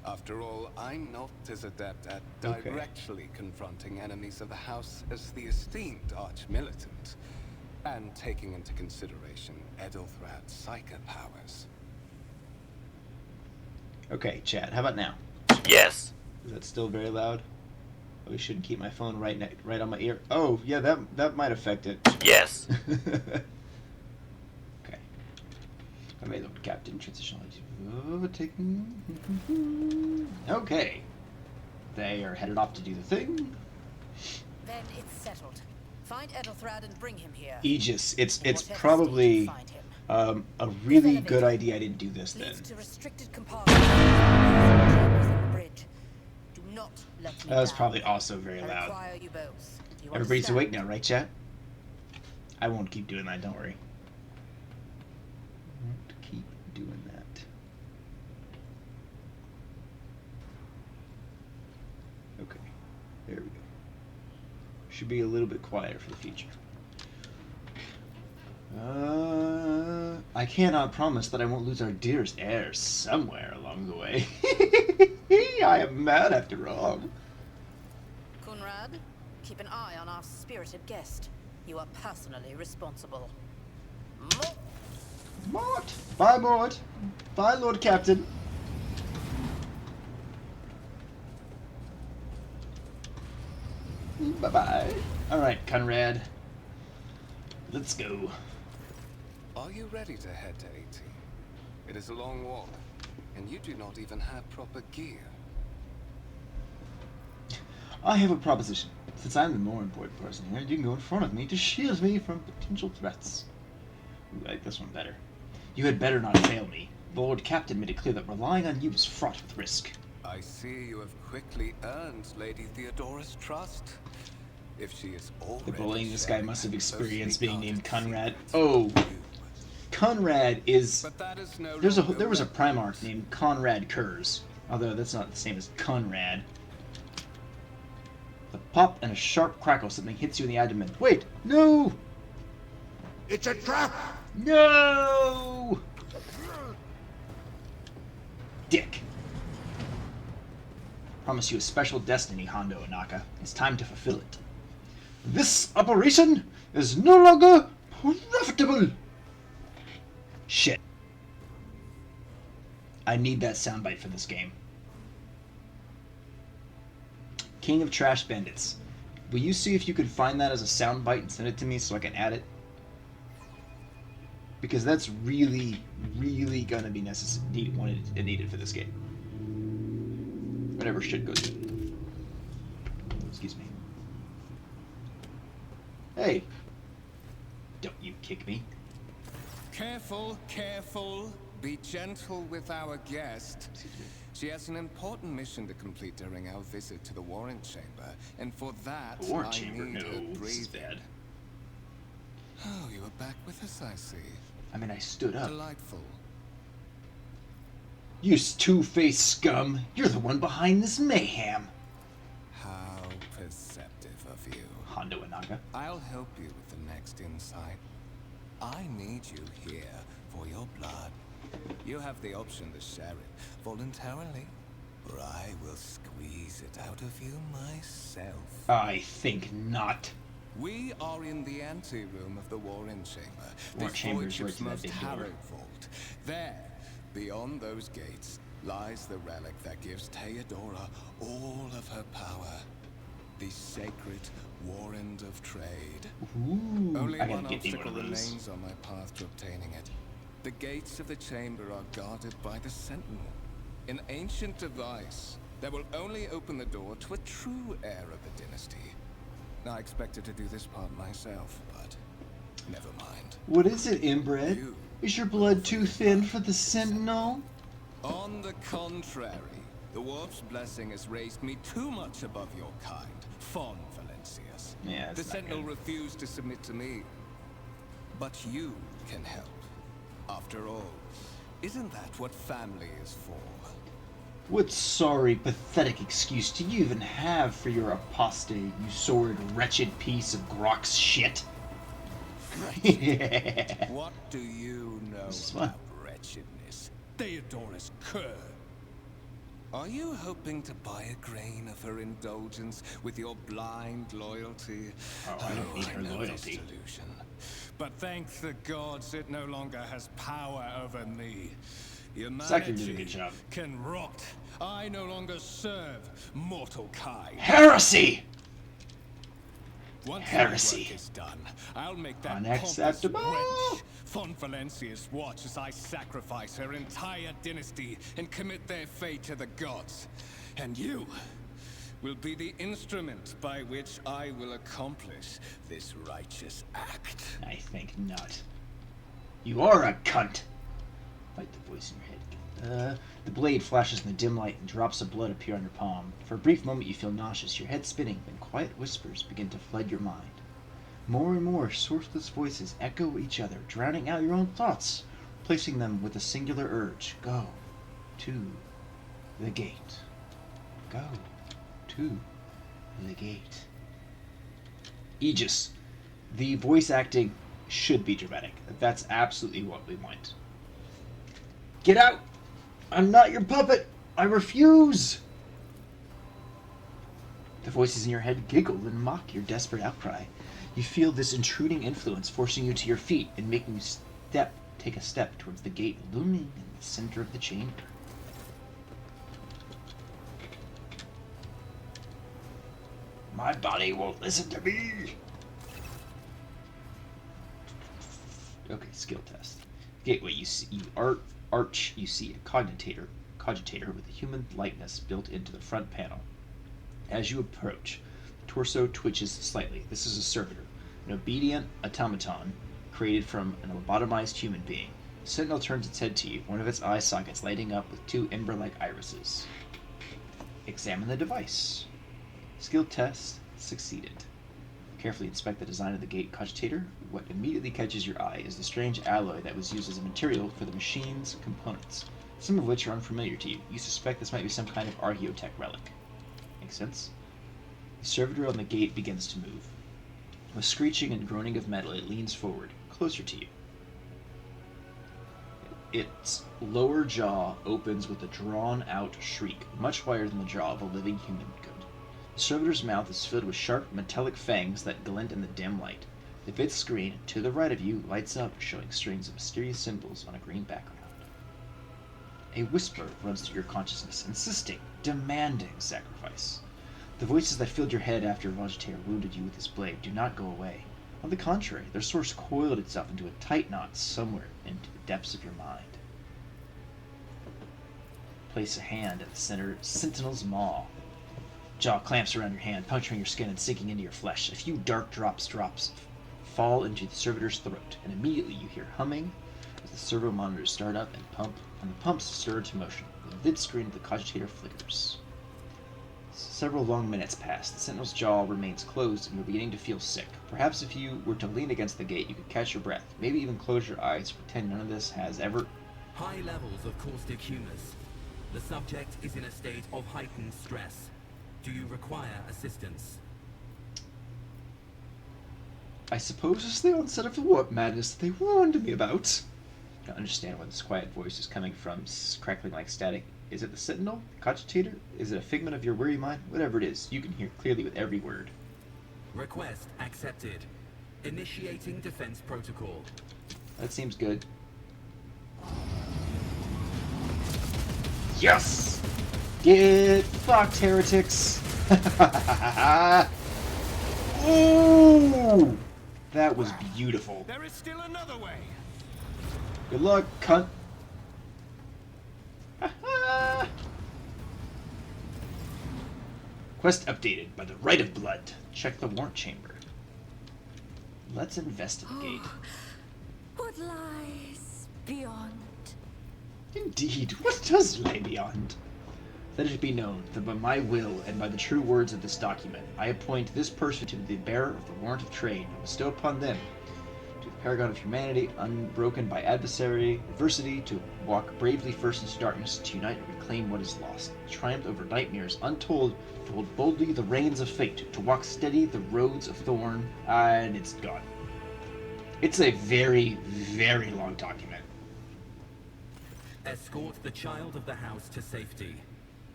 After all, I'm not as adept at Okay. directly confronting enemies of the house as the esteemed arch-militant, and taking into consideration Edelthrad's psychic powers. Okay, chat. How about now? Yes. Is that still very loud? I shouldn't keep my phone right on my ear. Oh, yeah, that might affect it. Yes. Okay. I made Lord Captain transitional. Okay. They are headed off to do the thing. Then it's settled. Find Edelthrad and bring him here. Aegis. It's In whatever probably state you find him. a really good idea I didn't do this then. Leads to restricted compartments. Chambers in the bridge. Do not let me That was down. probably also very I loud. require you both. You Everybody's understand? awake now, right, chat? I won't keep doing that, don't worry. Won't keep doing that. Okay, there we go. Should be a little bit quieter for the future. I cannot promise that I won't lose our dearest heir somewhere along the way. I am mad after all. Kunrad, keep an eye on our spirited guest. You are personally responsible. Mort! Bye, Mort! Bye, Lord Captain! Bye-bye. Alright, Conrad. Let's go. Are you ready to head to 18? It is a long walk, and you do not even have proper gear. I have a proposition. Since I'm the more important person here, you can go in front of me to shield me from potential threats. Ooh, I like this one better. You had better not fail me. The Lord Captain made it clear that relying on you is fraught with risk. I see you have quickly earned Lady Theodora's trust. If she is already The bullying this guy must have sharing a experienced closely being named guarded Conrad. secret Oh, with you. Conrad is... But that is no There longer was a Primarch relevant. named Conrad Kurz. Although that's not the same as Conrad. The pop and a sharp crackle, something hits you in the abdomen. Wait, no! It's a trap! No! Dick. Promise you a special destiny, Hondo Inaka. It's time to fulfill it. This operation is no longer profitable. Shit. I need that soundbite for this game. King of Trash Bandits. Will you see if you could find that as a soundbite and send it to me so I can add it? Because that's really, really gonna be needed for this game. Whatever shit goes in. Excuse me. Hey! Don't you kick me. Careful, careful. Be gentle with our guest. She has an important mission to complete during our visit to the Warren Chamber, and for that, The Warren I Chamber? need her No, this is breathing. bad. Oh, you are back with us, I see. I mean, I stood up. Delightful. You two-faced scum! You're the one behind this mayhem! How perceptive of you. Hondo Inaka. I'll help you with the next insight. I need you here for your blood. You have the option to share it voluntarily, or I will squeeze it out of you myself. I think not. We are in the anteroom of the Warren Chamber, Warren this Chamber's void right ship's to that most big door. hallowed vault. There, beyond those gates, lies the relic that gives Theodora all of her power. The sacred Warrant of Trade. Ooh, Only I gotta one get me one obstacle of those. remains on my path to obtaining it. The gates of the chamber are guarded by the Sentinel, an ancient device that will only open the door to a true heir of the dynasty. I expected to do this part myself, but never mind. What is it, inbred? You Is your blood too thin for the Sentinel? On the contrary, the Warp's blessing has raised me too much above your kind, Fon Valencius. Yeah, The that's not Sentinel good. refused to submit to me. But you can help. After all, isn't that what family is for? What sorry, pathetic excuse do you even have for your apostate, you sordid, wretched piece of Grok's shit? Yeah. What do you know This is fun. about wretchedness? Theodora's cur. Are you hoping to buy a grain of her indulgence with your blind loyalty? Oh, I don't need her know this loyalty. delusion. But thank the gods it no longer has power over me. Sector did a Humanity good job. can rot. I no longer serve mortal kind. Heresy! Once Heresy. my work is done, I'll make that Unacceptable. pompous wench Fon Valencius watch as I sacrifice her entire dynasty and commit their fate to the gods. And you will be the instrument by which I will accomplish this righteous act. I think not. You are a cunt! Fight the voice in your head. The blade flashes in the dim light and drops of blood appear on your palm. For a brief moment you feel nauseous, your head spinning, then quiet whispers begin to flood your mind. More and more sourceless voices echo each other, drowning out your own thoughts, replacing them with a singular urge. Go to the gate. Go to the gate. Aegis. The voice acting should be dramatic. That's absolutely what we want. Get out! I'm not your puppet! I refuse! The voices in your head giggle and mock your desperate outcry. You feel this intruding influence forcing you to your feet and making you take a step towards the gate looming in the center of the chamber. My body won't listen to me! Okay, skill test. Gateway, you see you see a cogitator with a human likeness built into the front panel. As you approach, the torso twitches slightly. This is a servitor, an obedient automaton created from an lobotomized human being. The sentinel turns its head to you, one of its eye sockets lighting up with two ember-like irises. Examine the device. Skill test succeeded. Carefully inspect the design of the gate cogitator. What immediately catches your eye is the strange alloy that was used as a material for the machine's components, some of which are unfamiliar to you. You suspect this might be some kind of archaeotech relic. Makes sense? The servitor on the gate begins to move. With screeching and groaning of metal, it leans forward, closer to you. Its lower jaw opens with a drawn-out shriek, much wider than the jaw of a living human could. The servitor's mouth is filled with sharp, metallic fangs that glint in the dim light. The vid screen, to the right of you, lights up, showing strings of mysterious symbols on a green background. A whisper runs through your consciousness, insisting, demanding sacrifice. The voices that filled your head after Vegetator wounded you with his blade do not go away. On the contrary, their source coiled itself into a tight knot somewhere into the depths of your mind. Place a hand at the center sentinel's maw. Jaw clamps around your hand, puncturing your skin and sinking into your flesh. A few dark drops fall into the servitor's throat, and immediately you hear humming as the servo monitors start up and the pumps stir to motion. The vid screen of the cogitator flickers. Several long minutes pass. The sentinel's jaw remains closed, and you're beginning to feel sick. Perhaps if you were to lean against the gate, you could catch your breath. Maybe even close your eyes to pretend none of this has ever... High levels of caustic humus. The subject is in a state of heightened stress. Do you require assistance? I suppose it's the onset of the warp madness that they warned me about. I don't understand where this quiet voice is coming from, crackling like static. Is it the sentinel? Cogitator? Is it a figment of your weary mind? Whatever it is, you can hear clearly with every word. Request accepted. Initiating defense protocol. That seems good. Yes! Get fucked, heretics! Ooh! That was beautiful. There is still another way. Good luck, cunt. Quest updated by the right of blood. Check the warrant chamber. Let's investigate. What lies beyond? Indeed, what does lay beyond? Let it be known that by my will and by the true words of this document, I appoint this person to be the bearer of the warrant of trade and bestow upon them, to the paragon of humanity, unbroken by adversity, to walk bravely first into darkness, to unite and reclaim what is lost, triumph over nightmares untold, to hold boldly the reins of fate, to walk steady the roads of thorn, and it's gone. It's a very, very long document. Escort the child of the house to safety.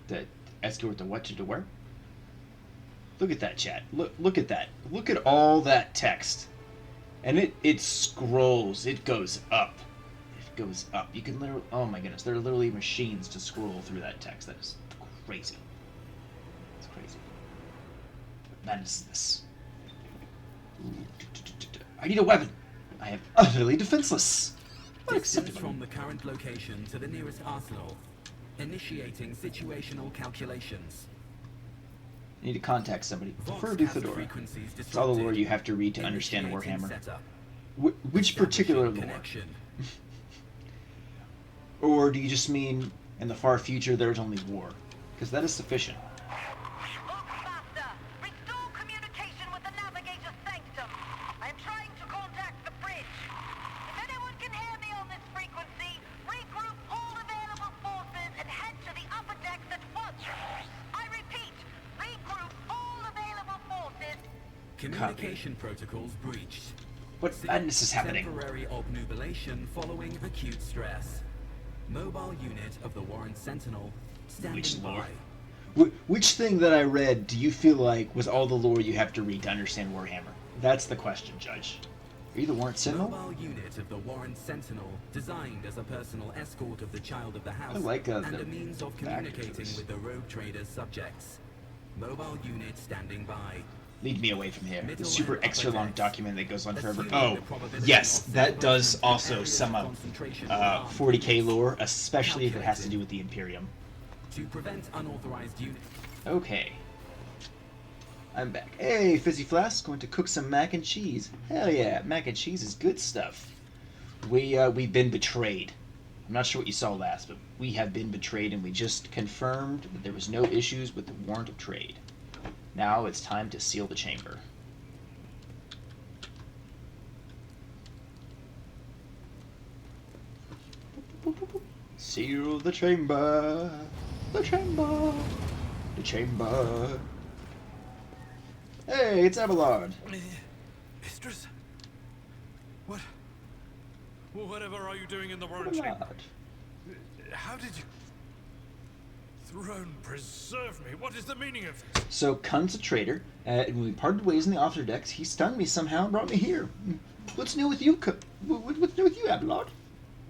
The escort the what to where? Look at that, chat. Look at that. Look at all that text. And it scrolls. It goes up. It goes up. You can literally... Oh my goodness. There are literally machines to scroll through that text. That is crazy. It's crazy. What madness is this? I need a weapon. I am utterly defenseless. Distance from the current location to the nearest arsenal. Initiating situational calculations. You need to contact somebody. Prefer to Fedora. It's all the lore you have to read to understand Warhammer. Which particular lore? Or do you just mean in the far future there's only war? Because that is sufficient. Restore communication with the navigator's sanctum. I am trying to contact the bridge. If anyone can hear me on this frequency, regroup all available forces and head to the upper decks at once. I repeat, regroup all available forces. Communication protocols breached. What madness is happening? Temporary obnubilation following acute stress. Mobile unit of the Warren Sentinel standing Which lore? by. Which thing that I read do you feel like was all the lore you have to read to understand Warhammer? That's the question, Judge. Are you the Warren Sentinel? Mobile unit of the Warren Sentinel, designed as a personal escort of the child of the house, I like and a means of communicating with the rogue trader's subjects. Mobile unit standing by. Lead me away from here. The super extra long document that goes on forever. Oh, yes, that does also sum up 40k lore, especially if it has to do with the Imperium. To prevent unauthorized unit. Okay. I'm back. Hey, Fizzy Flask, going to cook some mac and cheese. Hell yeah, mac and cheese is good stuff. We've been betrayed. I'm not sure what you saw last, but we have been betrayed, and we just confirmed that there was no issues with the warrant of trade. Now it's time to seal the chamber. Seal the chamber. The chamber. The chamber. Hey, it's Abelard. Mistress? What? Whatever are you doing in the warrant chamber? Abelard. How did you... Throne preserve me. What is the meaning of this? So, Kun's a traitor, and when we parted ways in the officer decks, he stunned me somehow and brought me here. What's new with you, What's new with you, Abelard?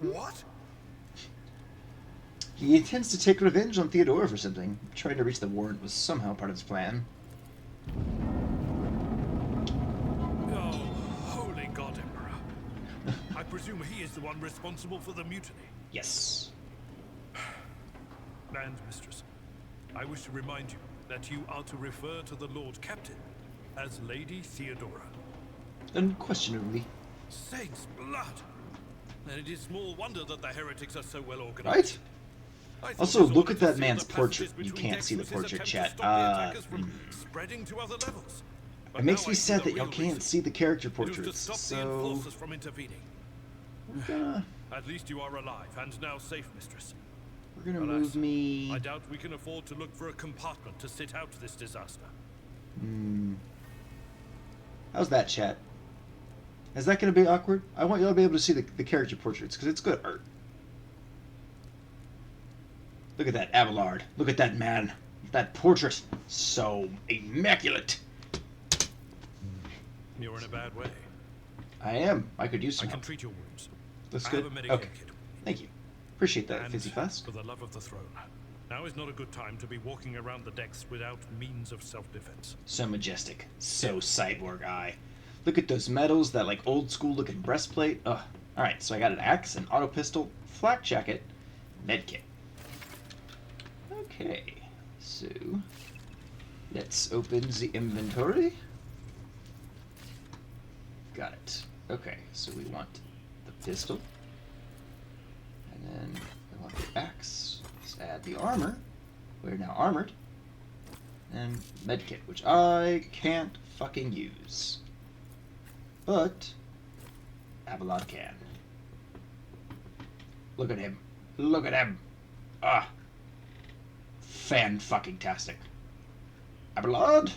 What? He intends to take revenge on Theodora for something. Trying to reach the warrant was somehow part of his plan. Oh, holy God, Emperor. I presume he is the one responsible for the mutiny. Yes. And, Mistress, I wish to remind you that you are to refer to the Lord Captain as Lady Theodora. Unquestionably. Saints' blood! Then it is small wonder that the heretics are so well organized. Right? Also, his look order at to that seal man's the portrait. passages You between can't see the decks was his portrait, attempt to chat. stop the attackers from spreading to other levels. But It makes now me I see sad the that y'all real can't reason. see the character It was to portraits, stop the so... enforcers from intervening. We're gonna At least you are alive and now safe, Mistress. Alas, move me... I doubt we can afford to look for a compartment to sit out this disaster. How's that, chat? Is that going to be awkward? I want y'all to be able to see the character portraits, because it's good art. Look at that Abelard. Look at that man. That portrait. So immaculate. You're in a bad way. I am. I could use some I can help. treat your wounds. That's I good. have a medical Okay. kit. Thank you. Appreciate that, And Fizzy Flask. for the love of the throne, now is not a good time to be walking around the decks without means of self-defense. So majestic. So cyborg-eye. Look at those medals, that like old school looking breastplate. Ugh. Alright, so I got an axe, an auto pistol, flak jacket, medkit. Okay. So let's open the inventory. Got it. Okay, so we want the pistol. And then we want the axe. Let's add the armor. We're now armored. And medkit, which I can't fucking use. But Abelard can. Look at him. Look at him. Ah. Fan-fucking-tastic. Abelard?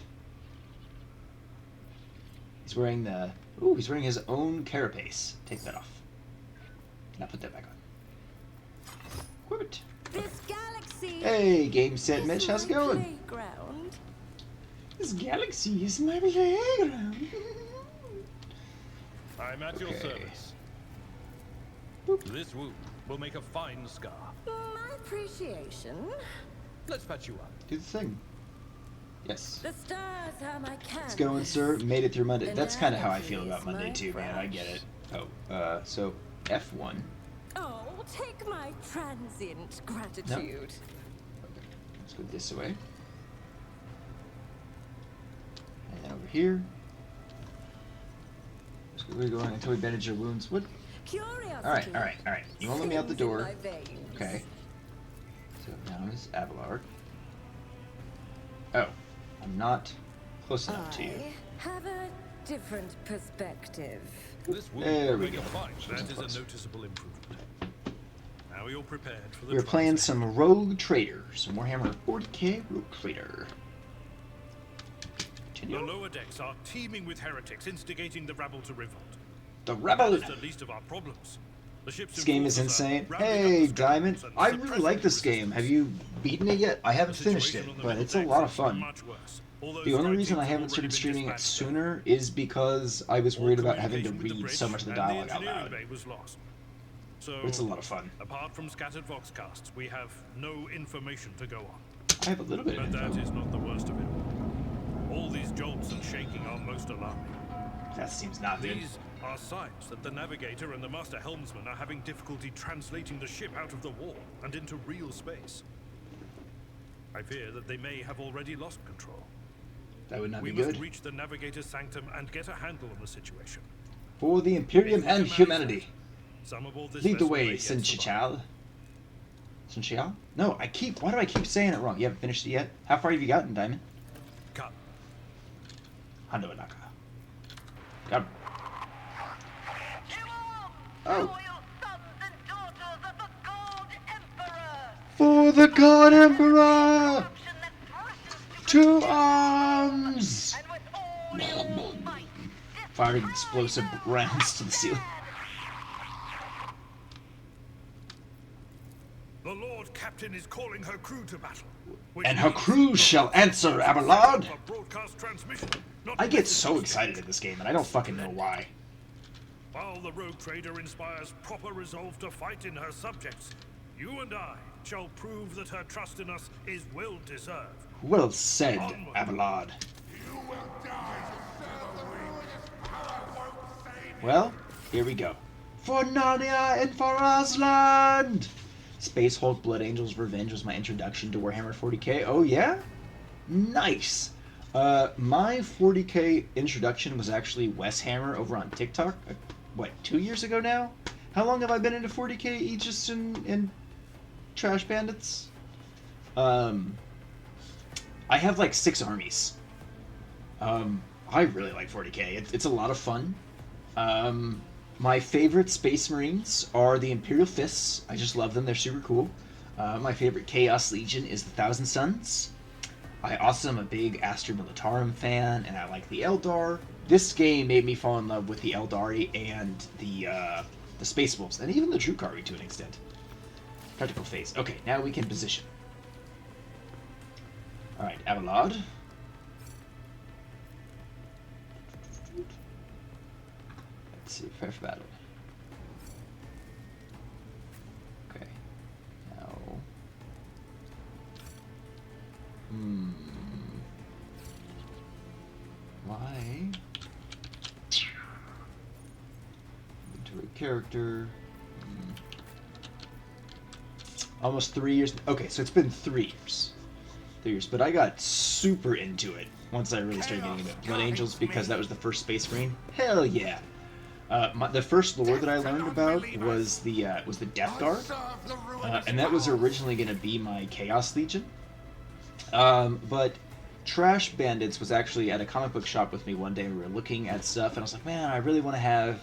He's wearing the... Ooh, he's wearing his own carapace. Take that off. Now put that back on. Equip it. This galaxy. Hey, Game Set is Mitch, how's it my going? Playground. This galaxy is my playground. I'm at your Okay. service. Boop. This wound will make a fine scar. My appreciation. Let's patch you up. Do the thing. Yes. The stars are my canvas. It's going, sir. Made it through Monday. And That's kind of how I feel attitude about is Monday my too, man. I get it. Oh, so F1. Oh, take my transient No. gratitude. Okay, let's go this way. And then over here. We're going until we bandage your wounds. What? Curiosity. All right. You won't let me out the sings in door. my veins. Okay. So now is Abelard. Oh, I'm not close enough to you. I have a different perspective. This wound There will we make go. a fine. That is Close. a noticeable improvement. Now you're prepared for the We're playing transit. some Rogue Trader. Some Warhammer 40k Rogue Trader. The Continue. lower decks are teeming with heretics instigating the rabble to revolt. The That Rebel. is the least of our problems. The ship's This game is enforcers are insane. rounding up Hey, the Diamond. scoundrels and I really like this suppressing game. Have resistance. you beaten it yet? I The haven't finished situation it, on the but middle it's a decks lot of is fun. much worse. All those The only strike reason teams I have haven't already started been streaming it dispatched. sooner is because I was All worried about having to communication with the read so bridge much of the and dialogue out engineering loud. bay was lost. So, But it's a lot of fun. apart from scattered voxcasts, we have no information to go on. I have a little bit of But that info. is not the worst of it. All these jolts and shaking are most alarming. That seems not good. These are signs that the navigator and the master helmsman are having difficulty translating the ship out of the war and into real space. I fear that they may have already lost control. That would not We be must good. reach the Navigator's Sanctum and get a handle on the situation. For the Imperium and humanity. Some aboard this Lead the vessel may way, yet survive. Sinchichal. Sinchichal? No, why do I keep saying it wrong? You haven't finished it yet? How far have you gotten, Diamond? Come. Hando Anaka. Come. To arms, Oh. loyal sons and daughters of the God Emperor! For the God Emperor! Corruption that threatens To arms! and with all your might, Firing explosive rounds to the ceiling. The Lord Captain is calling her crew to battle. And her crew shall answer, Abelard! A broadcast transmission, not I get message so exchange. excited in this game, and I don't fucking know why. While the rogue trader inspires proper resolve to fight in her subjects, you and I shall prove that her trust in us is well deserved. Well said, Abelard. Well, here we go. For Narnia and for Aslan! Space Hulk Blood Angels Revenge was my introduction to Warhammer 40k. Oh yeah? Nice! My 40k introduction was actually Wes Hammer over on TikTok. What, 2 years ago now? How long have I been into 40k Aegis and Trash Bandits? I have like 6 armies. I really like 40k. It's a lot of fun. My favorite Space Marines are the Imperial Fists. I just love them. They're super cool. My favorite Chaos Legion is the Thousand Suns. I also am a big Astra Militarum fan, and I like the Eldar. This game made me fall in love with the Eldari and the Space Wolves, and even the Drukari to an extent. Practical phase. Okay, now we can position. Alright, Abelard. Let's see, prepare for battle. Okay. Now. Why? Inventory character. Almost 3 years. Okay, so it's been 3 years. 3 years, but I got super into it once I really started getting into it. Blood Angels, because that was the first Space Marine. Hell yeah! The first lore that I learned about was the Death Guard, and that was originally going to be my Chaos Legion. But Trash Bandits was actually at a comic book shop with me one day. We were looking at stuff, and I was like, man, I really want to have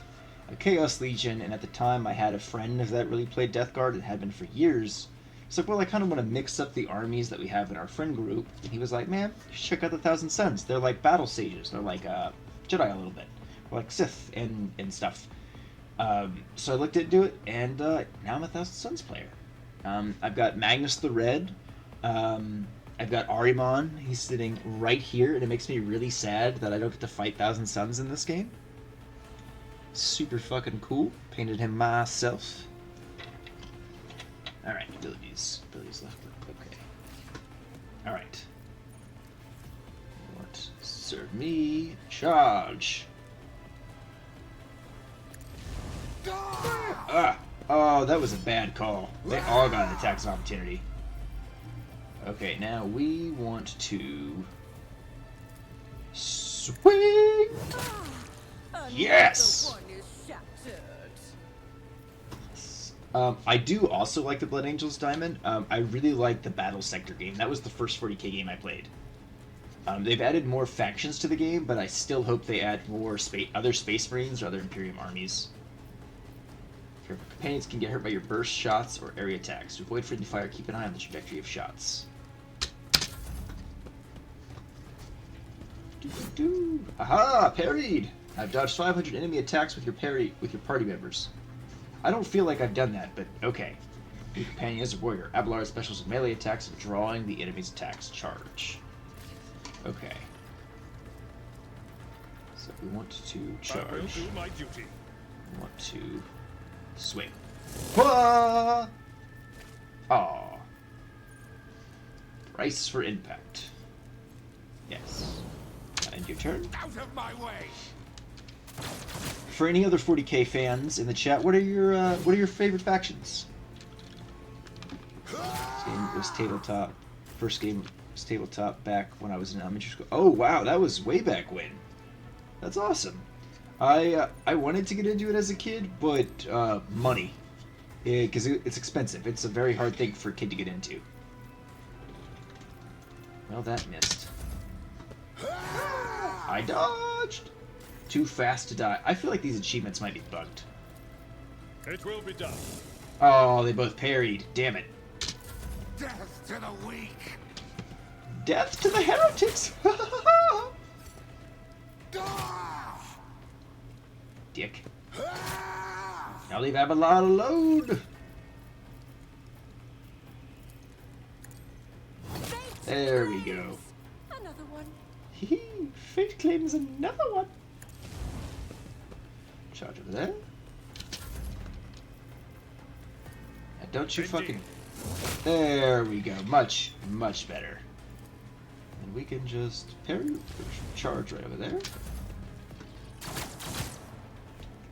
a Chaos Legion. And at the time, I had a friend that really played Death Guard and had been for years. It's like, well, I kind of want to mix up the armies that we have in our friend group. And he was like, man, you should check out the Thousand Suns. They're like battle sages. They're like Jedi a little bit. Or like Sith and stuff. So I looked into it, and now I'm a Thousand Suns player. I've got Magnus the Red. I've got Ahriman. He's sitting right here, and it makes me really sad that I don't get to fight Thousand Suns in this game. Super fucking cool. Painted him myself. Alright, abilities. Abilities left. Okay. Alright. What? Serve me. Charge. Ah! Oh, that was a bad call. They all got an attacks of opportunity. Okay, now we want to swing. Yes. I do also like the Blood Angels Diamond. I really like the Battle Sector game. That was the first 40k game I played. They've added more factions to the game, but I still hope they add more other Space Marines or other Imperium armies. Your companions can get hurt by your burst shots or area attacks. To avoid friendly fire, keep an eye on the trajectory of shots. Aha! Parried! I've dodged 500 enemy attacks with your party members. I don't feel like I've done that, but okay. Your companion is a warrior. Abelard specials with melee attacks of drawing the enemy's attacks charge. Okay. So we want to charge. I will do my duty. We want to swing. Whoa! Aw. Price for impact. Yes. End your turn. Out of my way! For any other 40k fans in the chat, what are your favorite factions? This game was tabletop. First game this tabletop back when I was in elementary school. Oh wow, that was way back when. That's awesome. I wanted to get into it as a kid, but money, because it's expensive. It's a very hard thing for a kid to get into. Well, that missed. I dodged. Too fast to die. I feel like these achievements might be bugged. It will be done. Oh, they both parried. Damn it. Death to the weak! Death to the heretics! Dick. Now leave Abelard alone! There we go. Another one. Hee, fate claims another one. Charge over there. Now don't you fucking... There we go. Much, much better. And we can just parry, charge right over there.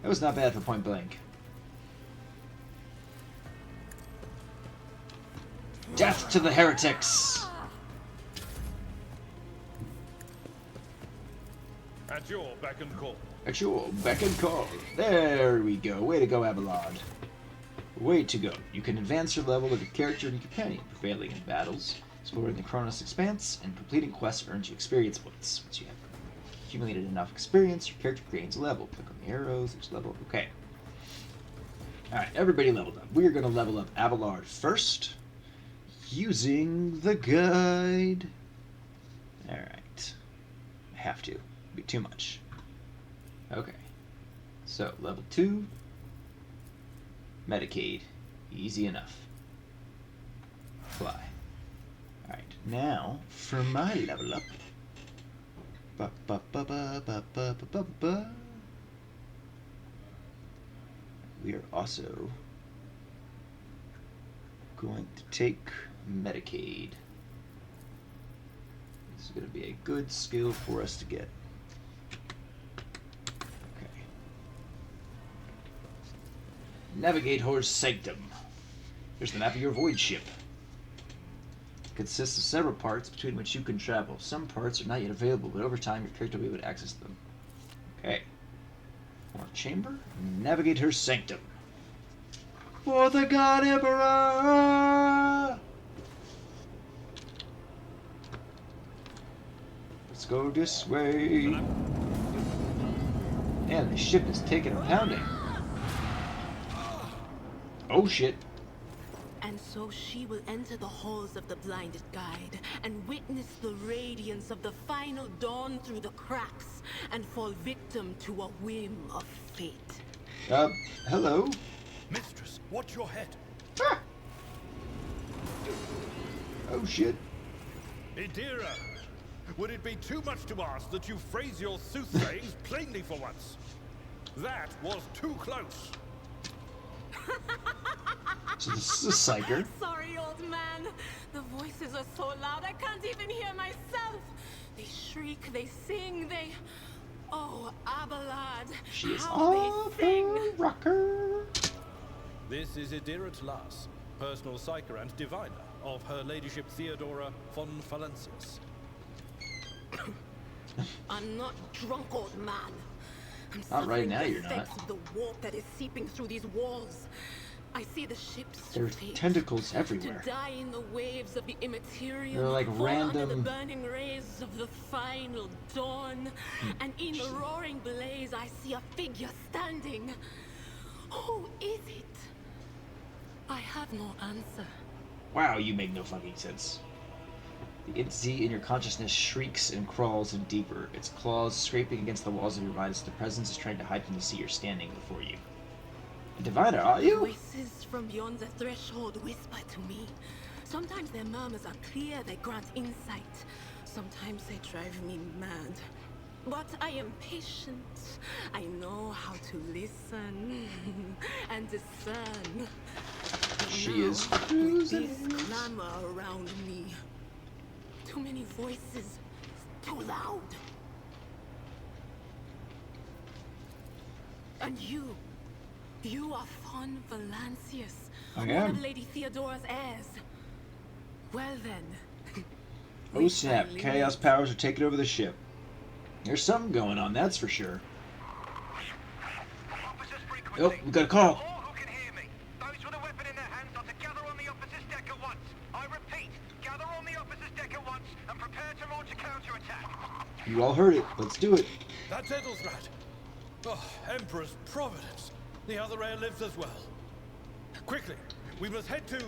That was not bad for point blank. Death to the heretics! At your beck and call. At your beck and call. There we go. Way to go, Abelard. Way to go. You can advance your level of your character and your companion, prevailing in battles, exploring the Chronos Expanse, and completing quests earns you experience points. Once you have accumulated enough experience, your character gains a level. Click on the arrows, there's level. Okay. Alright, everybody leveled up. We're going to level up Abelard first, using the guide. Alright. I have to. It'd be too much. Okay. So, level 2. Medicaid. Easy enough. Fly. Alright, now for my level up. Ba ba ba ba ba ba ba ba ba. We are also going to take Medicaid. This is going to be a good skill for us to get. Navigate Horse Sanctum. Here's the map of your void ship. It consists of several parts between which you can travel. Some parts are not yet available, but over time your character will be able to access them. Okay. More chamber. Navigate her sanctum. For the God Emperor! Let's go this way. Man, the ship is taking a pounding. Oh shit. And so she will enter the halls of the blinded guide and witness the radiance of the final dawn through the cracks and fall victim to a whim of fate. Hello? Mistress, watch your head. Ah! Oh shit. Idira, would it be too much to ask that you phrase your soothsayings plainly for once? That was too close. So this is a psyker. Sorry, old man. The voices are so loud I can't even hear myself. They shriek, they sing, they... Oh, Abelard, She is how they sing. rocker. This is Idira Tlas, personal psyker and diviner of Her Ladyship Theodora von Valencius. I'm not drunk, old man. I'm Not right suffering now, the you're not. effects of the warp that is seeping through these walls. I see the ship's There's fate tentacles everywhere. to die in the waves of the immaterial. They're like fall under the random- burning rays of the final dawn. And in the roaring blaze, I see a figure standing. Who is it? I have no answer. Wow, you make no fucking sense. The entity in your consciousness shrieks and crawls in deeper, its claws scraping against the walls of your mind as the presence is trying to hide from the sea you're standing before you. A diviner, are you? Voices from beyond the threshold whisper to me. Sometimes their murmurs are clear, they grant insight. Sometimes they drive me mad. But I am patient. I know how to listen and discern. But She is now, with cruising. this clamor around me, too many voices, too loud. And you are von Valencius, I one am. of Lady Theodora's heirs. Well then, Oh snap, chaos powers are taking over the ship. There's something going on, that's for sure. Oh, we got a call. All who can hear me. Those with a weapon in their hands are to gather on the officer's deck at once. I repeat, gather on the officer's deck at once and prepare to launch a counterattack. You all heard it. Let's do it. That's Edelsrat. Oh, Emperor's Providence. The other heir lives as well. Quickly, we must head to...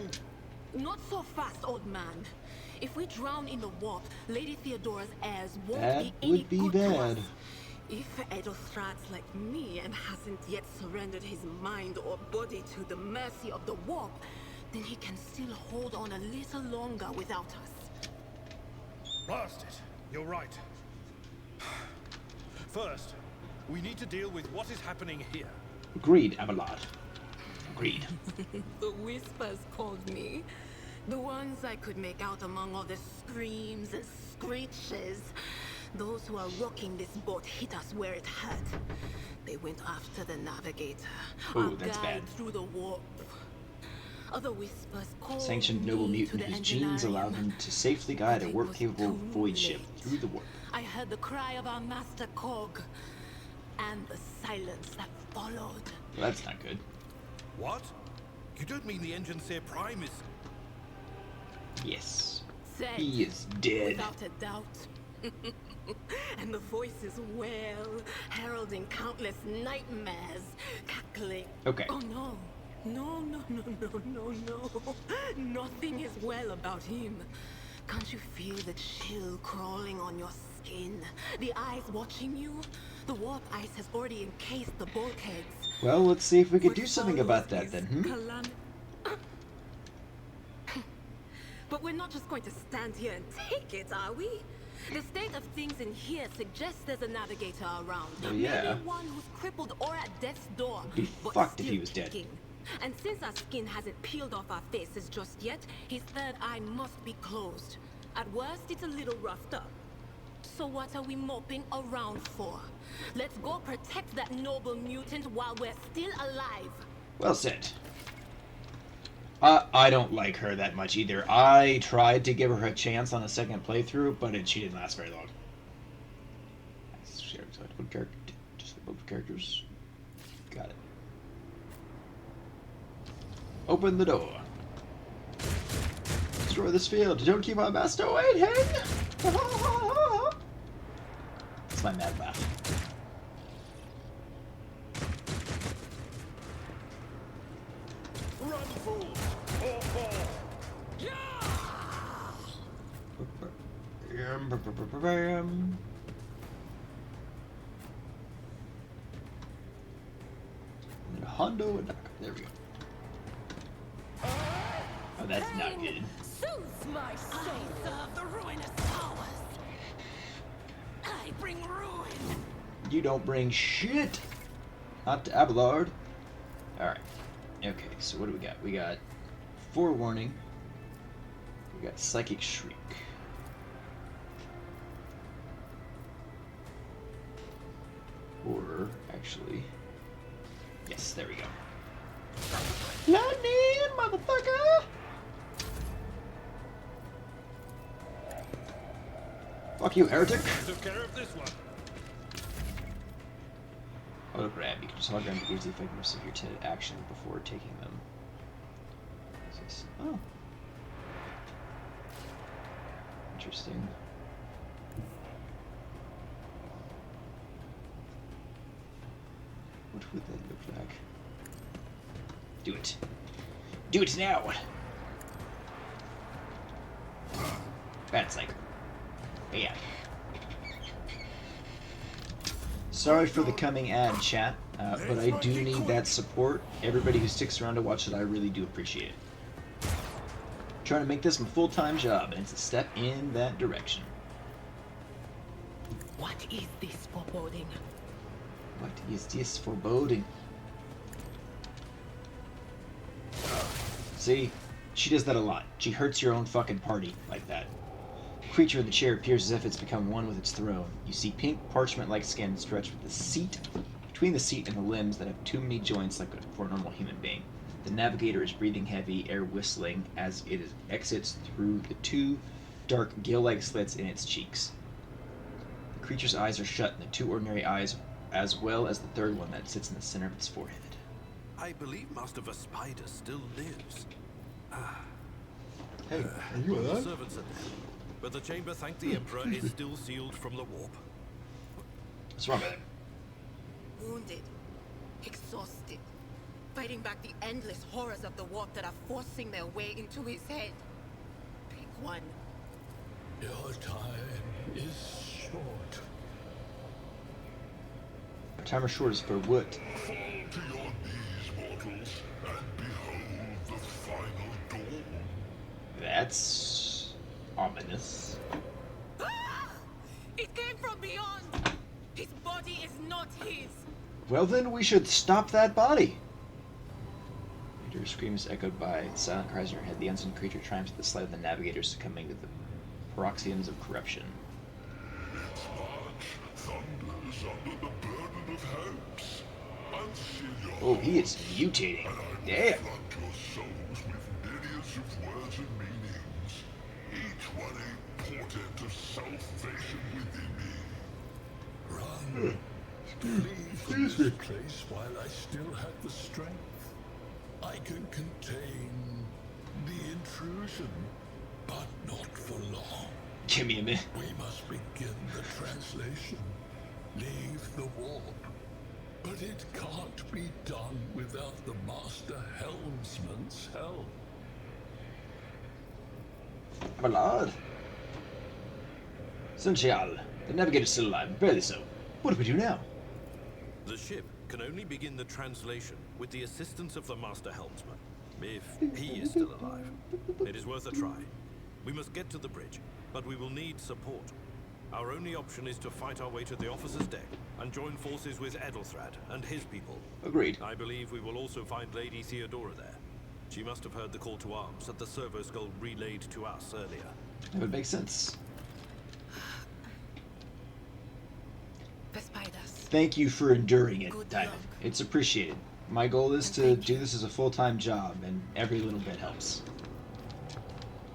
Not so fast, old man. If we drown in the warp, Lady Theodora's heirs won't That be any would be good to bad. us. If Edelstrad's like me and hasn't yet surrendered his mind or body to the mercy of the warp, then he can still hold on a little longer without us. Blast it. You're right. First, we need to deal with what is happening here. Agreed, Abelard. Agreed. The whispers called me. The ones I could make out among all the screams and screeches. Those who are rocking this boat hit us where it hurt. They went after the navigator. Ooh, our that's guide bad. through the warp. Other whispers called Sanctioned noble me to mutant the whose genes allow engineering. them to safely guide a But it warp-capable was too void ship late. through the warp. I heard the cry of our master Cog, and the silence that followed. Well, that's not good. What? You don't mean the Engineer Prime is... Yes. Said, He is dead. without a doubt. And the voices wail, heralding countless nightmares, cackling. Okay. Oh no. No. Nothing is well about him. Can't you feel the chill crawling on your skin? The eyes watching you? The warp ice has already encased the bulkheads. Well, let's see if we can What do something follows about that is then, But we're not just going to stand here and take it, are we? The state of things in here suggests there's a navigator around. Well, yeah. Maybe one who's crippled or at death's door. Be but fucked if he still was dead. kicking. And since our skin hasn't peeled off our faces just yet, his third eye must be closed. At worst, it's a little roughed up. So what are we moping around for? Let's go protect that noble mutant while we're still alive. Well said. I don't like her that much either. I tried to give her a chance on a second playthrough, but she didn't last very long. Just both characters. Got it. Open the door. Destroy this field. Don't keep my master waiting. That's my mad laugh. Run, fools! Or fall! Hondo and there we go. Oh, that's not good. Soothes my soul. I serve the ruinous powers. I bring ruin. You don't bring shit. Not to Abelard. Alright. Okay, so what do we got? We got Forewarning. We got Psychic Shriek. Or, actually... Yes, there we go. Lightning, motherfucker! Fuck you, heretic! Took care of this one. Hologram. You can just hologram to gauge the effectiveness of your intended action before taking them. Oh. Interesting. What would that look like? Do it. Do it now! That's like... Yeah. Sorry for the coming ad, chat, but I do need that support. Everybody who sticks around to watch it, I really do appreciate it. Trying to make this my full-time job, and it's a step in that direction. What is this foreboding? What is this foreboding? See? She does that a lot. She hurts your own fucking party like that. The creature in the chair appears as if it's become one with its throne. You see pink, parchment-like skin stretched with the seat, between the seat and the limbs that have too many joints like for a normal human being. The navigator is breathing heavy, air whistling as it exits through the two dark gill-like slits in its cheeks. The creature's eyes are shut, and the two ordinary eyes, as well as the third one that sits in the center of its forehead. I believe Master Vespider still lives. Hey, are you The alive? servants are dead, but the chamber, thank the Emperor, is still sealed from the warp. What's wrong with him? Wounded, exhausted, fighting back the endless horrors of the warp that are forcing their way into his head. Pick one. Your time is short. Timer short is for what? Fall to your knees, mortals, and behold the final dawn. That's ominous. Ah! It came from beyond. His body is not his. Well then, we should stop that body. Your screams echoed by silent cries in your head. The unseen creature triumphs at the sight of the navigators succumbing to the paroxysms of corruption. Its march thunders under the burden of hopes. Unseal your Oh, he is mutating. Damn. flood your souls with myriads of words and meanings, each one a portent of salvation within me. Run. Flee from this place while I still have the strength. I can contain the intrusion, but not for long. Give me a minute. We must begin the translation. Leave the warp. But it can't be done without the Master Helmsman's help. My lord. Sunchial, the navigator's still alive, barely so. What do we do now? The ship can only begin the translation with the assistance of the Master Helmsman, if he is still alive. It is worth a try. We must get to the bridge, but we will need support. Our only option is to fight our way to the officer's deck and join forces with Edelthrad and his people. Agreed. I believe we will also find Lady Theodora there. She must have heard the call to arms that the servo skull relayed to us earlier. That would make sense. Thank you for enduring it, Diamond. It's appreciated. My goal is to do this as a full-time job, and every little bit helps.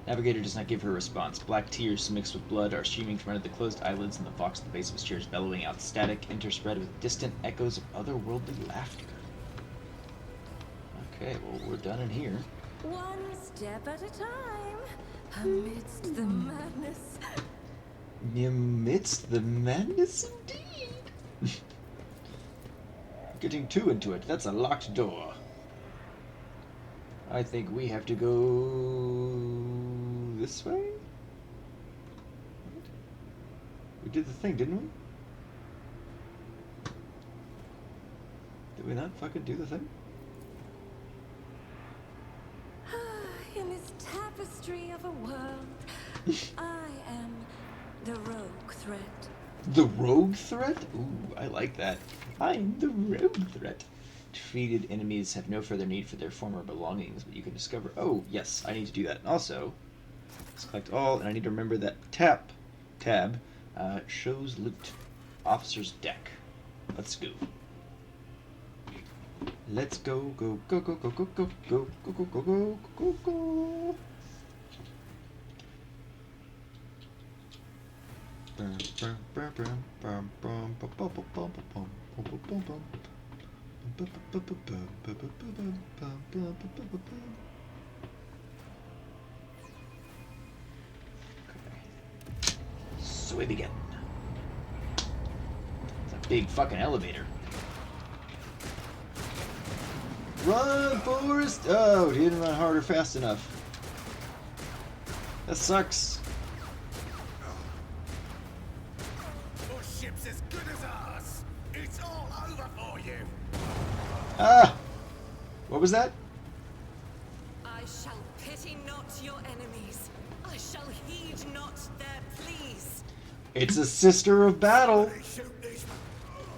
Navigator does not give her a response. Black tears mixed with blood are streaming from under the closed eyelids, and the fox at the base of his chair is bellowing out static, interspread with distant echoes of otherworldly laughter. Okay, well, we're done in here. One step at a time, amidst the madness. Amidst the madness, indeed. Getting too into it. That's a locked door. I think we have to go this way? What? We did the thing, didn't we? Did we not fucking do the thing? In this tapestry of a world, I am the rogue threat. The rogue threat? Ooh, I like that. I'm the rogue threat. Defeated enemies have no further need for their former belongings, but you can discover... Oh, yes, I need to do that. Also, let's collect all, and I need to remember that tab shows loot. Officer's deck. Let's go. Let's go, go, go, go, go, go, go, go, go, go, go, go, go, go. So we begin. It's a big fucking elevator. Run, Forrest! Oh, he didn't run hard or fast enough. That sucks. Your ship's as good as ours. It's all over for you. Ah! What was that? I shall pity not your enemies. I shall heed not their pleas. It's a sister of battle.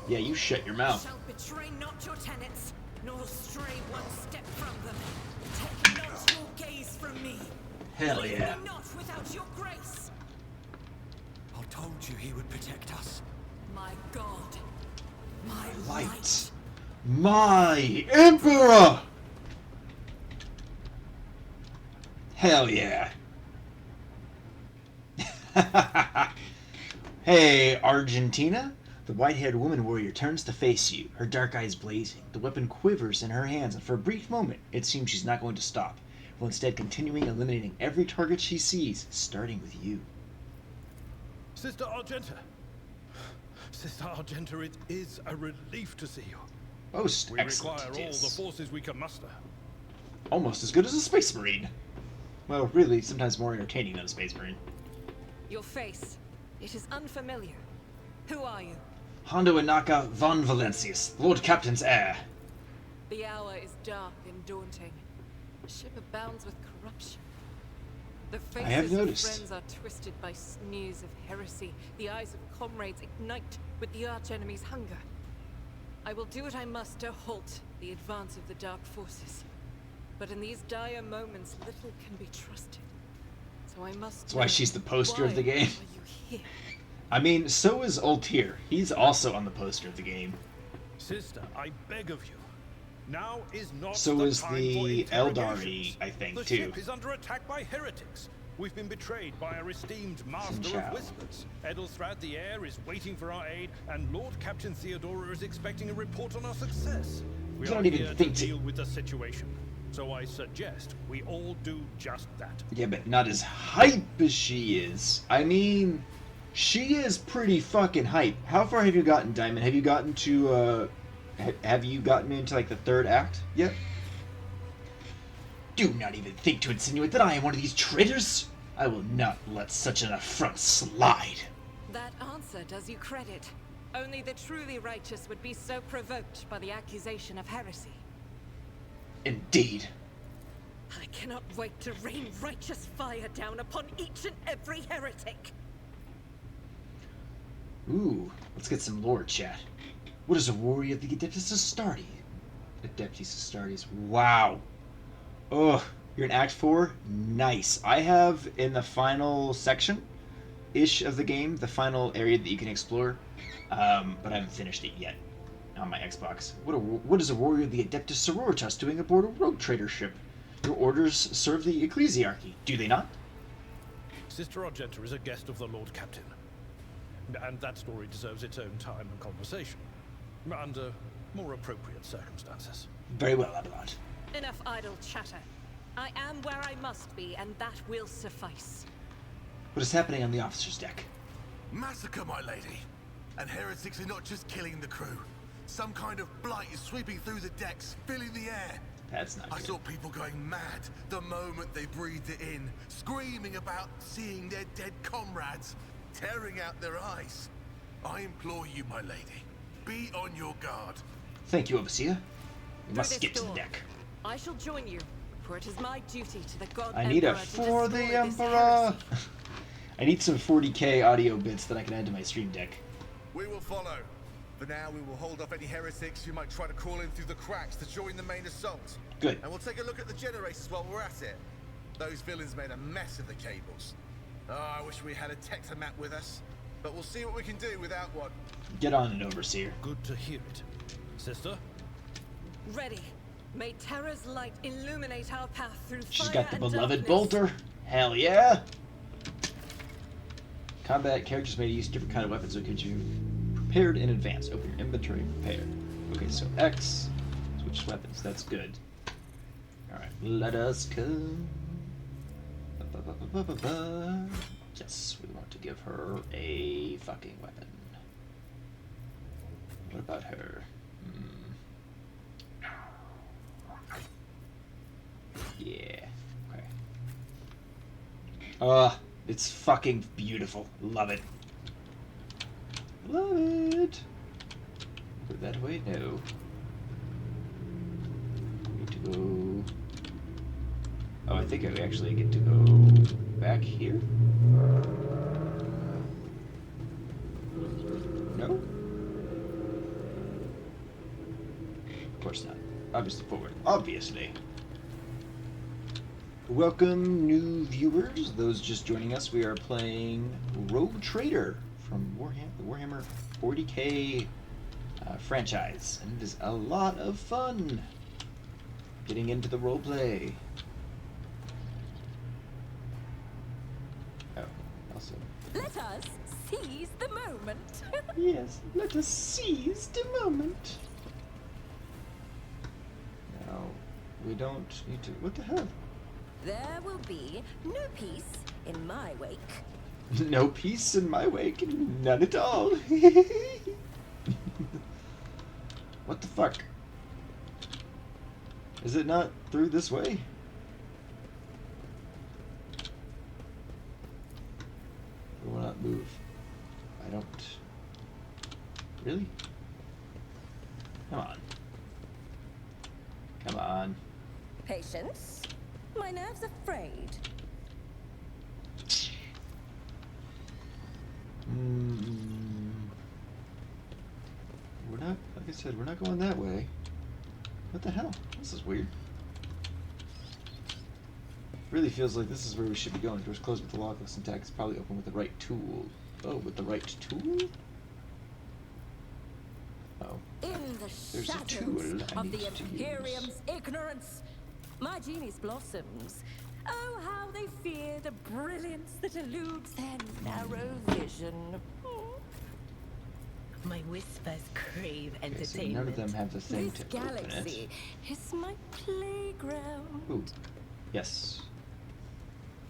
Yeah, you shut your I mouth. shall betray not your tenets, nor stray one step from them. Take not your gaze from me. Hell Leave yeah. me not without your grace. I told you he would protect us. My God. My Light. My Emperor! Hell yeah. Hey, Argentina? The white-haired woman warrior turns to face you, her dark eyes blazing. The weapon quivers in her hands, and for a brief moment, it seems she's not going to stop, while instead continuing eliminating every target she sees, starting with you. Sister Argenta. Sister Argenta, it is a relief to see you. Most We excellent, require it all is. the forces we can muster. Almost as good as a Space Marine. Well, really, sometimes more entertaining than a Space Marine. Your face. It is unfamiliar. Who are you? Hondo Inaka von Valencius, Lord Captain's heir. The hour is dark and daunting. The ship abounds with corruption. The I have faces of noticed. friends are twisted by sneers of heresy. The eyes of comrades ignite with the arch-enemy's hunger. I will do what I must to halt the advance of the dark forces. But in these dire moments, little can be trusted. So I must. That's why she's the poster of the Why game. are you here? I mean, so is Altair. He's also on the poster of the game. Sister, I beg of you. Now is not So the is time the for interrogations. Eldari, I think, the too. ship is under attack by heretics. We've been betrayed by our esteemed Master Sinchao. of Whispers. Edelthrad the Heir is waiting for our aid, and Lord Captain Theodora is expecting a report on our success. We I are don't even here to think to- deal with the situation. So I suggest we all do just that. Yeah, but not as hype as she is. I mean, she is pretty fucking hype. How far have you gotten, Diamond? Have you gotten to, have you gotten into, like, the third act yet? Do not even think to insinuate that I am one of these traitors. I will not let such an affront slide. That answer does you credit. Only the truly righteous would be so provoked by the accusation of heresy. Indeed. I cannot wait to rain righteous fire down upon each and every heretic. Ooh, let's get some lore chat. What is a warrior of the Adeptus Astartes? Adeptus Astartes. Wow. Ugh, you're in Act 4? Nice. I have in the final section-ish of the game, the final area that you can explore, but I haven't finished it yet on my Xbox. What is a warrior of the Adeptus Sororitas doing aboard a rogue trader ship? Your orders serve the ecclesiarchy, do they not? Sister Argenta is a guest of the Lord Captain. And that story deserves its own time and conversation. Under more appropriate circumstances. Very well, Abelard. Enough idle chatter. I am where I must be, and that will suffice. What is happening on the officer's deck? Massacre, my lady. And heretics are not just killing the crew. Some kind of blight is sweeping through the decks, filling the air. That's not I good. saw people going mad the moment they breathed it in, screaming about seeing their dead comrades, tearing out their eyes. I implore you, my lady, be on your guard. Thank you, Overseer. We must Through get this to the door. deck. I shall join you, for it is my duty to the God I need a Emperor to for the destroy this Emperor. heresy. I need some 40k audio bits that I can add to my stream deck. We will follow. For now, we will hold off any heretics who might try to crawl in through the cracks to join the main assault. Good. And we'll take a look at the generators while we're at it. Those villains made a mess of the cables. Oh, I wish we had a Tectomat with us. But we'll see what we can do without one. Get on it, Overseer. Good to hear it. Sister? Ready. May terror's light illuminate our path through She's fire got the and beloved darkness. bolter. Hell yeah! Combat characters may use different kind of weapons, so get you prepared in advance. Open your inventory and prepare. Okay, so X, switch weapons. That's good. Alright, let us go. Ba-ba-ba-ba-ba-ba. Yes, we want to give her a fucking weapon. What about her? Yeah. Okay. It's fucking beautiful. Love it. Love it. Go that way? No. Need to go. Oh, I think I actually get to go back here. No? Of course not. Obviously forward. Obviously. Welcome, new viewers. Those just joining us, we are playing Rogue Trader from the Warhammer 40k franchise, and it is a lot of fun. Getting into the roleplay. Oh, also moment. Yes, let us seize the moment. Now, we don't need to. What the hell? There will be no peace in my wake. No peace in my wake, none at all. What the fuck? Is it not through this way? I will not move. I don't. Really? Come on. Come on. Patience. My nerves are frayed. We're not, like I said, we're not going that way. What the hell? This is weird. Really feels like this is where we should be going. Doors closed with the lock. Listen tag is probably open with the right tool. Oh, with the right tool? Oh. In the There's a tool shadows I of need the to Imperium's use. ignorance, my genius blossoms. Oh, how they fear the brilliance that eludes their narrow vision. My whispers crave Okay, so entertainment. none of them have the thing This to open it. galaxy is my playground. Ooh. Yes.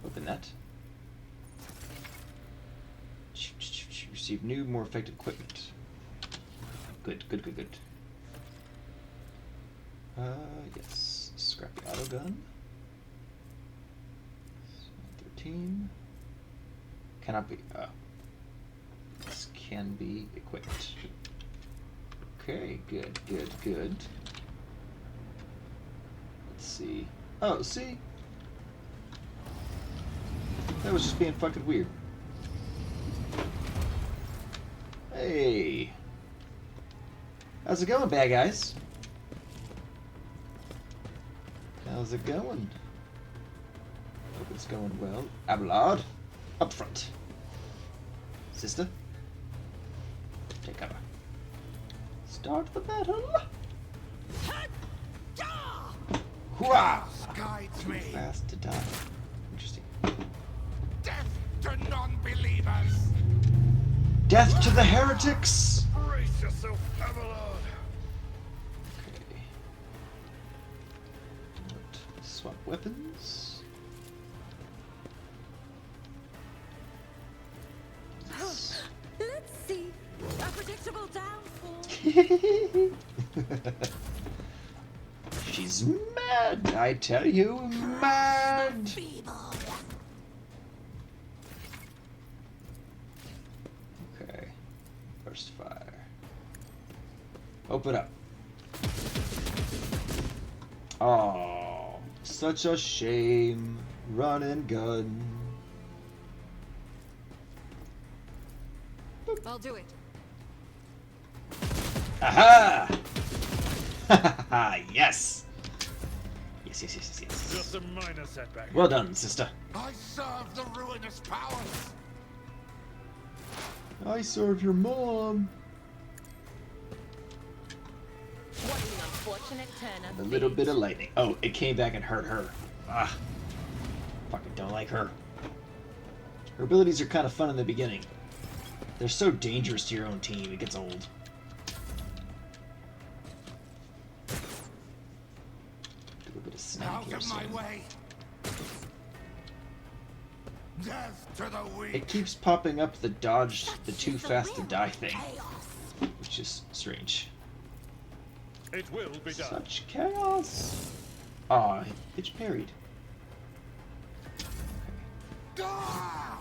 Open that. Receive new, more effective equipment. Good, good, good, good. Yes. Scrap the auto gun. 13. Cannot be. This can be equipped. Okay, good, good, good. Let's see. Oh, see? That was just being fucking weird. Hey. How's it going, bad guys? How's it going? Hope it's going well. Abelard, up front. Sister, take cover. Start the battle. Hurrah! Guides me. Fast to die. Interesting. Death to non-believers. Death to the heretics! Brace yourself, Abelard. Okay. Swap weapons. Let's see. A predictable downfall. She's mad, I tell you, mad! Okay. Burst fire. Open up. Oh, such a shame. Run and gun. I'll do it. Aha! Yes! Yes, yes, yes, yes, yes. Just a minor setback. Well done, sister. I serve the ruinous powers. I serve your mom. What an unfortunate turn of A little bit of lightning. Oh, it came back and hurt her. Ah. Fucking don't like her. Her abilities are kind of fun in the beginning. They're so dangerous to your own team, it gets old. Do a bit of snake Out here of my soon. way. Death to the weak. It keeps popping up the dodge, the too fast to die thing. Which is strange. It will be done. Such chaos. Aw, it's parried. Ah!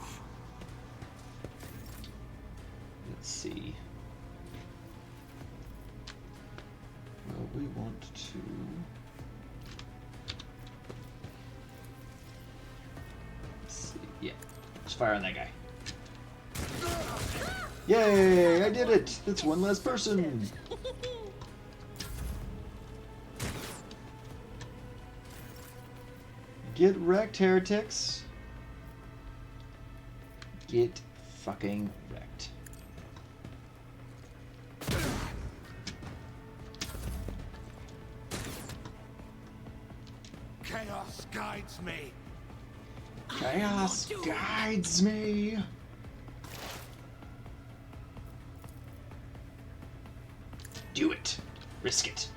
Let's see. Well, we want to... Let's see. Yeah. Just fire on that guy. Yay! I did it! That's one less person! Get wrecked, heretics. Get fucking wrecked. Chaos guides me. Chaos guides me. Do it. Risk it.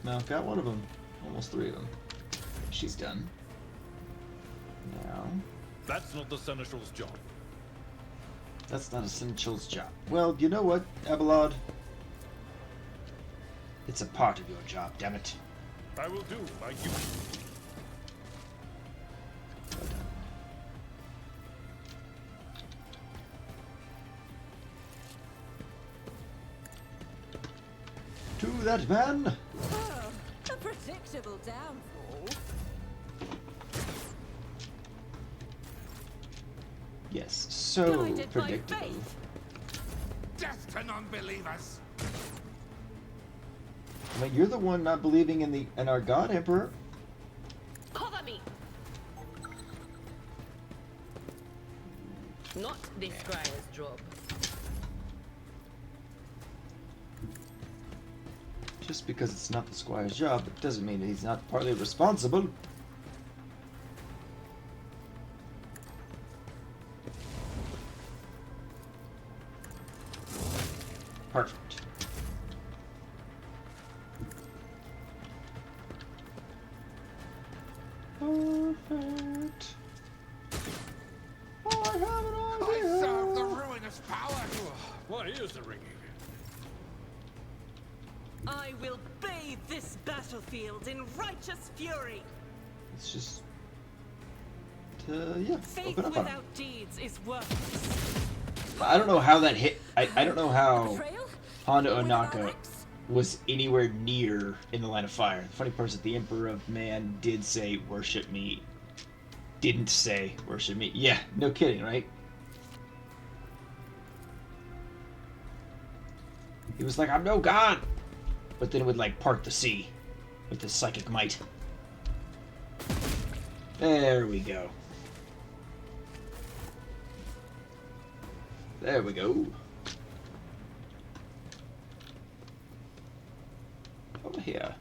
No, got one of them. Almost 3 of them. She's done. Now... That's not the Seneschal's job. That's not a Seneschal's job. Well, you know what, Abelard? It's a part of your job, damn it. I will do like you. Well done. To that man! Oh, a predictable downfall. Yes, so Blinded by predictable. faith. Death to non-believers! I mean, you're the one not believing in our God, Emperor. Cover me. Not the squire's job. Just because it's not the squire's job, it doesn't mean that he's not partly responsible. Perfect. Perfect. I have an I idea. serve the ruinous power! Why is the ringing? I will bathe this battlefield in righteous fury. It's just, yeah, Faith open up on him. without deeds is worthless. I don't know how that hit. I don't know how Betrayal? Honda With an Onaka axe? was anywhere near in the line of fire. The funny part is that the Emperor of Man did say, worship me. Didn't say, worship me. Yeah, no kidding, right? He was like, I'm no god! But then would, like, part the sea with his psychic might. There we go. There we go. Over here.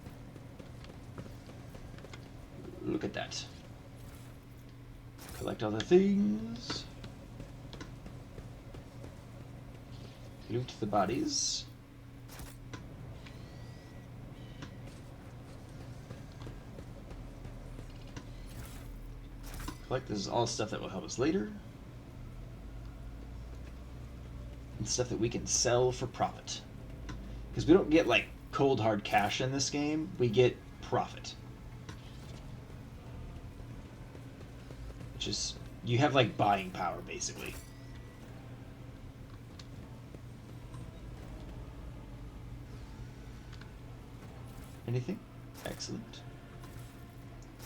Look at that. Collect other things. Loot the bodies. Collect this is all stuff that will help us later. And stuff that we can sell for profit. Because we don't get like cold hard cash in this game, we get profit. Which is, you have like buying power basically. Anything? Excellent.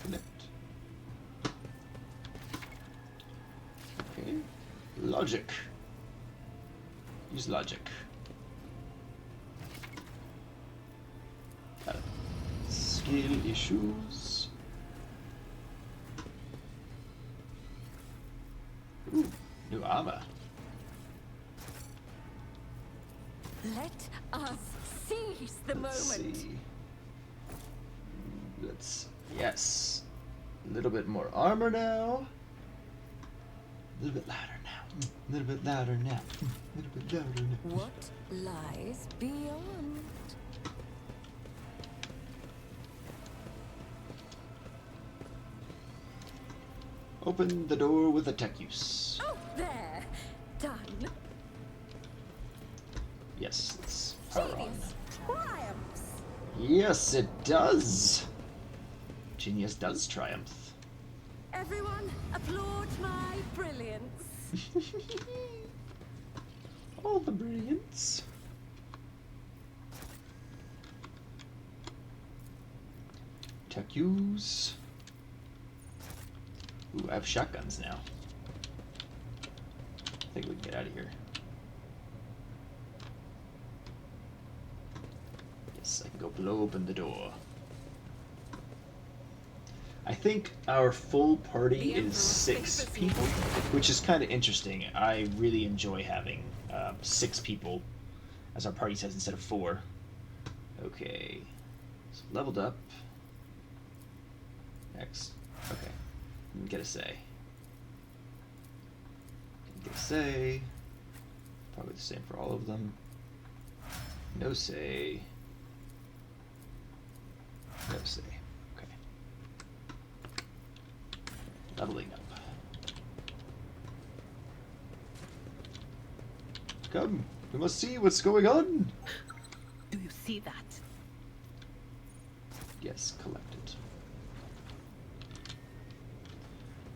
Connect. Okay. Logic. Use logic. Got it. Skill issues. Ooh, new armor. Let us seize the Let's moment. see. Let's, yes. A little bit more armor now. A little bit louder now. A little bit louder now. A little bit louder now. What lies beyond? Open the door with a tech use. Oh, there. Done. Yes, let's power on. Genius triumphs. Yes, it does. Genius does triumph. Everyone, applaud my brilliance. All the brilliance. Tech use. Ooh, I have shotguns now. I think we can get out of here. Yes, I can go blow open the door. I think our full party is 6 people, which is kind of interesting. I really enjoy having 6 people as our party says instead of 4. Okay, so leveled up. Next, okay, get a say. Get a say. Probably the same for all of them. No say. No say. Okay. Leveling up. Come, we must see what's going on. Do you see that? Yes, collect it.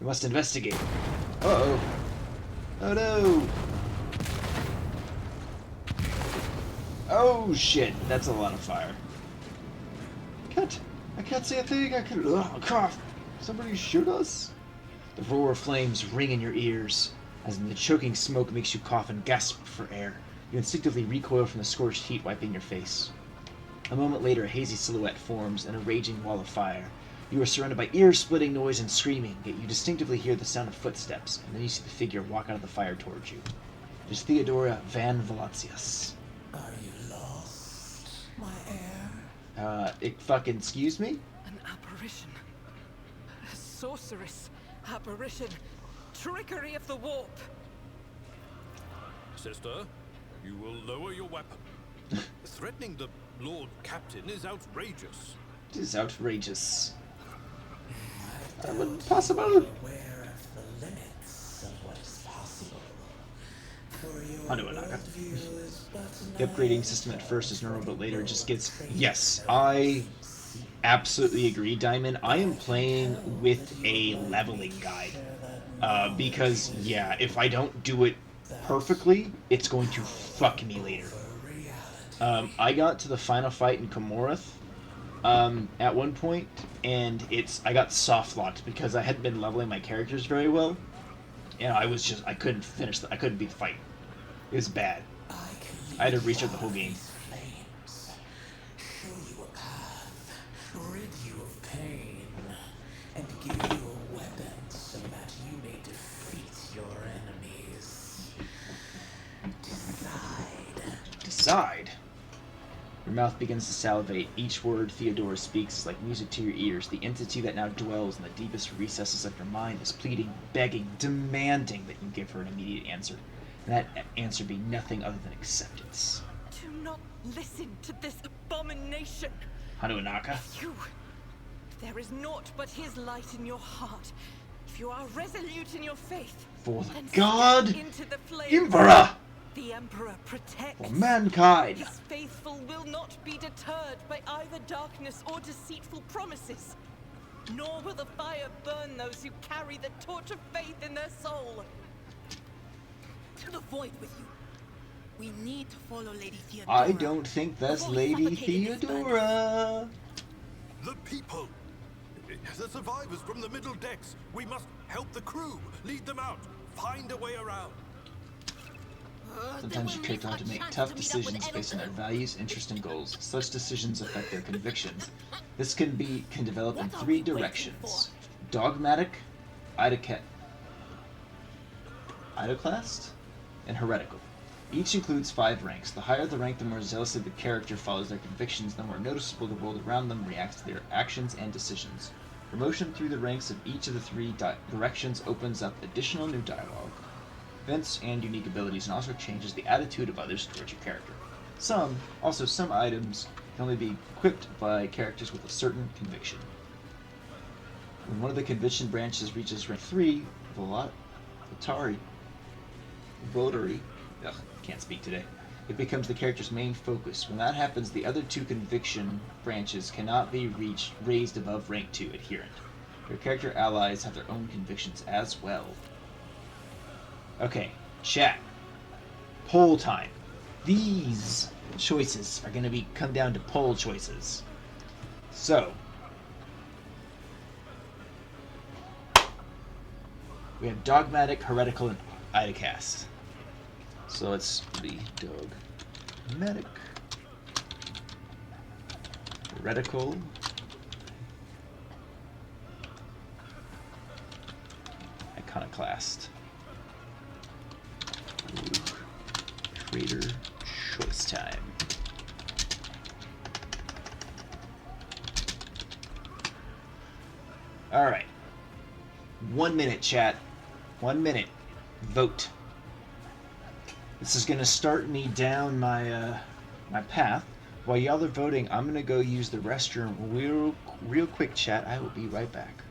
We must investigate. Uh-oh. Oh no! Oh shit, that's a lot of fire. I can't say a thing, I can cough. Somebody shoot us? The roar of flames ring in your ears, as the choking smoke makes you cough and gasp for air. You instinctively recoil from the scorched heat wiping your face. A moment later, a hazy silhouette forms in a raging wall of fire. You are surrounded by ear-splitting noise and screaming, yet you distinctly hear the sound of footsteps, and then you see the figure walk out of the fire towards you. It is Theodora Van Valancius. Are you lost, my heir? Excuse me? An apparition. A sorceress. Apparition. Trickery of the warp. Sister, you will lower your weapon. Threatening the Lord Captain is outrageous. It is outrageous. Possible. Aware of the limits of what is possible. For your worldview is but the upgrading system at first is normal, but later it just gets... Yes, I absolutely agree, Diamond. I am playing with a leveling guide. Because, yeah, if I don't do it perfectly, it's going to fuck me later. I got to the final fight in Komorath at one point, and I got soft locked because I hadn't been leveling my characters very well, and I couldn't beat the fight. It was bad. I had to restart the whole game. Show you a path, rid you of pain, and give you a weapon so that you may defeat your enemies. Decide. Your mouth begins to salivate. Each word Theodora speaks is like music to your ears. The entity that now dwells in the deepest recesses of your mind is pleading, begging, demanding that you give her an immediate answer. And that answer be nothing other than acceptance. Do not listen to this abomination. Hanuanaka. If there is naught but his light in your heart, if you are resolute in your faith, for the then God, step into the flames. Emperor! The Emperor protects. For mankind. His faithful will not be deterred by either darkness or deceitful promises. Nor will the fire burn those who carry the torch of faith in their soul. To the void with you. We need to follow Lady Theodora. I don't think that's Lady Theodora. The people. The survivors from the middle decks. We must help the crew. Lead them out. Find a way around. Sometimes you take on to make tough decisions based on their values, interests, and goals. Such decisions affect their convictions. This can develop in three directions: dogmatic, iconoclast, and heretical. Each includes 5 ranks. The higher the rank, the more zealously the character follows their convictions, the more noticeable the world around them reacts to their actions and decisions. Promotion through the ranks of each of the 3 directions opens up additional new dialogue, events, and unique abilities, and also changes the attitude of others towards your character. Some items can only be equipped by characters with a certain conviction. When one of the conviction branches reaches rank 3, Votary, can't speak today, it becomes the character's main focus. When that happens, the other 2 conviction branches cannot be raised above rank 2 adherent. Your character allies have their own convictions as well. Okay, chat. Poll time. These choices are going to come down to poll choices. So, we have dogmatic, heretical, and iconoclast. So let's be dogmatic, heretical, iconoclast. Trader choice time. Alright. 1 minute, chat. 1 minute. Vote. This is going to start me down my my path. While y'all are voting, I'm gonna go use the restroom real quick, chat. I will be right back.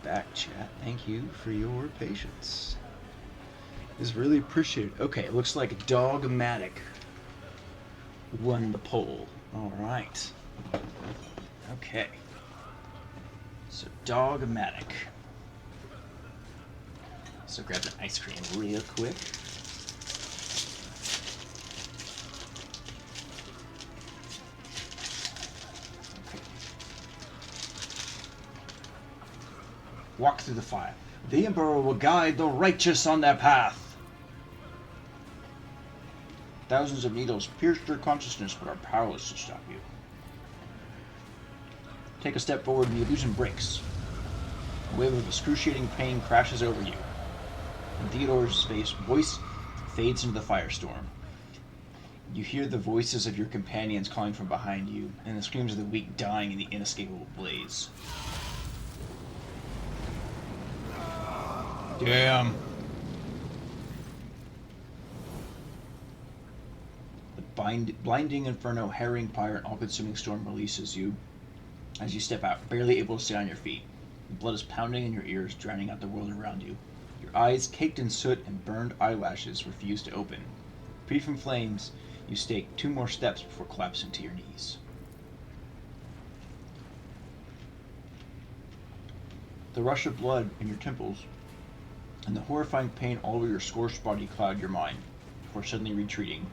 back, chat. Thank you for your patience. Is really appreciated. Okay, it looks like Dogmatic won the poll. Alright. Okay. So, Dogmatic. So, grab the ice cream real quick. Okay. Walk through the fire. The Emperor will guide the righteous on their path. Thousands of needles pierced your consciousness but are powerless to stop you. Take a step forward and the illusion breaks. A wave of excruciating pain crashes over you. And Theodore's voice fades into the firestorm. You hear the voices of your companions calling from behind you, and the screams of the weak dying in the inescapable blaze. Damn. The blinding inferno, harrying fire, and all-consuming storm releases you as you step out, barely able to stay on your feet. The blood is pounding in your ears, drowning out the world around you. Your eyes, caked in soot and burned eyelashes, refuse to open. Freed from flames, you take 2 more steps before collapsing to your knees. The rush of blood in your temples and the horrifying pain all over your scorched body cloud your mind, before suddenly retreating.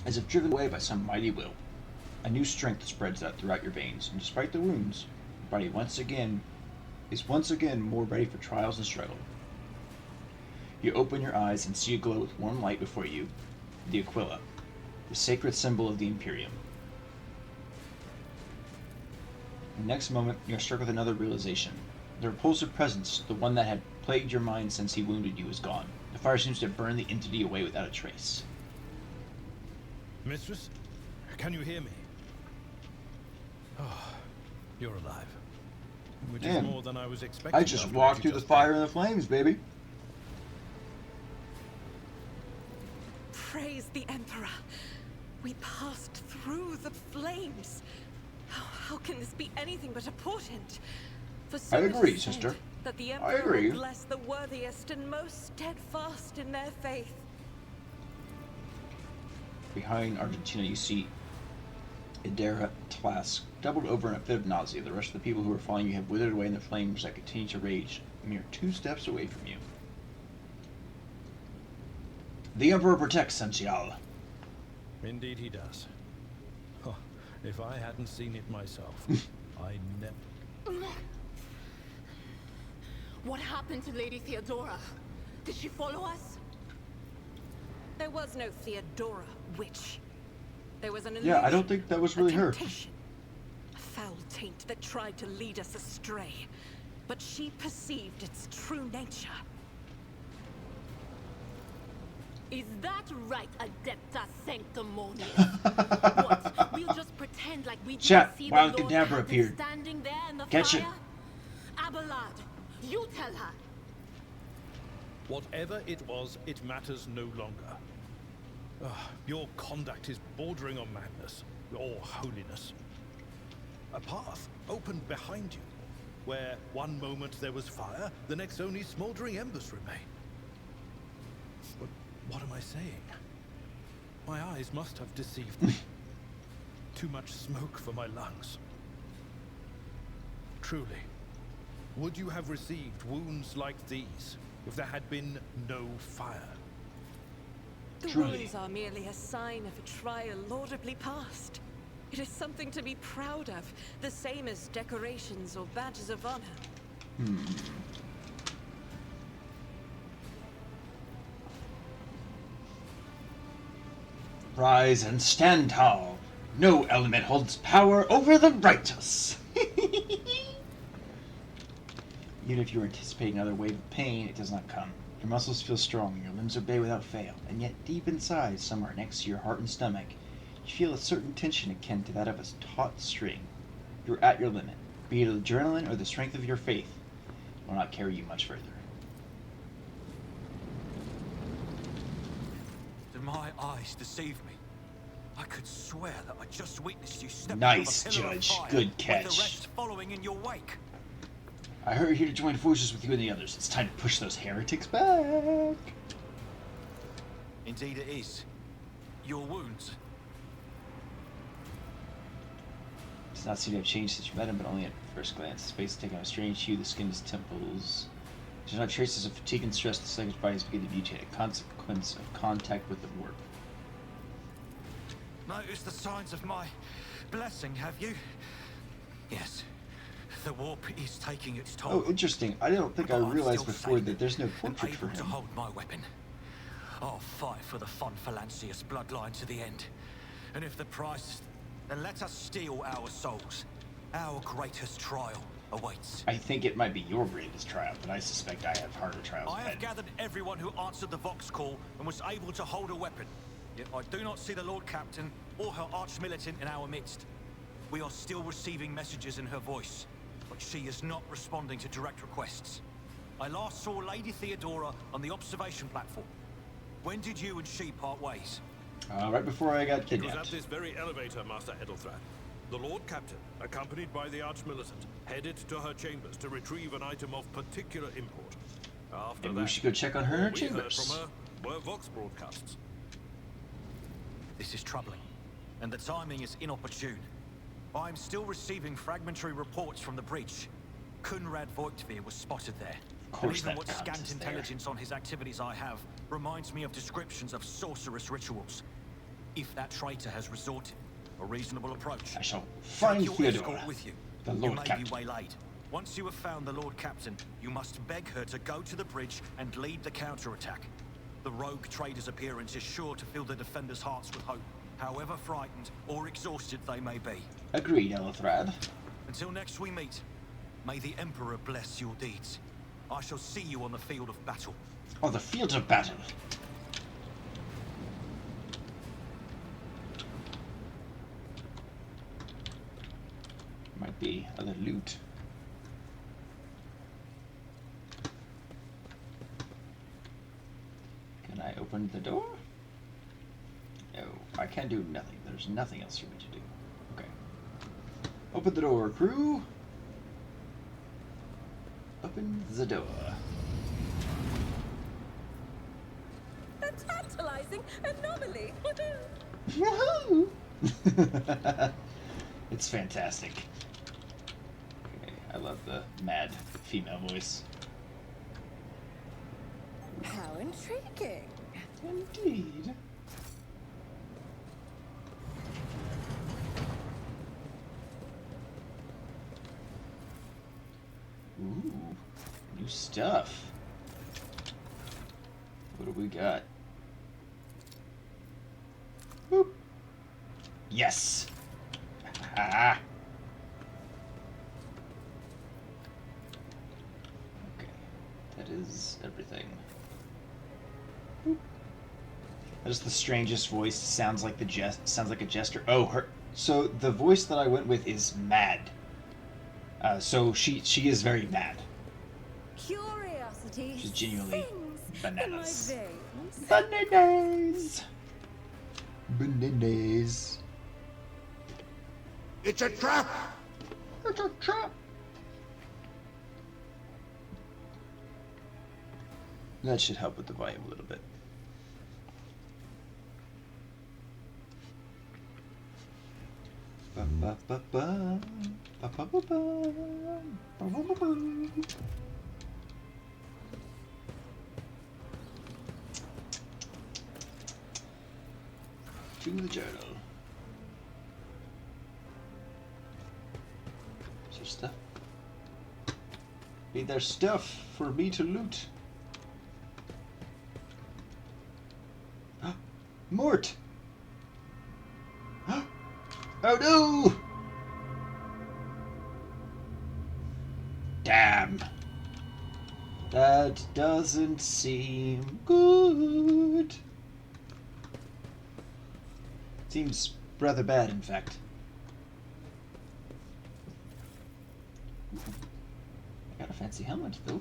As if driven away by some mighty will, a new strength spreads out throughout your veins, and despite the wounds, your body is once again more ready for trials and struggle. You open your eyes and see a glow with warm light before you, the Aquila, the sacred symbol of the Imperium. The next moment, you are struck with another realization. The repulsive presence, the one that had plagued your mind since he wounded you, is gone. The fire seems to have burned the entity away without a trace. Mistress, can you hear me? Oh, you're alive. Which is more than I was expecting. I just walked through the fire and the flames, baby. Praise the Emperor. We passed through the flames. How can this be anything but a portent? For so I agree, it is said sister. That the I Emperor agree. will bless the worthiest and most steadfast in their faith. Behind Argentina, you see Idera Tlask doubled over in a fit of nausea. The rest of the people who are following you have withered away in the flames that continue to rage, a mere 2 steps away from you. The Emperor protects Sensial. Indeed he does. Oh, if I hadn't seen it myself, I never... What happened to Lady Theodora? Did she follow us? There was no Theodora, witch. There was an illusion. Yeah, I don't think that was really her. A foul taint that tried to lead us astray. But she perceived its true nature. Is that right, Adepta Sanctimonious? What? We'll just pretend like we didn't see the Wild Lord Cadabra Captain appeared. standing there in the Catch fire? it. Abelard, you tell her. Whatever it was, it matters no longer. Your conduct is bordering on madness, or holiness. A path opened behind you, where one moment there was fire, the next only smoldering embers remain. But what am I saying? My eyes must have deceived me. Too much smoke for my lungs. Truly, would you have received wounds like these if there had been no fire? The wounds are merely a sign of a trial laudably passed. It is something to be proud of, the same as decorations or badges of honor. Rise and stand tall. No element holds power over the righteous. Even if you are anticipating another wave of pain, it does not come. Your muscles feel strong, and your limbs obey without fail, and yet deep inside, somewhere next to your heart and stomach, you feel a certain tension akin to that of a taut string. You are at your limit. Be it adrenaline or the strength of your faith, it will not carry you much further. Did my eyes deceive me? I could swear that I just witnessed you step Nice, from a pillar Judge. of fire, Good with catch. the rest following in your wake. I heard you're here to join forces with you and the others. It's time to push those heretics back. Indeed it is. Your wounds. Does not seem to have changed since you met him, but only at first glance. His face is taking on a strange hue, the skin of his temples. There's not traces of fatigue and stress. The second body is beginning to mutate, a consequence of contact with the warp. Noticed the signs of my blessing, have you? Yes. The warp is taking its toll. Oh, interesting. I don't think I realized before that there's no portrait for able to him. hold my weapon. I'll fight for the Von Phalanxius bloodline to the end. And if the price, then let us steal our souls. Our greatest trial awaits. I think it might be your greatest trial, but I suspect I have harder trials I ahead. have gathered everyone who answered the Vox call and was able to hold a weapon. Yet I do not see the Lord Captain or her arch-militant in our midst. We are still receiving messages in her voice, but she is not responding to direct requests. I last saw Lady Theodora on the observation platform. When did you and she part ways? Right before I got It was kidnapped. at this very elevator, Master Edelthrad. The Lord Captain, accompanied by the Arch-Militant, headed to her chambers to retrieve an item of particular import. After Maybe that, we should go check on her in her all we heard chambers. from her were Vox broadcasts. This is troubling, and the timing is inopportune. I'm still receiving fragmentary reports from the bridge. Kunrad Voigtveer was spotted there. Of course, and even that what cunt scant is there. intelligence on his activities I have reminds me of descriptions of sorcerous rituals. If that traitor has resorted, a reasonable approach. I shall find Take your Theodora, escort with you. the You Lord may Captain. be waylaid. Once you have found the Lord Captain, you must beg her to go to the bridge and lead the counterattack. The rogue trader's appearance is sure to fill the defenders' hearts with hope, however frightened or exhausted they may be. Agreed, Edelthrad. Until next we meet, may the Emperor bless your deeds. I shall see you on the field of battle. Oh, the field of battle. Might be other loot. Can I open the door? No, I can do nothing. There's nothing else for me to do. Okay. Open the door, crew. Open the door. A tantalizing anomaly. Woohoo! It's fantastic. Okay, I love the mad female voice. How intriguing. Indeed. Ooh, new stuff. What do we got? Boop. Yes. Ah. Okay, that is everything. Boop. That is the strangest voice. Sounds like sounds like a jester. Oh, her. So the voice that I went with is mad. So she is very mad. Curiosity She's genuinely sings bananas. in my veins. Bananas. Bananas. It's a trap! It's a trap. That should help with the volume a little bit. Ba ba ba ba ba ba ba ba ba ba ba ba. To the journal. Is there stuff? Need there stuff for me to loot? Mort! Oh no! Damn. That doesn't seem good. Seems rather bad, in fact. I got a fancy helmet, though.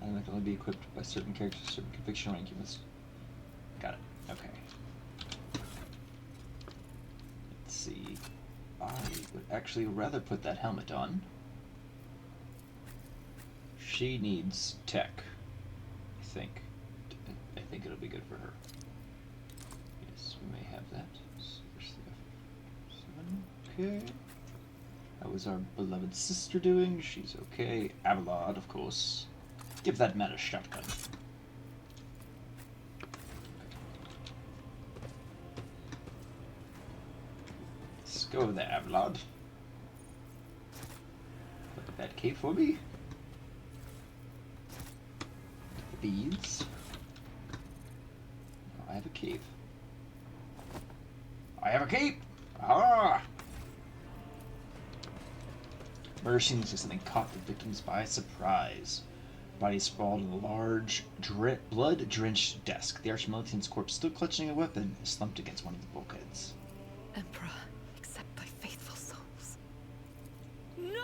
I can only be equipped by certain characters, certain conviction rank. You must. Got it. Okay. Let's see. I would actually rather put that helmet on. she needs tech. I think it'll be good for her. Yes, we may have that. Okay. How is our beloved sister doing? She's okay. Avalon, of course. Give that man a shotgun. Let's go there, Avalon. Look at that cave for me. Beads. Oh, I have a cave. I have a cape! Ah! Murder scene looks like something caught the victims by surprise. Body sprawled on a large, blood-drenched desk. The Archmilitant's corpse, still clutching a weapon, is slumped against one of the bulkheads. Emperor, accept thy faithful souls. No!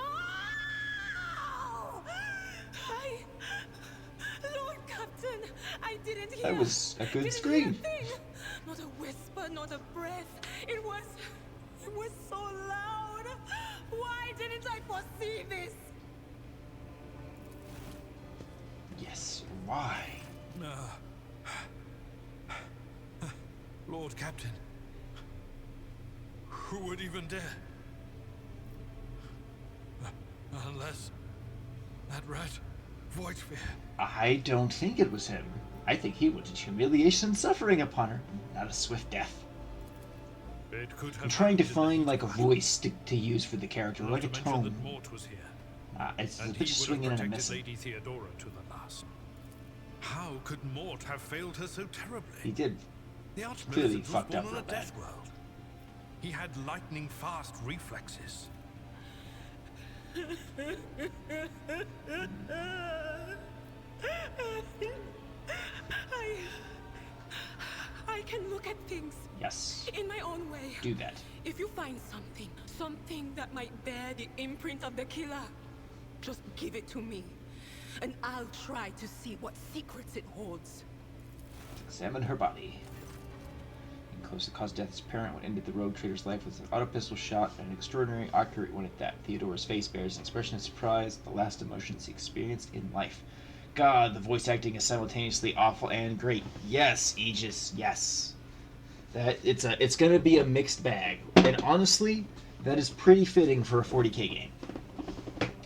Lord Captain, I didn't hear. That was a good scream. Not a whisper, not a breath. It was so loud. Why didn't I foresee this? Yes, why? Lord Captain. Who would even dare? Unless that rat, Voidsphere. I don't think it was him. I think he wanted humiliation and suffering upon her, not a swift death. It could have I'm trying to find like a voice to use for the character, like a tone. That Mort was here. It's a And bit he of would swinging have and a protected missing. Lady Theodora to the last. How could Mort have failed her so terribly? He did. The Clearly Archmilitant was fucked born up on real a bad. death world. He had lightning-fast reflexes. I can look at things. Yes. In my own way. Do that. If you find something that might bear the imprint of the killer, just give it to me. And I'll try to see what secrets it holds. Examine her body. In close to cause death, his parent what ended the rogue trader's life with an auto pistol shot, and an extraordinary, accurate one at that. Theodora's face bears an expression of surprise, the last emotions he experienced in life. God, the voice acting is simultaneously awful and great. Yes, Aegis, yes. That it's gonna be a mixed bag, and honestly, that is pretty fitting for a 40k game.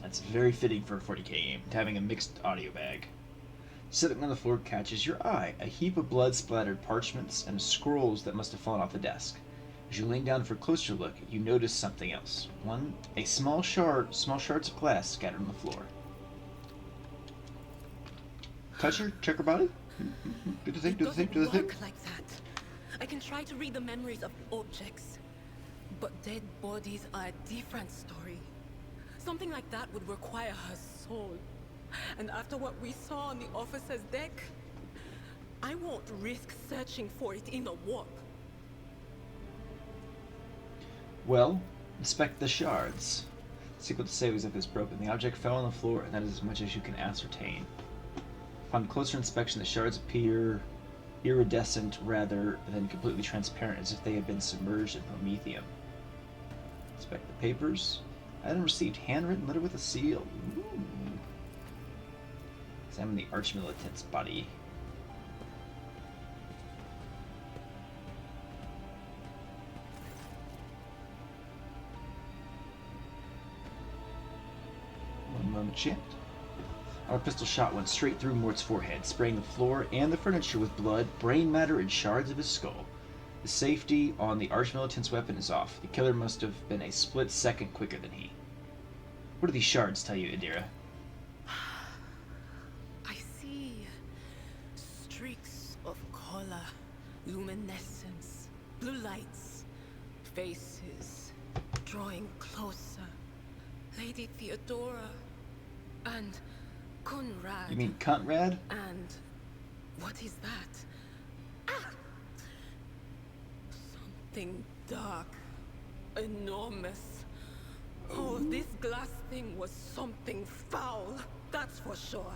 That's very fitting for a 40k game, having a mixed audio bag. Sitting on the floor catches your eye, a heap of blood-splattered parchments and scrolls that must have fallen off the desk. As you lean down for a closer look, you notice something else. A small shards of glass scattered on the floor. Touch her? Check her body? Do the thing, do the thing, do the thing. Work like that. I can try to read the memories of objects, but dead bodies are a different story. Something like that would require her soul. And after what we saw on the officer's deck, I won't risk searching for it in a warp. Well, inspect the shards. See what the savings of is broken. The object fell on the floor, and that is as much as you can ascertain. Upon closer inspection, the shards appear iridescent rather than completely transparent, as if they had been submerged in promethium. Inspect the papers. Item received, handwritten letter with a seal. Ooh. Examine the Archmilitant's body. One moment, chant. Our pistol shot went straight through Mort's forehead, spraying the floor and the furniture with blood, brain matter, and shards of his skull. The safety on the Archmilitant's weapon is off. The killer must have been a split second quicker than he. What do these shards tell you, Adira? I see streaks of color, luminescence, blue lights, faces drawing closer. Lady Theodora and Conrad. You mean Conrad? And what is that? Ah! Something dark, enormous. Oh, this glass thing was something foul, that's for sure.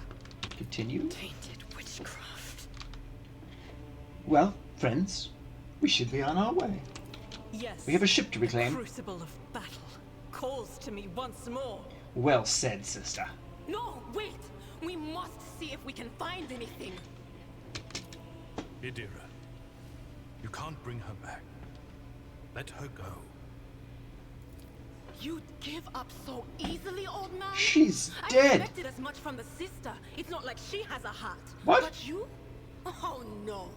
Continue. Tainted witchcraft. Well, friends, we should be on our way. Yes. We have a ship to reclaim. Crucible of battle calls to me once more. Well said, sister. No, wait! We must see if we can find anything. Idira, you can't bring her back. Let her go. You'd give up so easily, old man? She's I dead. expected as much from the sister. It's not like she has a heart. What? But you? Oh no.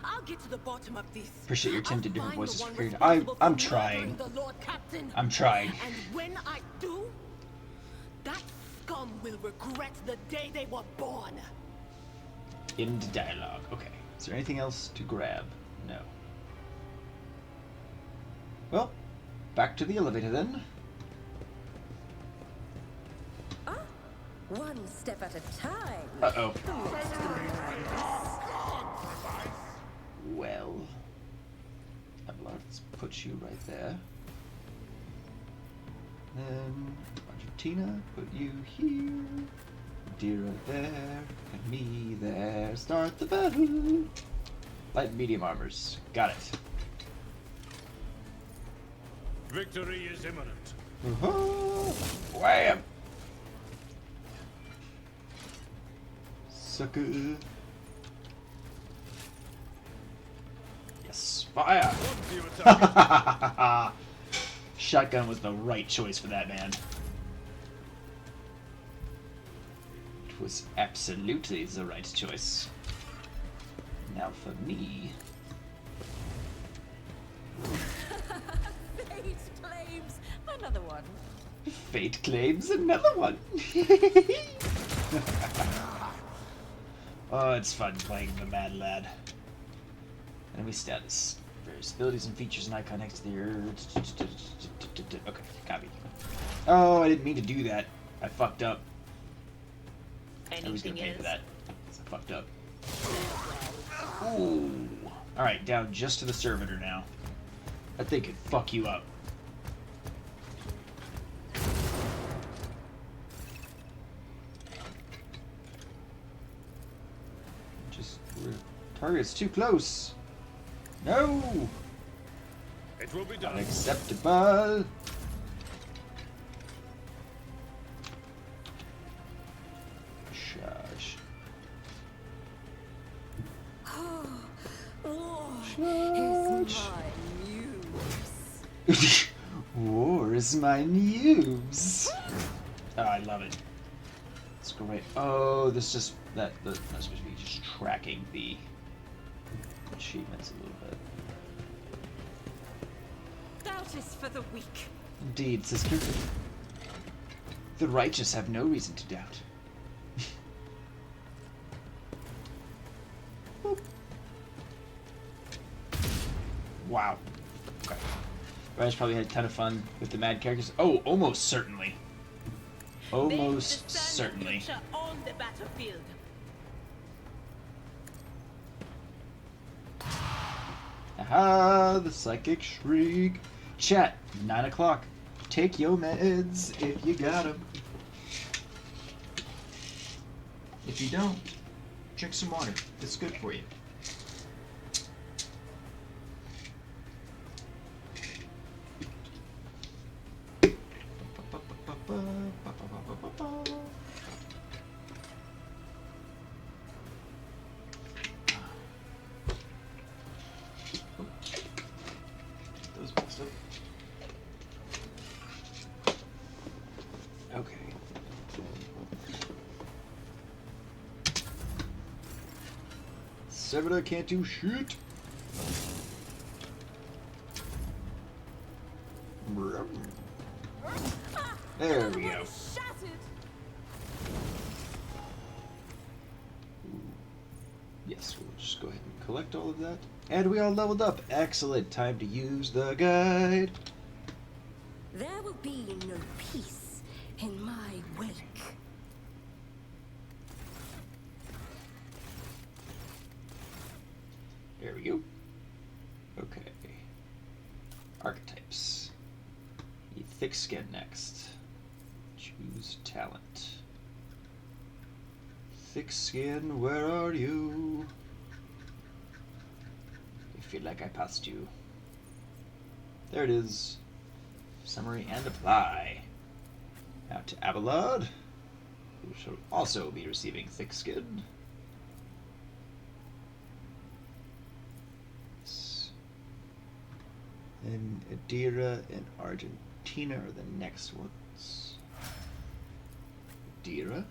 I'll get to the bottom of this. Appreciate your attempt at different I'll find voices the for one creating. responsible I'm for trying. murdering the Lord Captain. I'm trying. And when I do, that scum will regret the day they were born. End dialogue. Okay. Is there anything else to grab? No. Well, back to the elevator then. One step at a time. Uh-oh. Well, let's put you right there. Then Argentina, put you here. Dira there, and me there. Start the battle. Light and medium armors. Got it. Victory is imminent. Wham! Sucker. Yes, fire! Shotgun was the right choice for that man. It was absolutely the right choice. Now for me. Fate claims another one. Fate claims another one. Oh, it's fun playing the Mad Lad. Enemy status. Various abilities and features and icon next to the Okay, copy. Oh, I didn't mean to do that. I fucked up. I was gonna pay for that. So I fucked up. Ooh. Alright, down just to the servitor now. That thing could fuck you up. Target's too close. No! It will be done. Unacceptable. Shush. War is my news. Oh, I love it. It's great. Oh, this just that's supposed to be just tracking the achievements a little bit. Doubt is for the weak. Indeed, sister. The righteous have no reason to doubt. Wow. Okay. Raj probably had a ton of fun with the mad characters. Oh, almost certainly. Almost certainly. On the battlefield. Aha, the psychic shriek. Chat, 9 o'clock. Take your meds if you got them. If you don't, drink some water. It's good for you. Those messed up. Okay. Servitor can't do shit. There we go. Yes, we'll just go ahead and collect all of that. And we all leveled up. Excellent. Time to use the guide. There will be no peace in my wake. There we go. Okay. Archetypes. Need thick skin next. Choose talent. Thick skin, where are you? I feel like I passed you. There it is. Summary and apply. Now to Abelard. who shall also be receiving thick skin. And Adira and Argentina are the next ones. Adira.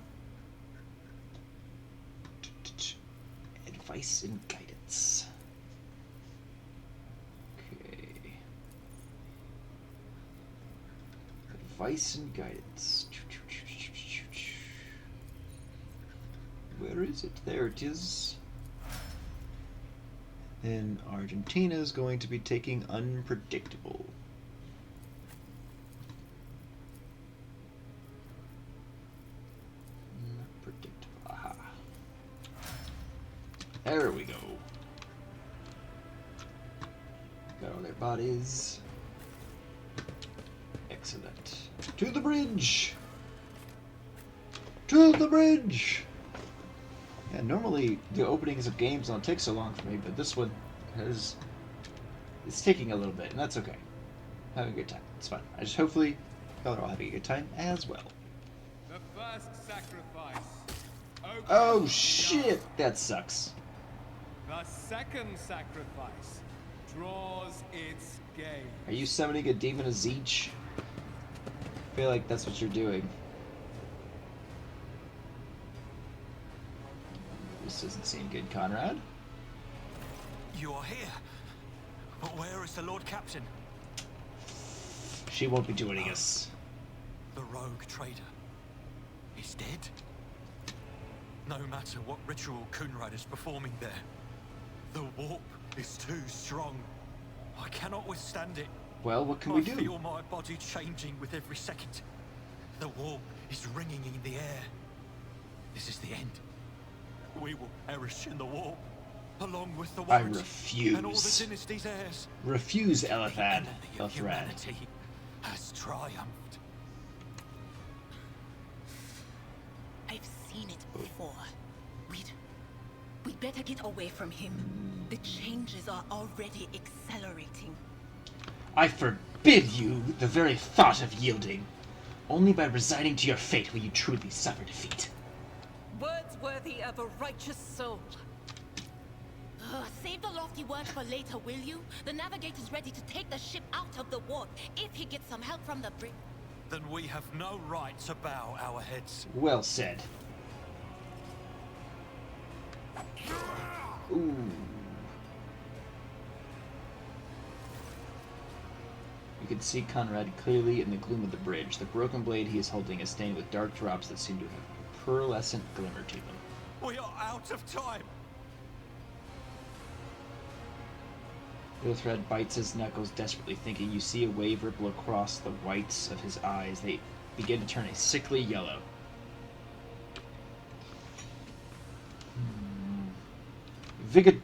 Advice and guidance. Okay. Advice and guidance. Where is it? There it is. And Argentina is going to be taking unpredictable. Unpredictable. Aha. There we go. Got all their bodies. Excellent. To the bridge! To the bridge! Yeah, normally the openings of games don't take so long for me, but this one it's taking a little bit, and that's okay. Having a good time. It's fun. I just hopefully y'all are all having a good time as well. The first sacrifice. Oh shit! That sucks. The second sacrifice draws its gaze. Are you summoning a demon of Zeech? I feel like that's what you're doing. This doesn't seem good, Conrad. You are here. But where is the Lord Captain? She won't be joining us. The rogue trader. He's dead? No matter what ritual Kunrad is performing there, the warp is too strong. I cannot withstand it. Well, what can we do? I feel my body changing with every second. The warp is ringing in the air. This is the end. We will perish in the warp, along with the I Warrant refuse. and all the dynasty's heirs. Refuse, Elithad. The enemy of humanity has triumphed. I've seen it before. We'd better get away from him. The changes are already accelerating. I forbid you the very thought of yielding. Only by resigning to your fate will you truly suffer defeat. Words worthy of a righteous soul. Save the lofty words for later, will you? The navigator's ready to take the ship out of the warp if he gets some help from the bridge. Then we have no right to bow our heads. Well said. Ooh. You can see Conrad clearly in the gloom of the bridge. The broken blade he is holding is stained with dark drops that seem to have a pearlescent glimmer to them. We are out of time. Ilthred bites his knuckles desperately, thinking. You see a wave ripple across the whites of his eyes. They begin to turn a sickly yellow. Vigator,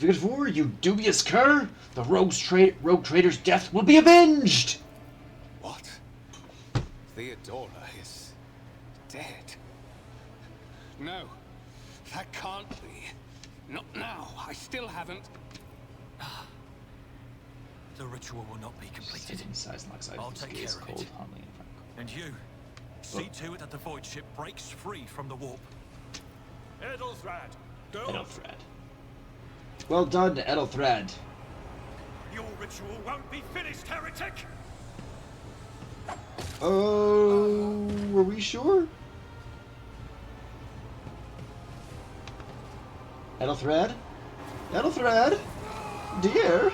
you dubious cur! The rogue trader's death will be avenged! What? Theodora is dead. No, that can't be. Not now. I still haven't. The ritual will not be completed. I'll take care of it. And you, see to it that the void ship breaks free from the warp. Edelthrad, go! Edelthrad. Well done, Edelthrad. Your ritual won't be finished, heretic! Oh, were we sure? Edelthrad? Edelthrad? Dear?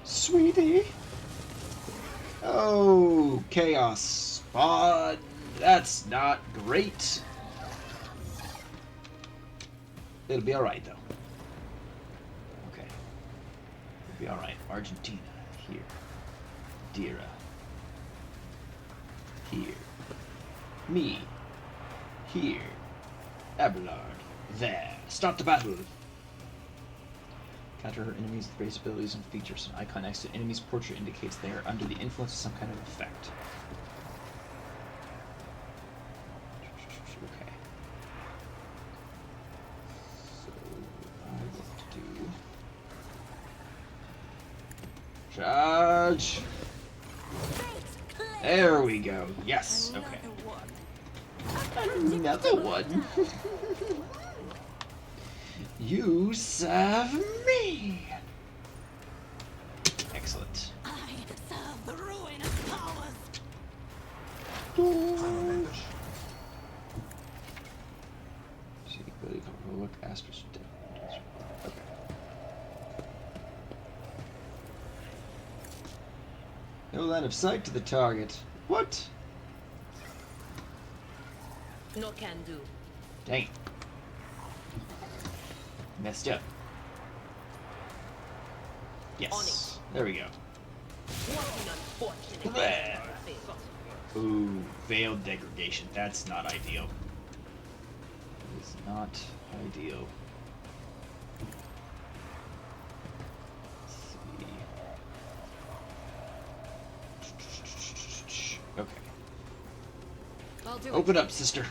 Sweetie? Oh, chaos spawn. That's not great. It'll be alright, though. Okay. It'll be alright. Argentina. Here. Dira. Here. Me. Here. Abelard. There. Start the battle. Counter her enemies with base abilities and features. An icon next to an enemy's portrait indicates they are under the influence of some kind of effect. Okay. So, what to do? Charge! There we go. Yes. Okay. Another one. You serve me. Excellent. I serve the ruinous powers. See, ability to look, aspects of death. Okay. No line of sight to the target. What? No can do. Dang it. Messed up. Yes. There we go. Bleh. Ooh, veiled degradation. That's not ideal. It's not ideal. Let's see. Okay. I'll do Open up, sister.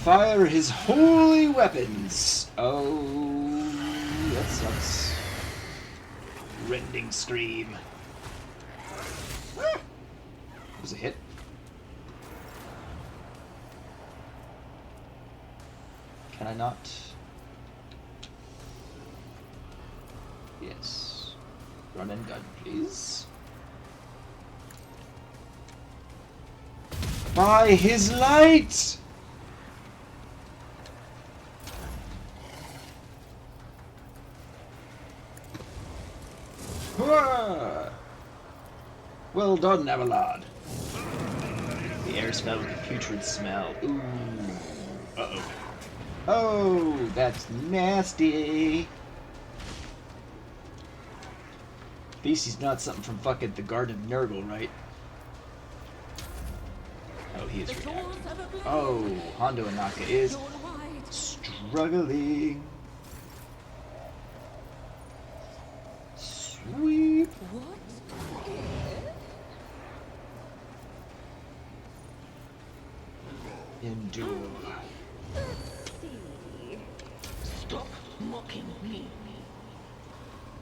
Fire his holy weapons. Oh, that sucks. Rending scream. Ah! Was a hit. Can I not? Yes. Run and gun, please. By his light! Hurrah! Well done, Avalad. The air smelled with a putrid smell. Ooh. Uh-oh. Oh, that's nasty. At least he's not something from fucking the Garden of Nurgle, right? Oh, he is reacting. Oh, Hondo Anaka is struggling. Sweep. What? Endure. Stop mocking me.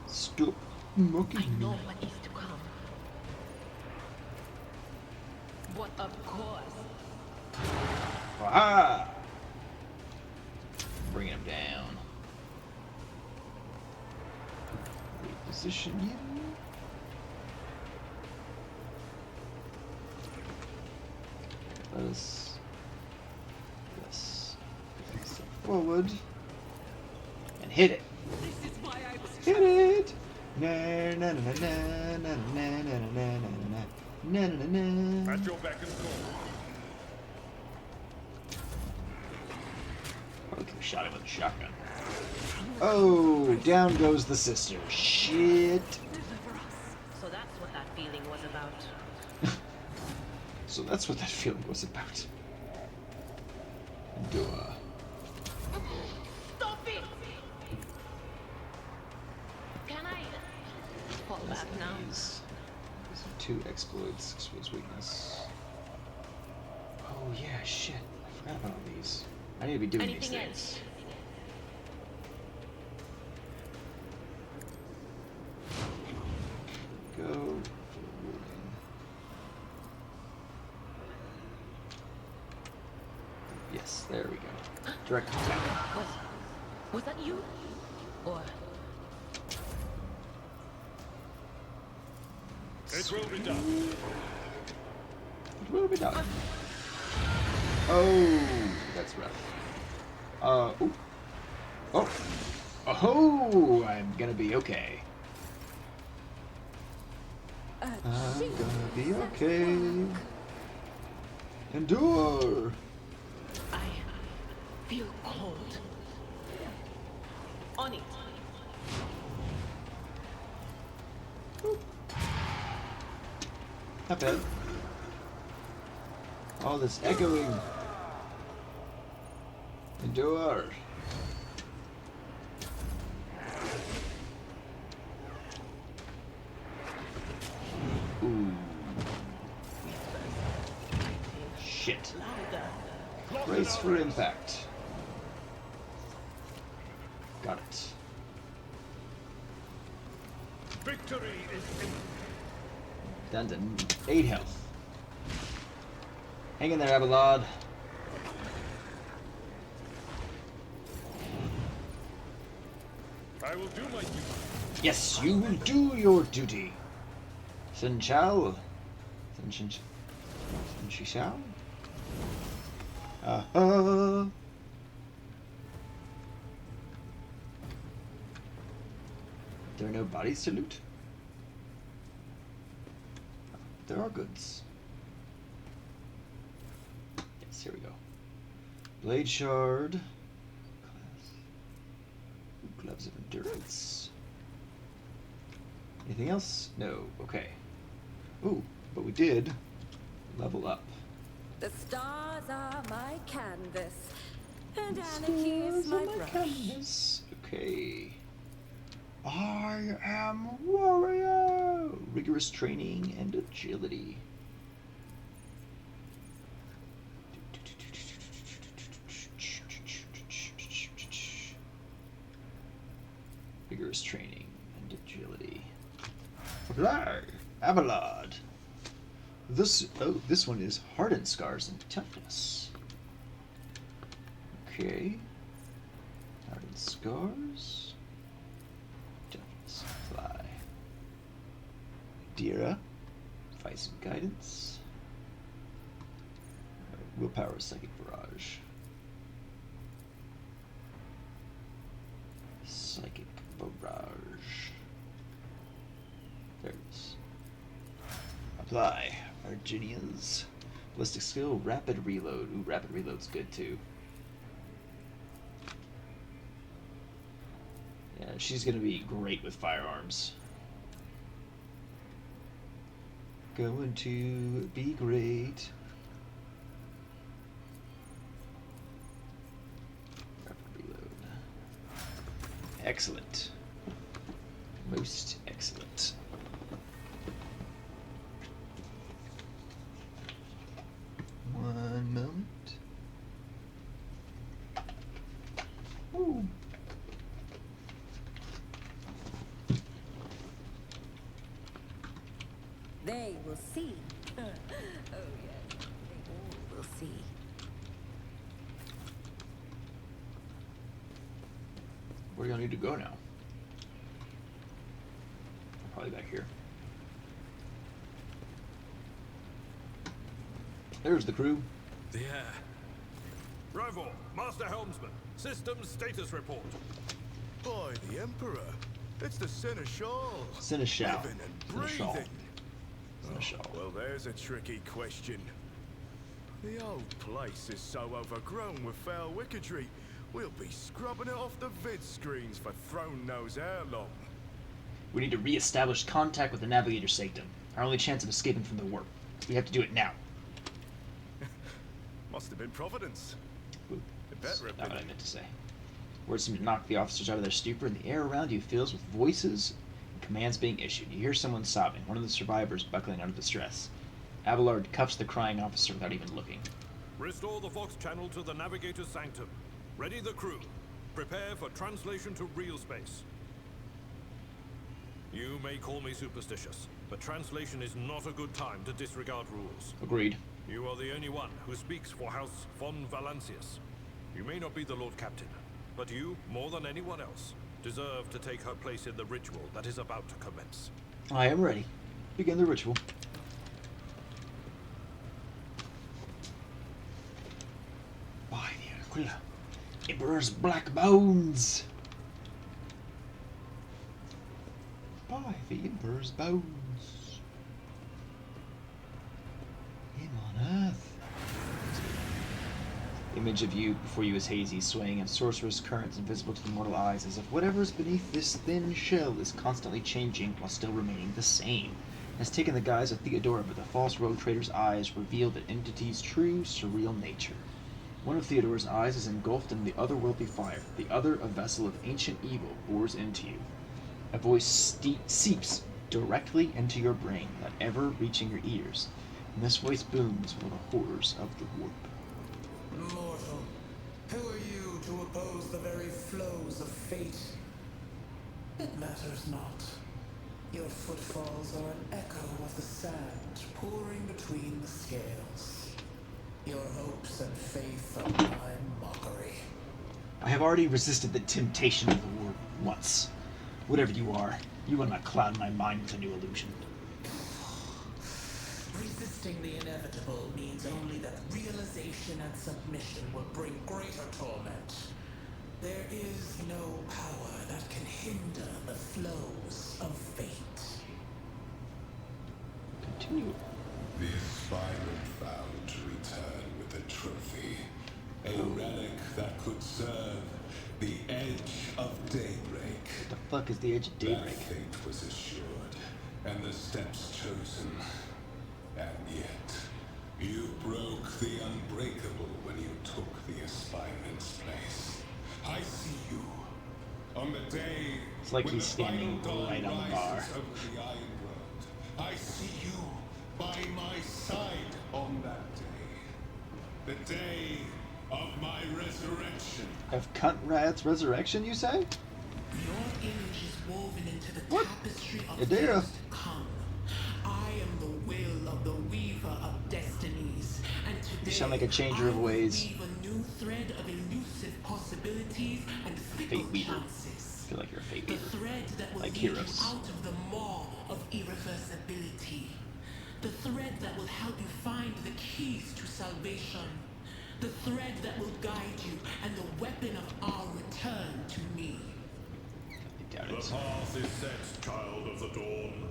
Stop mocking I know me. what is to come. But of course. Aha! Bring him down. Reposition you. Let us step forward and hit it. This is why I was Hit it. Na na na na na na na na na na na na. At your beck and call. Probably could have shot him with a shotgun. Oh, down goes the sister. Shit. So that's what that feeling was about. So that's what that feeling was about. Endure. Stop it! Can I fall back now? These are 2 exploits. Exploits weakness. Oh yeah, shit. I forgot about all these. I need to be doing Anything these else? things. Go. Yes, there we go. Direct attack. Was that you? Or It will be done. It will be done. Oh, that's rough. Ooh. Oh. Oh, I'm gonna be okay. I'm gonna be okay. Endure. I feel cold. On it. Not bad. All this echoing. Endure. Ooh. Shit. Brace for impact. Got it. Victory is imminent. Down to 8 health. Hang in there, Abelard. I will do my duty. Yes, you will do your duty. Sun Chao. Sun Shao. There are no bodies to loot? There are goods. Yes, here we go. Blade shard. Gloves of endurance. Anything else? No. Okay. Ooh, but we did level up. The stars are my canvas, and anarchy is my brush. Canvas. Okay. I am warrior. Rigorous training and agility. Rigorous training and agility. Apply. Abelard. This one is hardened scars and toughness. Okay. Hardened scars. Toughness. Fly. Dira. Vice and guidance. Willpower, psychic barrage. Psychic barrage. There it is. Apply. Arginia's ballistic skill, rapid reload. Ooh, rapid reload's good too. Yeah, she's gonna be great with firearms. Going to be great. Rapid reload. Excellent. Most excellent. One moment. Ooh. They will see. Oh yes, they all will see. Where do y'all need to go now? Probably back here. There's the crew. The air. Rover, Master Helmsman, systems status report. By the Emperor, it's the Seneschal. Seneschal. Living and Seneschal. breathing. Seneschal. Well, there's a tricky question. The old place is so overgrown with foul wickedry, we'll be scrubbing it off the vid screens for throne knows how long. We need to re-establish contact with the Navigator Sanctum. Our only chance of escaping from the warp. We have to do it now. Must have been Providence. Ooh, It better have not what I been. meant to say. Words seem to knock the officers out of their stupor, and the air around you fills with voices and commands being issued. You hear someone sobbing, one of the survivors buckling under the stress. Abelard cuffs the crying officer without even looking. Restore the Vox channel to the Navigator's Sanctum. Ready the crew. Prepare for translation to real space. You may call me superstitious, but translation is not a good time to disregard rules. Agreed. You are the only one who speaks for House von Valancius. You may not be the Lord Captain, but you, more than anyone else, deserve to take her place in the ritual that is about to commence. I am ready. Begin the ritual. By the Aquila, Emperor's black bones. By the Emperor's bones. Him on Earth. Image of you before you is hazy, swaying in sorcerous currents invisible to the mortal eyes, as if whatever is beneath this thin shell is constantly changing while still remaining the same. It has taken the guise of Theodora, but the false rogue trader's eyes reveal the entity's true, surreal nature. One of Theodora's eyes is engulfed in the otherworldly fire, the other a vessel of ancient evil bores into you. A voice seeps directly into your brain, not ever reaching your ears, and this voice booms for the horrors of the warp. Mortal, who are you to oppose the very flows of fate? It matters not. Your footfalls are an echo of the sand pouring between the scales. Your hopes and faith are my mockery. I have already resisted the temptation of the war once. Whatever you are, you will not cloud my mind with a new illusion. Resisting the inevitable means only that realization and submission will bring greater torment. There is no power that can hinder the flows of fate. Continue. The aspirant vowed to return with a trophy. A relic that could serve the edge of daybreak. What the fuck is the edge of daybreak? That fate was assured, and the steps chosen. And yet, you broke the unbreakable when you took the aspirant's place. I see you. On the day It's like when he's the standing final dawn right on the bar. rises over the Iron World, I see you by my side on that day. The day of my resurrection. Of Cuntrad's resurrection, you say? Your image is woven into the What? tapestry of Idea. things to come. I am the will of the weaver of destinies, and today You sound like a changer of I will ways. weave a new thread of elusive possibilities and fickle Fate weaver. chances. I feel like you're a fate The weaver. thread that will Like lead heroes. you out of the maw of irreversibility. The thread that will help you find the keys to salvation. The thread that will guide you and the weapon of our return to me. I doubt The it. path is set, child of the dawn.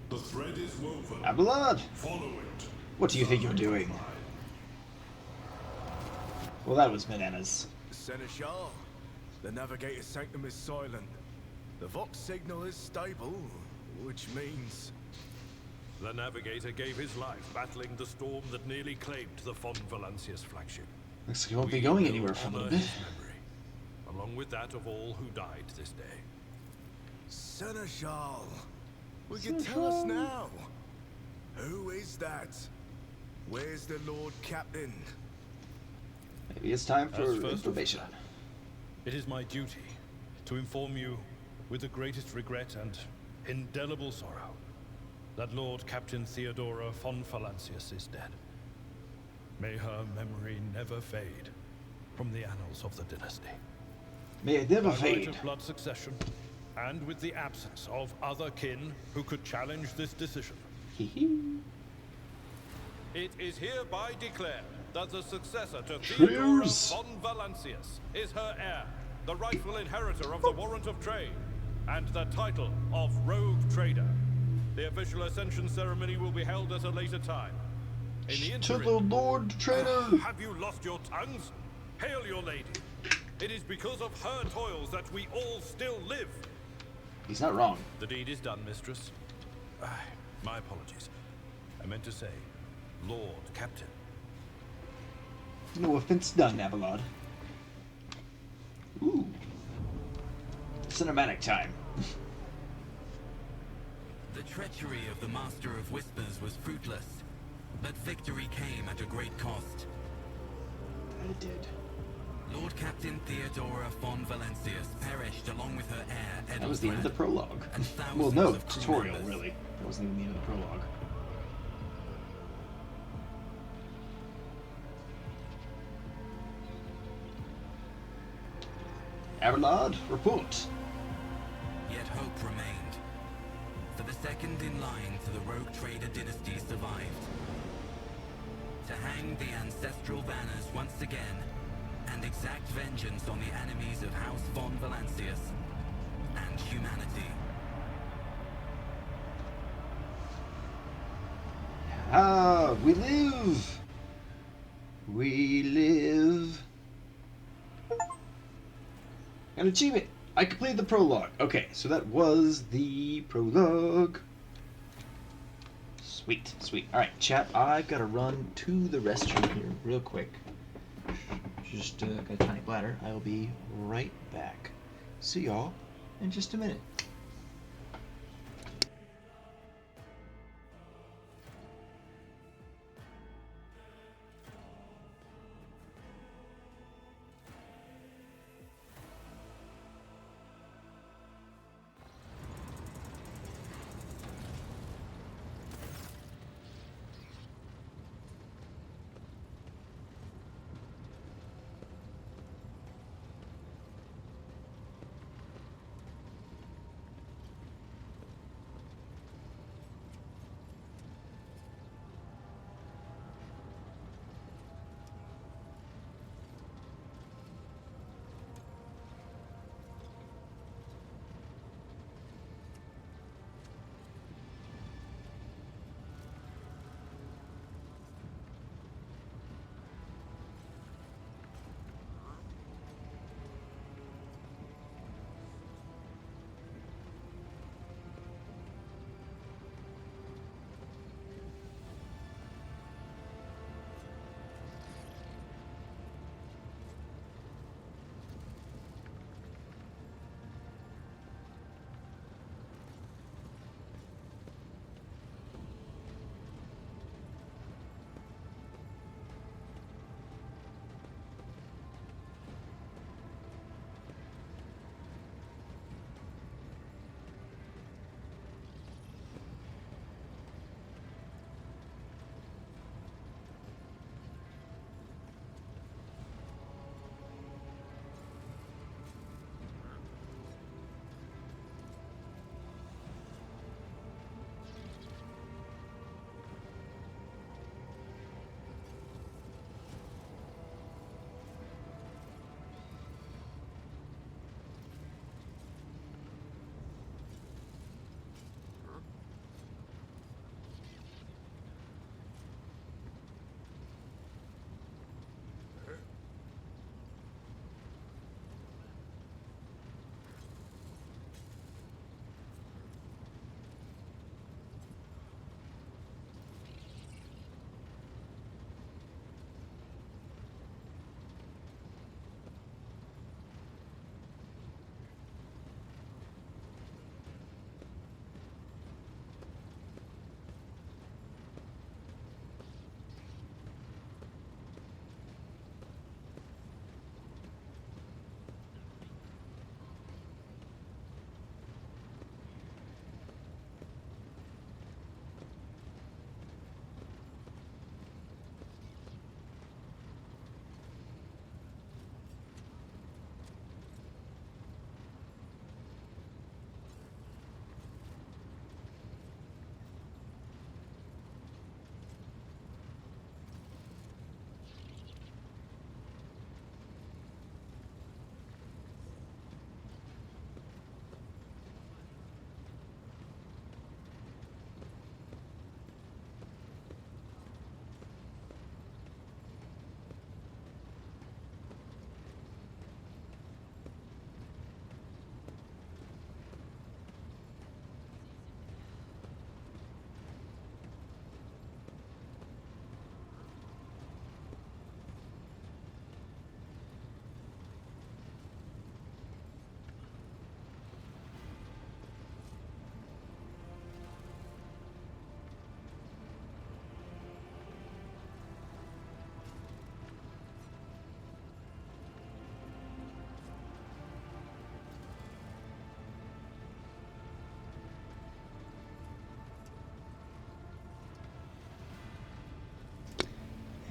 The thread is woven. Abelard! Follow it. What do you think you're doing? Well, that was bananas. Seneschal, the navigator's sanctum is silent. The Vox signal is stable, which means... The navigator gave his life battling the storm that nearly claimed the Von Valancius flagship. Looks like you won't be We going will anywhere for a little honor bit. his memory, along with that of all who died this day. Seneschal, will you tell us now? Who is that? Where's the Lord Captain? Maybe it's time for As first information. officer, it is my duty to inform you with the greatest regret and indelible sorrow that Lord Captain Theodora von Valancius is dead. May her memory never fade from the annals of the dynasty. May it never By right fade. of blood succession, and with the absence of other kin who could challenge this decision, it is hereby declared that the successor to Theodora Cheers. von Valancius is her heir, the rightful inheritor of the warrant of trade, and the title of Rogue Trader. The official ascension ceremony will be held at a later time. In the To interim, the Lord Trader! have you lost your tongues? Hail your lady. It is because of her toils that we all still live. He's not wrong. The deed is done, mistress. My apologies. I meant to say, Lord Captain. No offense done, Abelard. Ooh. Cinematic time. The treachery of the Master of Whispers was fruitless, but victory came at a great cost. It did. Lord Captain Theodora von Valancius perished along with her heir, That was the end of the prologue. and Well, thousands no, of crew tutorial, members. really. That wasn't even the end of the prologue. Abelard, report. Yet hope remained. For the second in line to the Rogue Trader dynasty survived. To hang the ancestral banners once again, and exact vengeance on the enemies of House von Valancius and humanity. Ah, we live! We live. An achievement! I completed the prologue. Okay, so that was the prologue. Sweet, sweet. Alright, chat, I've got to run to the restroom here real quick. Just got a tiny bladder. I will be right back. See y'all in just a minute.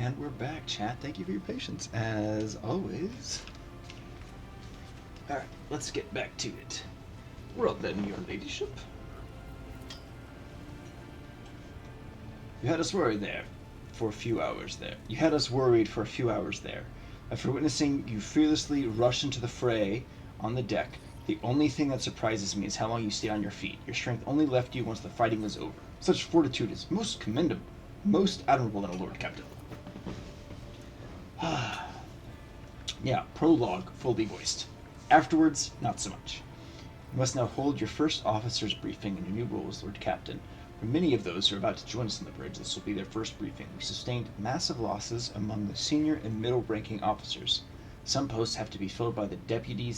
And we're back, chat. Thank you for your patience, as always. Alright, let's get back to it. Well then, your ladyship. You had us worried there for a few hours there. You had us worried for a few hours there. After witnessing you fearlessly rush into the fray on the deck, the only thing that surprises me is how long you stayed on your feet. Your strength only left you once the fighting was over. Such fortitude is most commendable, most admirable in a Lord Captain. Yeah, prologue, fully voiced. Afterwards, not so much. You must now hold your first officer's briefing in your new role as Lord Captain. For many of those who are about to join us on the bridge, this will be their first briefing. We sustained massive losses among the senior and middle-ranking officers. Some posts have to be filled by the deputy,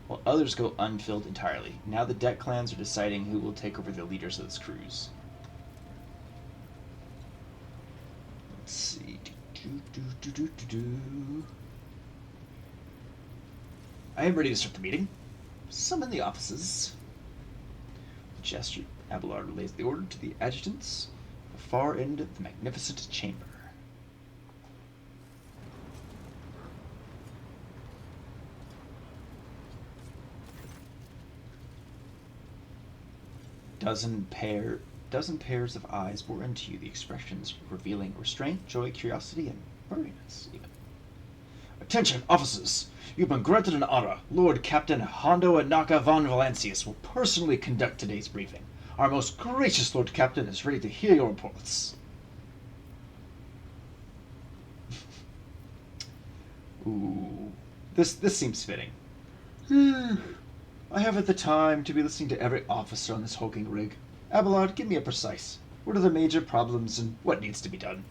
while others go unfilled entirely. Now the deck clans are deciding who will take over the leaders of this cruise. Let's see. I am ready to start the meeting. Summon the offices. With a gesture, Abelard relays the order to the adjutants at the far end of the magnificent chamber. Dozen pairs of eyes bore into you, the expressions revealing restraint, joy, curiosity, and weariness, even. Attention, officers! You've been granted an honor. Lord Captain Hondo Anaka von Valancius will personally conduct today's briefing. Our most gracious Lord Captain is ready to hear your reports. Ooh. This seems fitting. I haven't the time to be listening to every officer on this hulking rig. Abelard, give me a precise. What are the major problems and what needs to be done?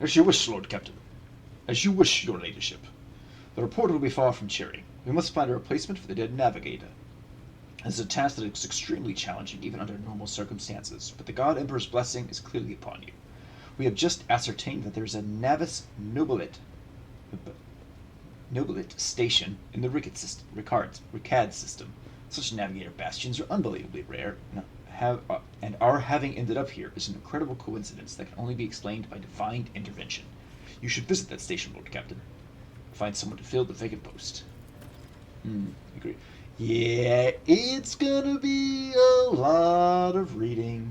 As you wish, Lord Captain. As you wish, your ladyship. The report will be far from cheering. We must find a replacement for the dead navigator. This is a task that is extremely challenging even under normal circumstances, but the God Emperor's blessing is clearly upon you. We have just ascertained that there is a Navis Nobilit station in the Ricard system. Such navigator bastions are unbelievably rare, and our having ended up here is an incredible coincidence that can only be explained by divine intervention. You should visit that station, Lord Captain. Find someone to fill the vacant post. Agree. Yeah, it's gonna be a lot of reading.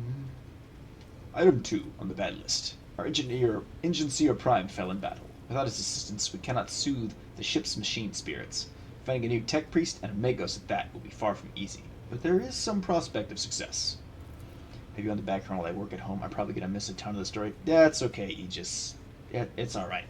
Item 2 on the bad list. Our engineer Prime fell in battle. Without his assistance, we cannot soothe the ship's machine spirits. Finding a new tech priest and a Magos at that will be far from easy, but there is some prospect of success. Maybe on the background while I work at home, I'm probably gonna miss a ton of the story. That's okay, Aegis. It's alright.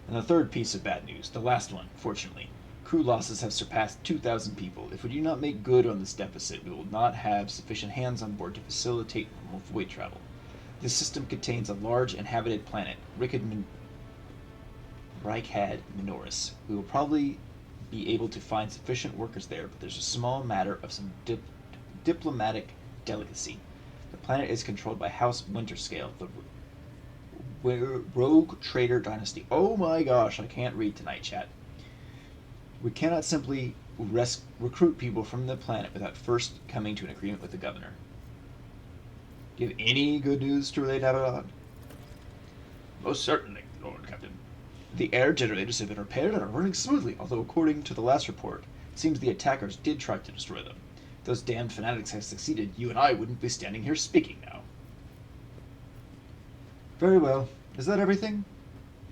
And the third piece of bad news, the last one, fortunately. Crew losses have surpassed 2,000 people. If we do not make good on this deficit, we will not have sufficient hands on board to facilitate normal void travel. This system contains a large inhabited planet, Reichad Minoris. We will probably be able to find sufficient workers there, but there's a small matter of some diplomatic delicacy. The planet is controlled by House Winterscale, the rogue trader dynasty. Oh my gosh, I can't read tonight, chat. We cannot simply recruit people from the planet without first coming to an agreement with the governor. Do you have any good news to relate, Avalon? Most certainly, Lord Captain. The air generators have been repaired and are running smoothly, although according to the last report, it seems the attackers did try to destroy them. If those damned fanatics had succeeded, you and I wouldn't be standing here speaking now. Very well. Is that everything?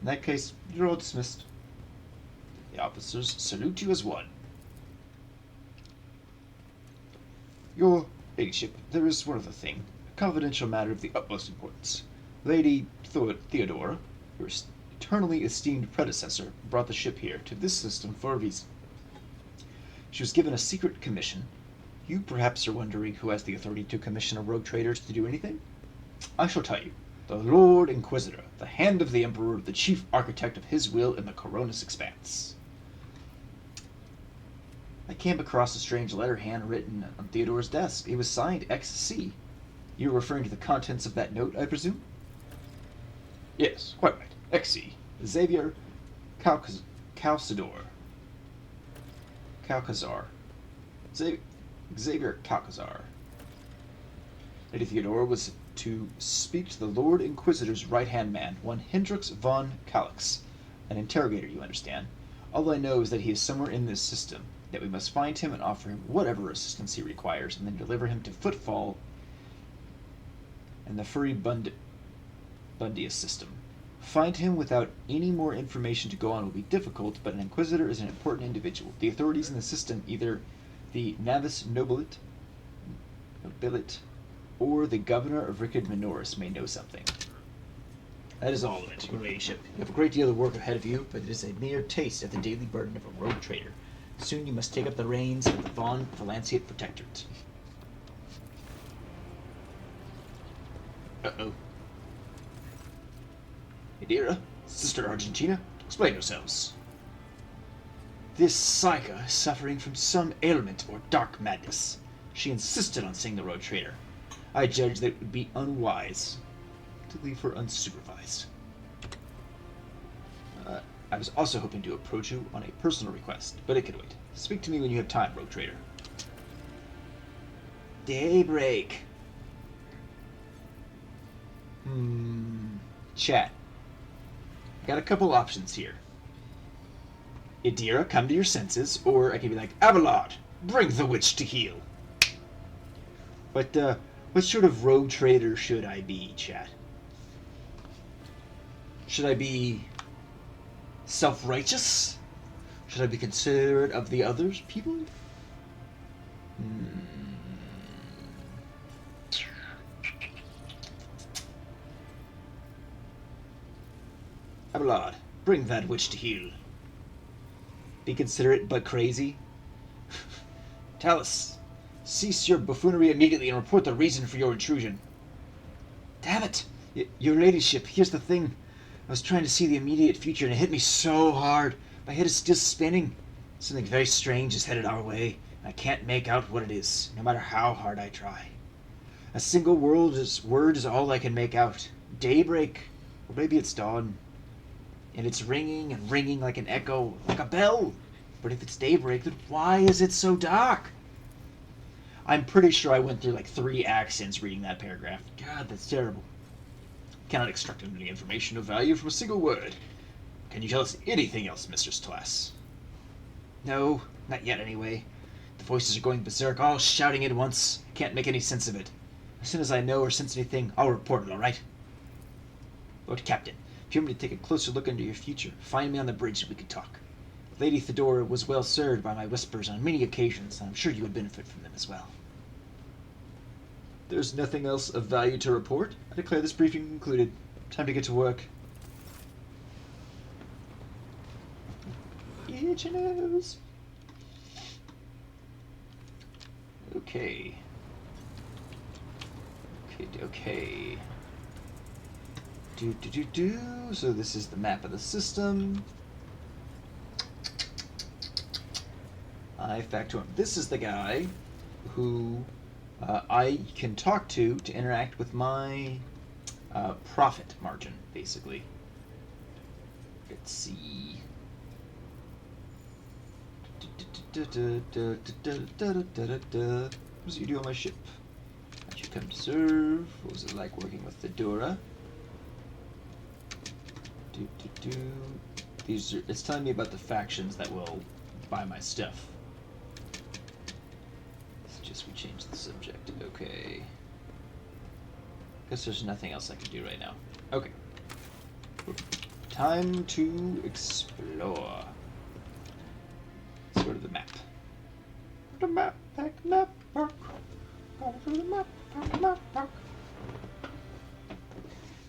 In that case, you're all dismissed. The officers salute you as one. Your ladyship, there is one other thing. A confidential matter of the utmost importance. Lady Theodora, your eternally esteemed predecessor, brought the ship here to this system for a reason. She was given a secret commission. You perhaps are wondering who has the authority to commission a rogue traders to do anything? I shall tell you. The Lord Inquisitor, the hand of the Emperor, the chief architect of his will in the Coronis Expanse. I came across a strange letter handwritten on Theodore's desk. It was signed XC. You're referring to the contents of that note, I presume? Yes, quite right. XC. Xavier Calcazar. Xavier Calcazar. Lady Theodora was to speak to the Lord Inquisitor's right-hand man, one Hendrix von Calix. An interrogator, you understand. All I know is that he is somewhere in this system, that we must find him and offer him whatever assistance he requires, and then deliver him to Footfall and the Bundius system. Find him without any more information to go on will be difficult, but an Inquisitor is an important individual. The authorities in the system, either the Navis Nobilit, or the Governor of Rickard Minoris, may know something. That is all of it, your ladyship. You have a great deal of work ahead of you, but it is a mere taste of the daily burden of a rogue trader. Soon you must take up the reins of the Von Valanciate Protectorate. Uh-oh. Idira, Sister Argentina, explain yourselves. This Psycha is suffering from some ailment or dark madness. She insisted on seeing the road trader. I judged that it would be unwise to leave her unsupervised. I was also hoping to approach you on a personal request, but it could wait. Speak to me when you have time, rogue trader. Daybreak. Chat. Got a couple options here. Idira, come to your senses, or I could be like, Abelard, bring the witch to heel. But, what sort of rogue trader should I be, chat? Should I be self-righteous? Should I be considerate of the others people? Abelard, bring that witch to heel. Be considerate but crazy. Talus, cease your buffoonery immediately and report the reason for your intrusion. Damn it! Your ladyship, here's the thing. I was trying to see the immediate future and it hit me so hard. My head is still spinning. Something very strange is headed our way, and I can't make out what it is, no matter how hard I try. A single word is all I can make out. Daybreak, or maybe it's dawn. And it's ringing and ringing like an echo, like a bell. But if it's daybreak, then why is it so dark? I'm pretty sure I went through like 3 accents reading that paragraph. God, that's terrible. Cannot extract any information of value from a single word. Can you tell us anything else, Mistress Tlass? No, not yet anyway. The voices are going berserk, all shouting at once. Can't make any sense of it. As soon as I know or sense anything, I'll report it, alright? Lord Captain, if you want me to take a closer look into your future, find me on the bridge and we can talk. Lady Thedora was well served by my whispers on many occasions, and I'm sure you would benefit from them as well. There's nothing else of value to report. I declare this briefing concluded. Time to get to work. Itchy nose. Okay. Okay. So this is the map of the system. I factor him. This is the guy who I can talk to interact with my profit margin, basically. Let's see. What does you do on my ship? How'd you come to serve? What was it like working with Thedora? These are, it's telling me about the factions that will buy my stuff. It's just we changed the subject. Okay. Guess there's nothing else I can do right now. Okay. Time to explore. Let's go to the map. The map, pack map, park. Go to the map, pack map, park.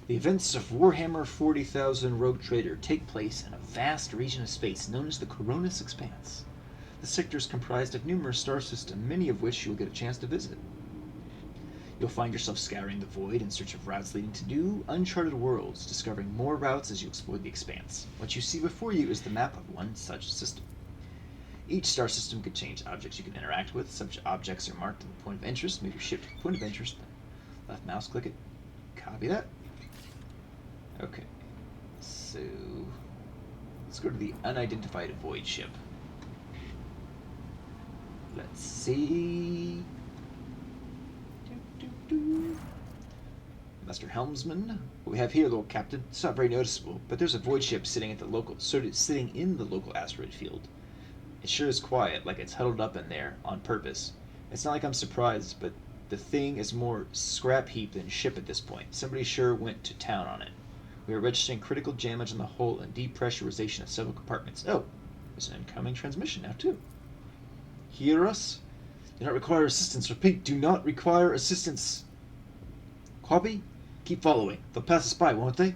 The events of Warhammer 40,000 Rogue Trader take place in a vast region of space known as the Coronis Expanse. The sector is comprised of numerous star systems, many of which you'll get a chance to visit. You'll find yourself scouring the void in search of routes leading to new, uncharted worlds, discovering more routes as you explore the expanse. What you see before you is the map of one such system. Each star system contains objects you can interact with. Such objects are marked in the point of interest. Move your ship to the point of interest, then left mouse click it. Copy that. Okay, so let's go to the unidentified void ship. Let's see. Master Helmsman. What we have here, Lord Captain, it's not very noticeable, but there's a void ship sitting in the local asteroid field. It sure is quiet, like it's huddled up in there on purpose. It's not like I'm surprised, but the thing is more scrap heap than ship at this point. Somebody sure went to town on it. We are registering critical damage on the hull and depressurization of several compartments. Oh, there's an incoming transmission now, too. Hear us? Do not require assistance. Repeat, do not require assistance. Copy? Keep following. They'll pass us by, won't they?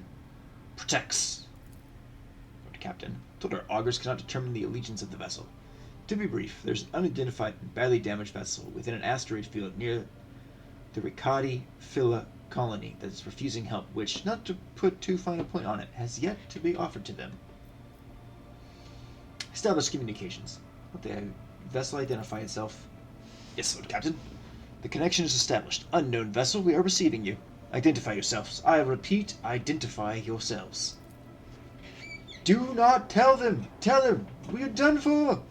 Protects. Lord Captain, thought our augurs cannot determine the allegiance of the vessel. To be brief, there's an unidentified and badly damaged vessel within an asteroid field near the Ricadi Phila colony that is refusing help, which, not to put too fine a point on it, has yet to be offered to them. Establish communications. Let the vessel identify itself. Yes, Lord Captain. The connection is established. Unknown vessel, we are receiving you. Identify yourselves. I repeat, identify yourselves. Do not tell them! Tell them! We are done for!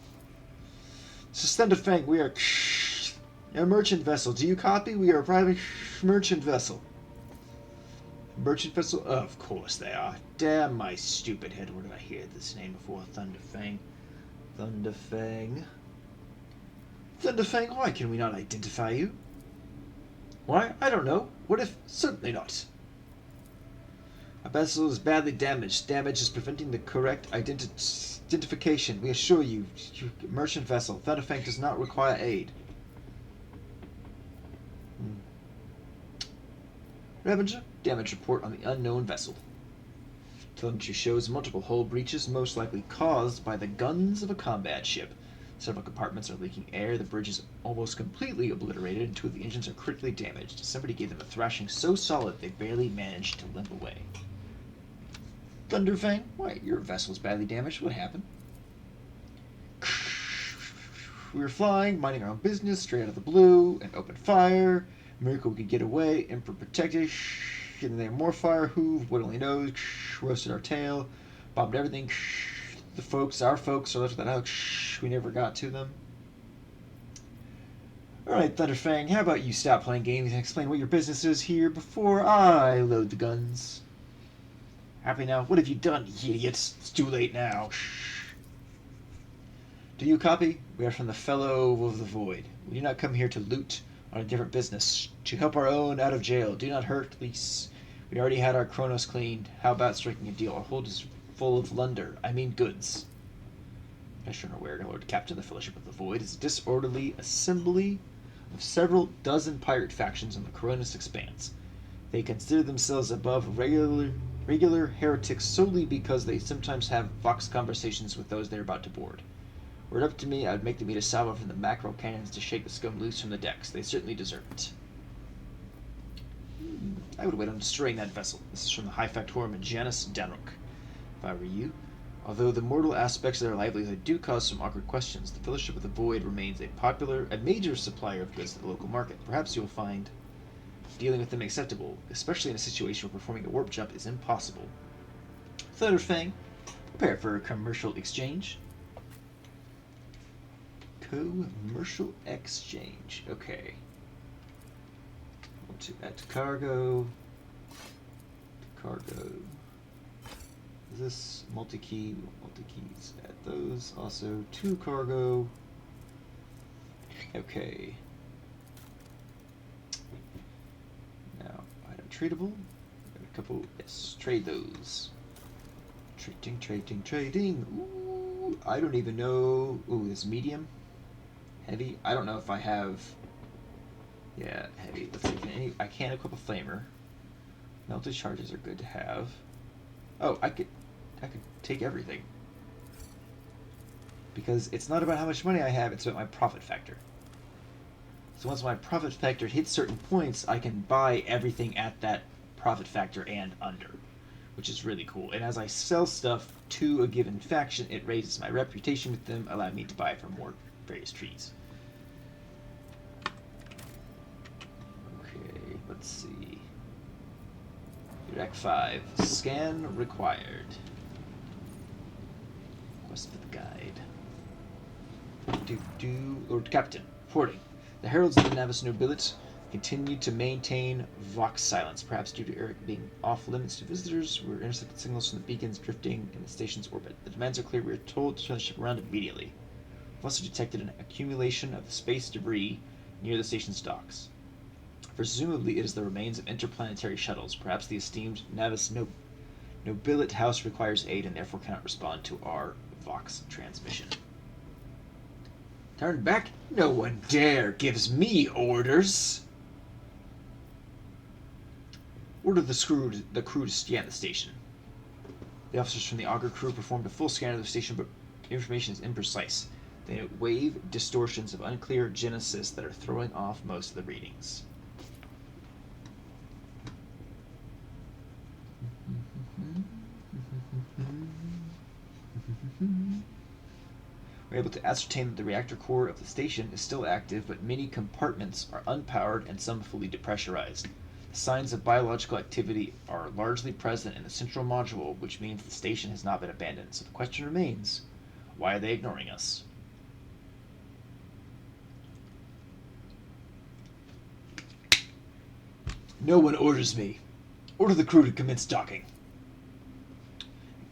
This is Thunderfang. We are a merchant vessel. Do you copy? We are a private merchant vessel. Merchant vessel? Oh, of course they are. Damn my stupid head. Where did I hear this name before? Thunderfang. Thunderfang. Thunderfang, why can we not identify you? Why? I don't know. What if? Certainly not. Our vessel is badly damaged. Damage is preventing the correct identification. We assure you, merchant vessel. Thunderfang does not require aid. Revenger, damage report on the unknown vessel. Telemetry shows multiple hull breaches, most likely caused by the guns of a combat ship. Several compartments are leaking air, the bridge is almost completely obliterated, and two of the engines are critically damaged. Somebody gave them a thrashing so solid they barely managed to limp away. Thunderfang, why, your vessel's badly damaged. What happened? We were flying, minding our own business, straight out of the blue, and opened fire. Miracle we could get away. Emperor protected. Getting there more fire. Hoove, what only knows. Roasted our tail. Bombed everything. Our folks are left without. We never got to them. Alright, Thunderfang, how about you stop playing games and explain what your business is here before I load the guns? Happy now? What have you done, idiots? It's too late now. Do you copy? We are from the Fellow of the Void. We do not come here to loot on a different business. To help our own out of jail. Do not hurt, please. We already had our Chronos cleaned. How about striking a deal? Our hold is full of lunder. I mean goods. Commissioner Aware, Lord Captain of the Fellowship of the Void, is a disorderly assembly of several dozen pirate factions on the Coronis Expanse. They consider themselves above regular heretics solely because they sometimes have vox conversations with those they're about to board. Were it up to me, I would make them eat a salvo from the mackerel cannons to shake the scum loose from the decks. They certainly deserve it. I would wait on destroying that vessel. This is from the High Factorum and Janus Danrook. If I were you. Although the mortal aspects of their livelihood do cause some awkward questions, the Fellowship of the Void remains a major supplier of goods to the local market. Perhaps you'll find dealing with them acceptable, especially in a situation where performing a warp jump is impossible. Thunderfang, prepare for a commercial exchange. Commercial exchange. Okay. Want to add to cargo. Cargo. Is this multi-key? Multi-keys. Add those. Also, 2 cargo. Okay. Now, item tradable. Got a couple. Yes, trade those. Trading. Ooh, I don't even know. Ooh, this medium. Heavy. I don't know if I have. Yeah, heavy. Let's see. I can't equip a flamer. Melted charges are good to have. Oh, I could take everything. Because it's not about how much money I have, it's about my profit factor. So once my profit factor hits certain points, I can buy everything at that profit factor and under, which is really cool. And as I sell stuff to a given faction, it raises my reputation with them, allowing me to buy from more various trees. Okay, let's see. Rec 5. Scan required. Quest for the guide. Lord Captain, reporting. The heralds of the Navis Nobility Continue to maintain Vox silence, perhaps due to Eric being off limits to visitors. We're intercepted signals from the beacons drifting in the station's orbit. The demands are clear. We are told to turn the ship around immediately. We've also detected an accumulation of space debris near the station's docks. Presumably, it is the remains of interplanetary shuttles. Perhaps the esteemed Navis Nobilit House requires aid and therefore cannot respond to our Vox transmission. Turn back? No one dare gives me orders. Order the crew to scan the station. The officers from the Augur crew performed a full scan of the station, but information is imprecise. They note wave distortions of unclear genesis that are throwing off most of the readings. We're able to ascertain that the reactor core of the station is still active, but many compartments are unpowered and some fully depressurized. Signs of biological activity are largely present in the central module, which means the station has not been abandoned. So the question remains, why are they ignoring us? No one orders me. Order the crew to commence docking.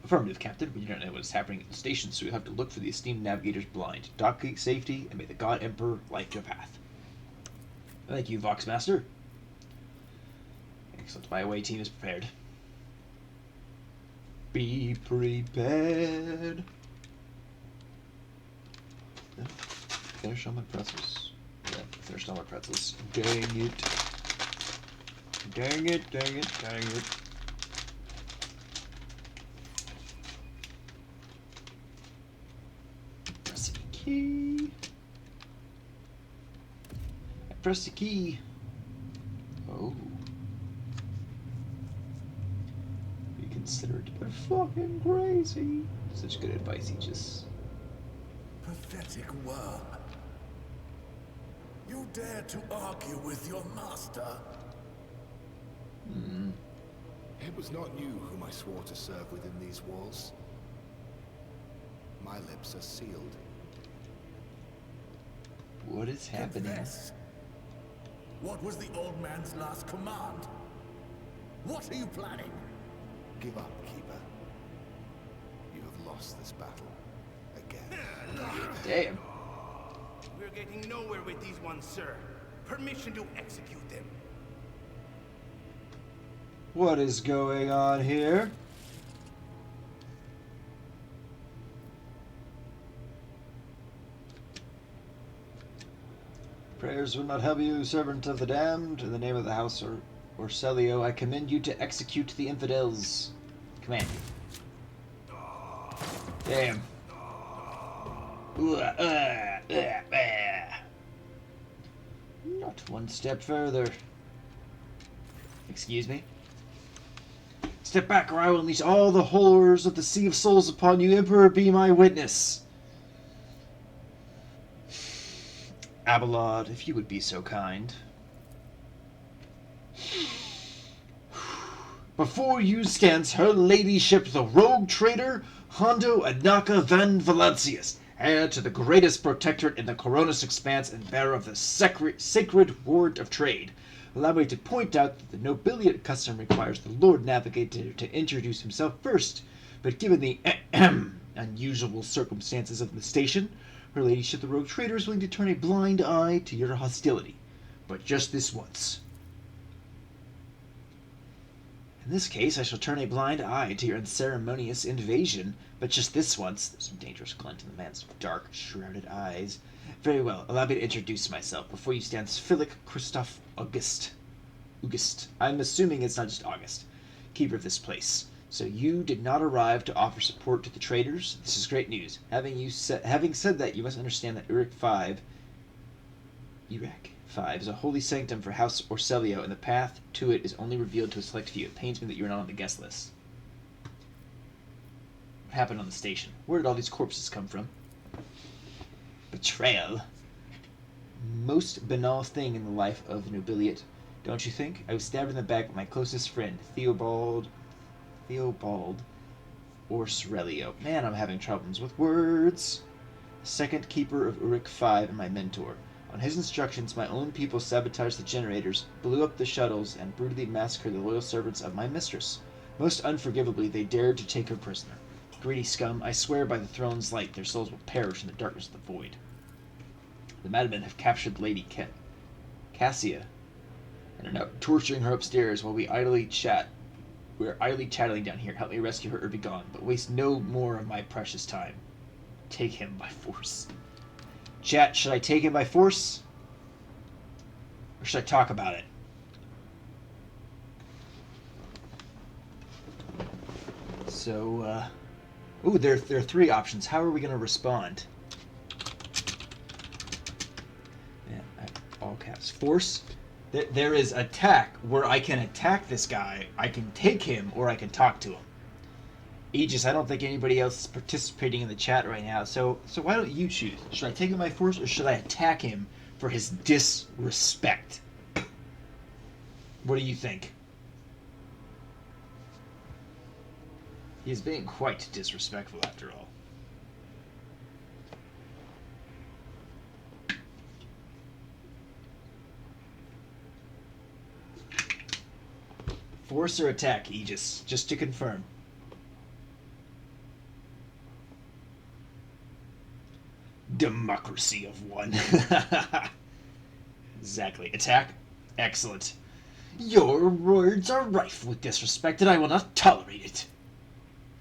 Affirmative, Captain. We do not know what is happening at the station, so you'll have to look for the esteemed navigator's blind. Dock safety, and may the God Emperor light your path. Thank you, Vox Master. Excellent. My away team is prepared. Be prepared. Finish all my pretzels. Yeah, finished all my pretzels. Dang it. Dang it, dang it, dang it. Press the key. I press the key. Oh. Be considerate, but fucking crazy. Such good advice, Aegis. Pathetic worm. You dare to argue with your master? It was not you whom I swore to serve within these walls. My lips are sealed. What is happening? Confess. What was the old man's last command? What are you planning? Give up, Keeper. You have lost this battle. Again. Damn. We're getting nowhere with these ones, sir. Permission to execute them. What is going on here? Prayers will not help you, servant of the damned. In the name of the house Orselio, I commend you to execute the infidels. Command. Damn. Not one step further. Excuse me? Step back, or I will unleash all the horrors of the Sea of Souls upon you. Emperor, be my witness. Abelard, if you would be so kind. Before you stands her ladyship, the rogue trader, Hondo Anaka van Valancius, heir to the greatest protectorate in the Coronis expanse and bearer of the sacred word of trade. Allow me to point out that the nobiliate custom requires the Lord Navigator to introduce himself first, but given the unusual circumstances of the station, her ladyship the rogue trader is willing to turn a blind eye to your hostility, but just this once. In this case, I shall turn a blind eye to your unceremonious invasion, but just this once. There's some dangerous glint in the man's dark, shrouded eyes. Very well, allow me to introduce myself. Before you stands Philip Christoph August. I'm assuming it's not just August. Keeper of this place. So you did not arrive to offer support to the traders? This is great news. Having said that, you must understand that Iraq 5 is a holy sanctum for House Orselio, and the path to it is only revealed to a select few. It pains me that you are not on the guest list. What happened on the station? Where did all these corpses come from? Betrayal. Most banal thing in the life of the nobiliate, don't you think? I was stabbed in the back by my closest friend, Theobald Orselio. Man, I'm having troubles with words. Second keeper of Uruk 5 and my mentor. On his instructions, my own people sabotaged the generators, blew up the shuttles, and brutally massacred the loyal servants of my mistress. Most unforgivably, they dared to take her prisoner. Greedy scum, I swear by the throne's light, their souls will perish in the darkness of the void. The madmen have captured Lady Cassia, and are now torturing her upstairs while we are idly chattling down here. Help me rescue her or be gone, but waste no more of my precious time. Take him by force. Chat, should I take him by force? Or should I talk about it? So, ooh, there are three options. How are we going to respond? Yeah, all caps. Force. There is attack, where I can attack this guy, I can take him, or I can talk to him. Aegis, I don't think anybody else is participating in the chat right now, so why don't you choose? Should I take him by force, or should I attack him for his disrespect? What do you think? He's being quite disrespectful, after all. Force or attack, Aegis? Just to confirm. Democracy of one. Exactly. Attack? Excellent. Your words are rife with disrespect, and I will not tolerate it.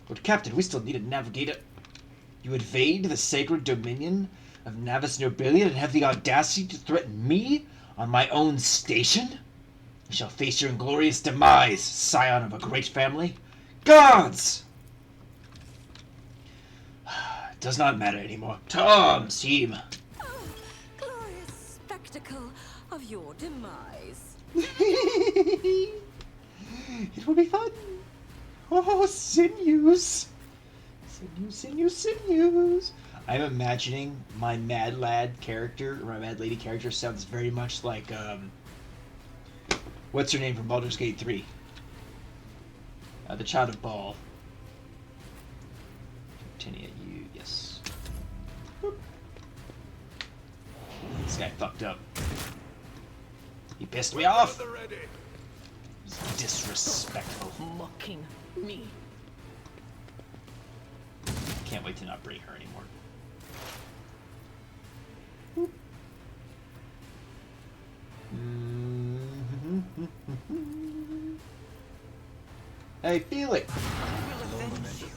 But Captain, we still need a navigator. You invade the sacred dominion of Navis Nobilia and have the audacity to threaten me on my own station? You shall face your inglorious demise, scion of a great family. Gods! It does not matter anymore. Tom's team. Oh, glorious spectacle of your demise. It will be fun. Oh, sinews. Sinews. I'm imagining my Mad Lad character, or my Mad Lady character, sounds very much like, what's her name from Baldur's Gate 3? The Child of Baal. Continue at you, yes. Boop. This guy fucked up. He pissed me off! He's disrespectful. Mocking me. Can't wait to not bring her anymore. Hey, feel it!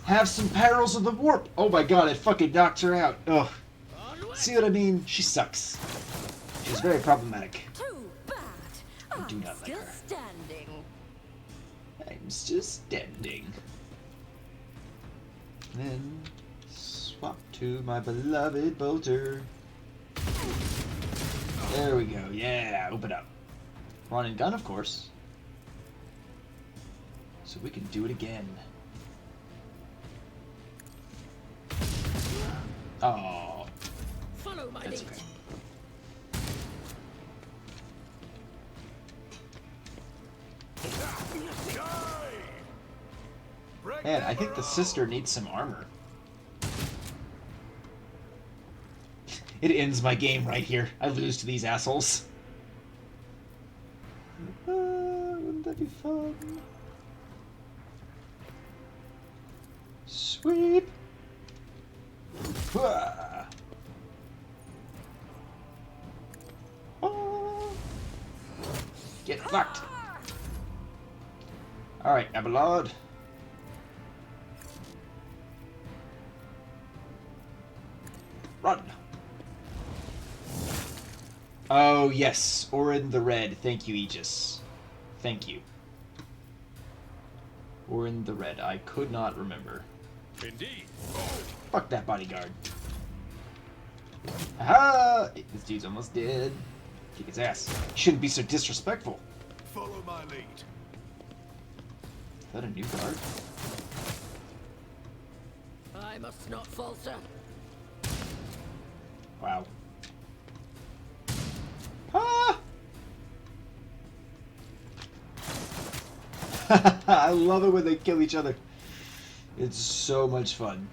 Have some perils of the warp! Oh my god, it fucking knocked her out. Ugh. See what I mean? She sucks. She's very problematic. Too bad. I do not like Still her. standing. I'm still standing. Then swap to my beloved bolter. There we go. Yeah, open up. Run and gun, of course. So we can do it again. Oh, Follow my that's lead. okay. Man, I think the sister needs some armor. It ends my game right here. I lose to these assholes. Wouldn't that be fun? Sweep. Ah. Oh. Get fucked. Alright, Abelard. Run. Oh, yes. Orin the Red. Thank you, Aegis. Thank you. Orin the Red. I could not remember. Indeed. Fuck that bodyguard. Aha! This dude's almost dead. Kick his ass. Shouldn't be so disrespectful. Follow my lead. Is that a new guard? I must not falter. Wow. Ah! I love it when they kill each other. It's so much fun.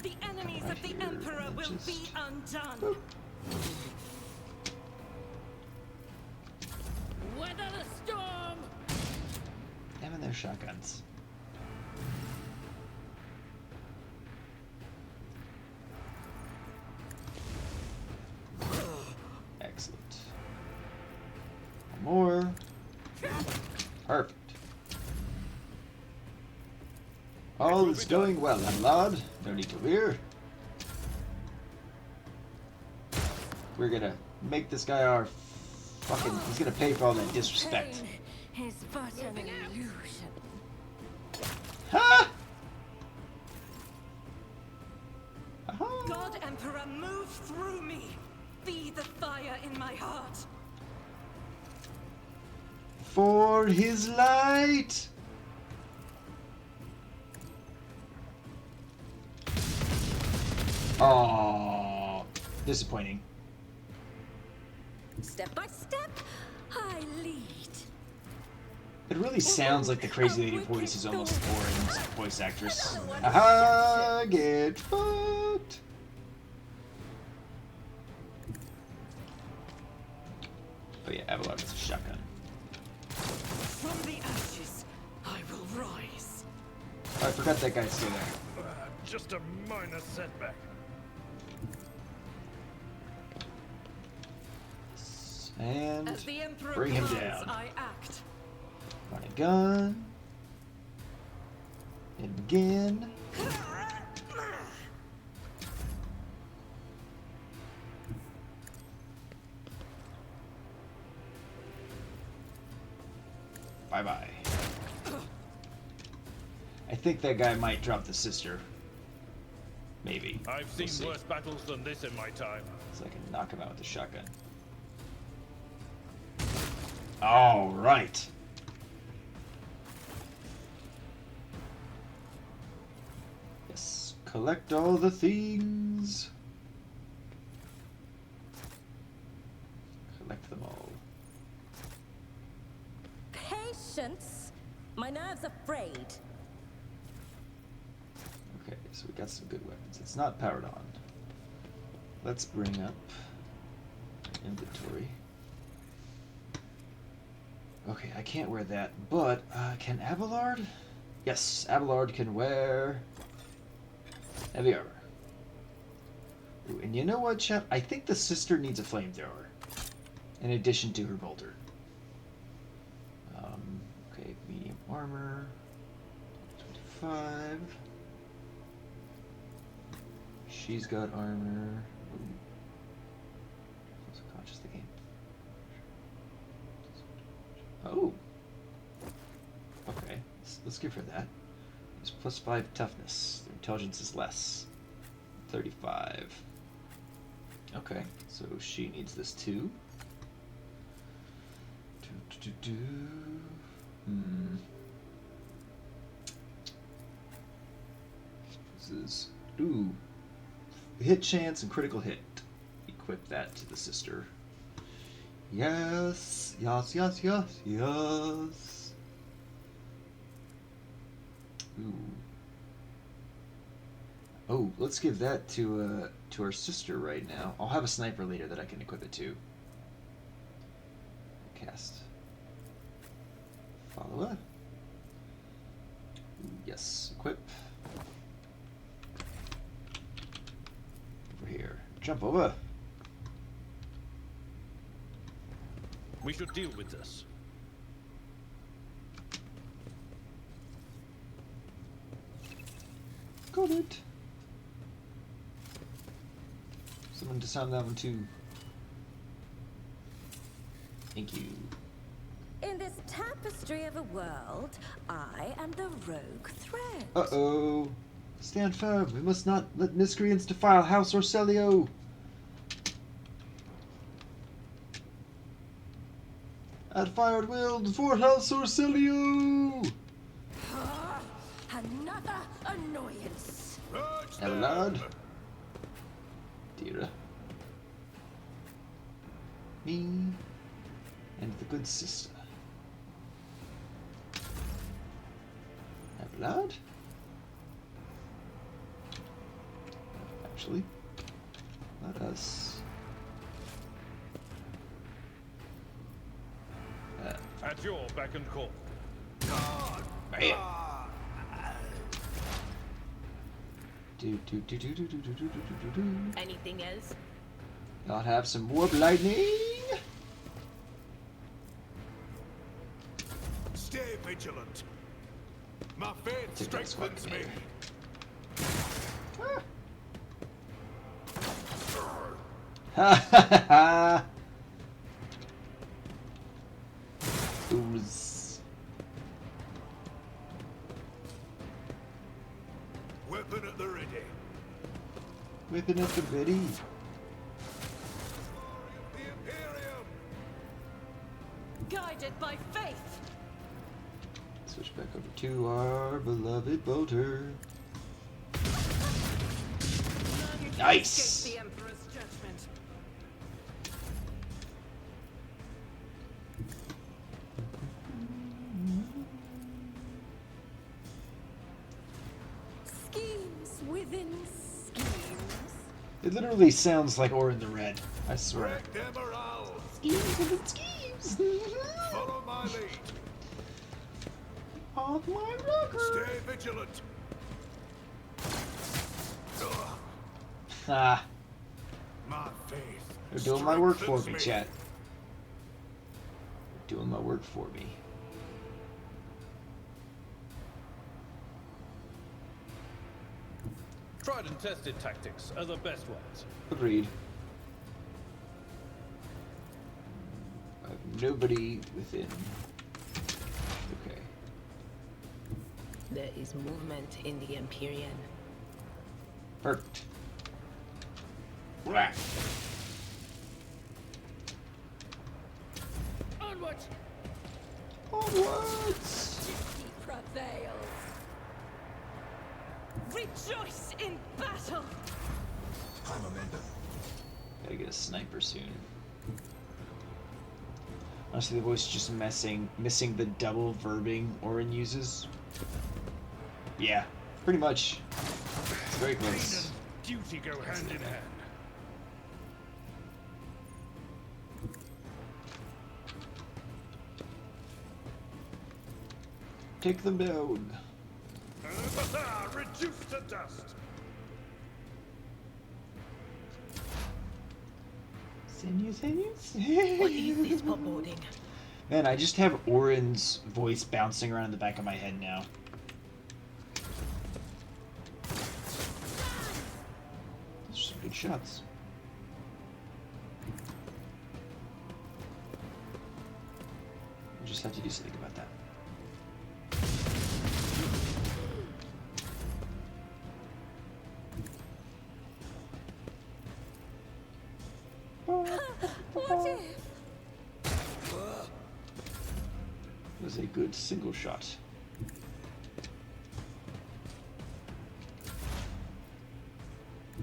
The enemies of the Emperor will be undone. Boop. Weather the storm! Them and their shotguns. Excellent. One more. Perfect. All is going well, Lord. No need to wear. We're gonna make this guy our fucking... He's gonna pay for all that disrespect. Pain is but an illusion. Ha! God Emperor, move through me. Be the fire in my heart. For his light. Oh, disappointing. Step by step, I lead. It really sounds like the crazy lady voice is almost Orin's voice actress. Aha, get fucked. Oh yeah, Abelard has a shotgun. From the ashes, I will rise. Oh, I forgot that guy's still there. Just a minor setback. And As the Emperor bring him commands, down. I act. Run a gun. And begin. Bye-bye. I think that guy might drop the sister. Maybe. I've We'll seen see. worse battles than this in my time. So I can knock him out with a shotgun. All right. Yes. Collect all the things. Collect them all. Patience? My nerves are frayed. Okay, so we got some good weapons. It's not powered on. Let's bring up inventory. Okay, I can't wear that, but can Abelard? Yes, Abelard can wear heavy armor. Ooh, and you know what, chap? I think the sister needs a flamethrower in addition to her bolter. Okay, medium armor, 25. She's got armor. Ooh. Also conscious the game. Oh. Okay, let's give her that. It's +5 toughness. Their intelligence is less. 35. Okay, so she needs this too. This is hit chance and critical hit. Equip that to the sister. Yes, yes, yes, yes, yes. Ooh. Oh, let's give that to our sister right now. I'll have a sniper later that I can equip it to. Cast. Follow up. Yes, equip. Over here. Jump over. We should deal with this. Got it. Someone disarm that one too. Thank you. In this tapestry of a world, I am the rogue thread. Uh-oh. Stand firm. We must not let miscreants defile House Orselio. At fire at will for House Orselio. Another annoyance. Abelard. Dira. Me. And the good sister. Abelard? Actually. Not us. At your beck and call. Bam. Do do do do do do do do do do. Anything else? Gotta have some warp lightning. Stay vigilant. My faith strengthens me. Ha ha ha! Ooze. Weapon at the ready. Weapon at the ready. Guided by faith. Switch back over to our beloved bolter. Nice. The Emperor's judgment. Schemes within schemes. It literally sounds like Orin the Red. I swear. Schemes within schemes. Follow my lead. Off my rocker. Stay vigilant. Ah. My faith. They're doing my work for me, chat. They're doing my work for me. Tried and tested tactics are the best ones. Agreed. I have nobody within. Okay. There is movement in the Empyrean. Perfect. Whack. Onward! Onwards! Prevails. Rejoice in battle! High momentum. Gotta get a sniper soon. Honestly, the voice is just missing the double verbing Orin uses. Yeah, pretty much. It's very close. Duty go hand in hand. Take them down. Bazaar reduced to dust. What is this foreboding? Man, I just have Orin's voice bouncing around in the back of my head now. Those are some good shots. I just have to do something about that. What if? Was a good single shot.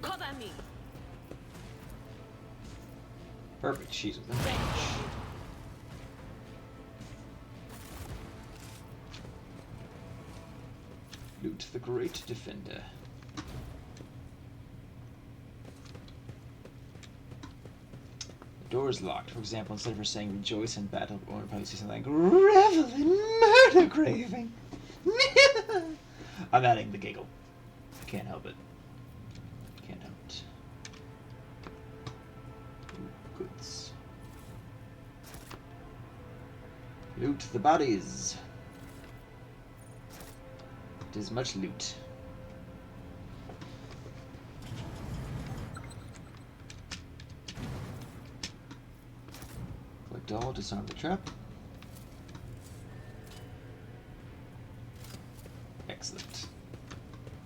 Cover me. Perfect, she's within range. Loot the Great Defender. The door is locked. For example, instead of her saying rejoice in battle, or probably say something like revel in murder craving. I'm adding the giggle. Can't help it. Can't help it. Ooh, goods. Loot the bodies. It is much loot. Collect all, disarm the trap. Excellent.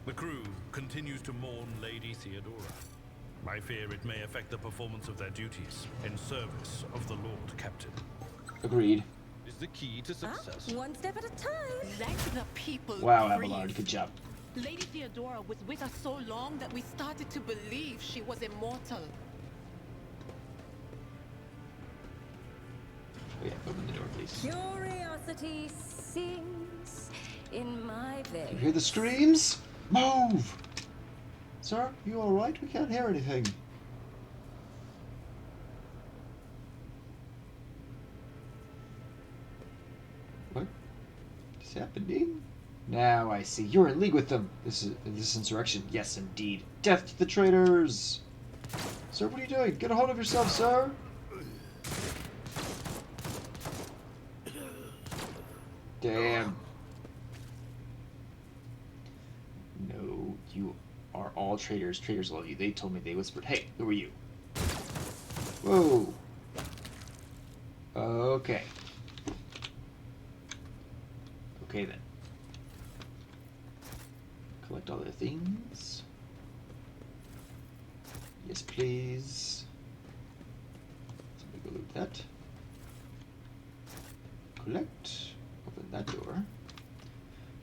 The crew continues to mourn Lady Theodora. I fear it may affect the performance of their duties in service of the Lord Captain. Agreed. Is the key to success. One step at a time. Let the people Wow, breathe. Abelard, good job. Lady Theodora was with us so long that we started to believe she was immortal. Oh yeah, open the door, please. Curiosity sings in my veins. You hear the screams? Move! Sir, you alright? We can't hear anything. What's happening? Now I see. You're in league with them. This insurrection. Yes, indeed. Death to the traitors! Sir, what are you doing? Get a hold of yourself, sir! Damn. No, you are all traitors. Traitors love you. They told me, they whispered, hey, who are you? Whoa. Okay. Okay then. Collect all their things. Yes, please. So we go loot that. Collect. Open that door.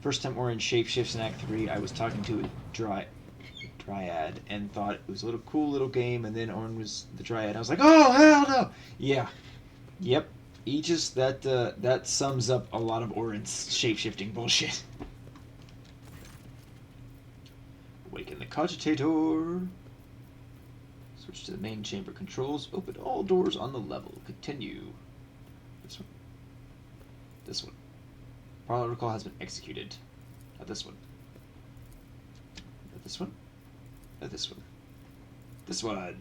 First time Orin shapeshifts in Act 3, I was talking to a Dryad and thought it was a little cool little game, and then Orin was the Dryad. I was like, oh, hell no! Yeah. Yep. Aegis, that sums up a lot of Orin's shapeshifting bullshit. Awaken the Cogitator. Switch to the main chamber controls. Open all doors on the level. Continue. This one. This one. Protocol has been executed. Not this one. Not this one. Not this one. This one.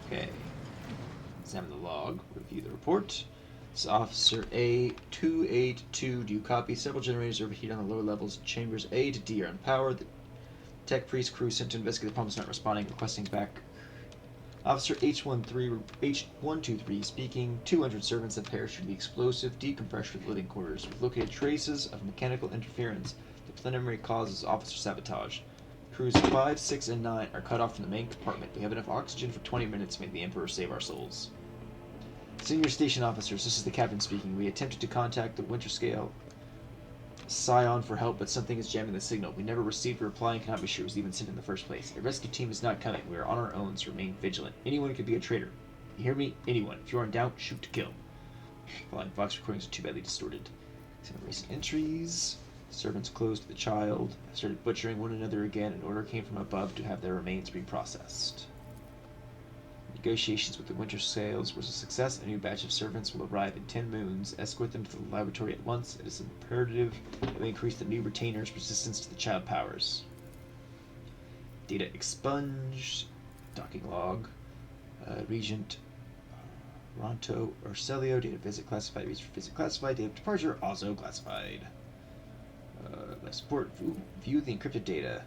Okay. Examine the log. Review the report. This is Officer A282. Do you copy? Several generators overheat on the lower levels. Chambers A to D are unpowered. The tech priest crew sent to investigate the problems not responding, requesting back. Officer H123 speaking. 200 servants have perished due to the explosive decompression of the living quarters. We've located traces of mechanical interference. The preliminary cause is officer sabotage. Crews 5, 6, and 9 are cut off from the main compartment. We have enough oxygen for 20 minutes to make the Emperor save our souls. Senior station officers, this is the captain speaking. We attempted to contact the Winterscale Scion for help, but something is jamming the signal. We never received a reply and cannot be sure it was even sent in the first place. A rescue team is not coming. We are on our own, so remain vigilant. Anyone could be a traitor. You hear me? Anyone. If you are in doubt, shoot to kill. Following Vox recordings are too badly distorted. Some recent entries. Servants close to the child. Have started butchering one another again. An order came from above to have their remains reprocessed. Negotiations with the Winterscales was a success. A new batch of servants will arrive in 10 moons. Escort them to the laboratory at once. It is imperative that we increase the new retainer's resistance to the child powers. Data expunged. Docking log. Regent Ronto Urcelio. Data visit classified. Reason for visit classified. Data of departure also classified. Life support. View the encrypted data.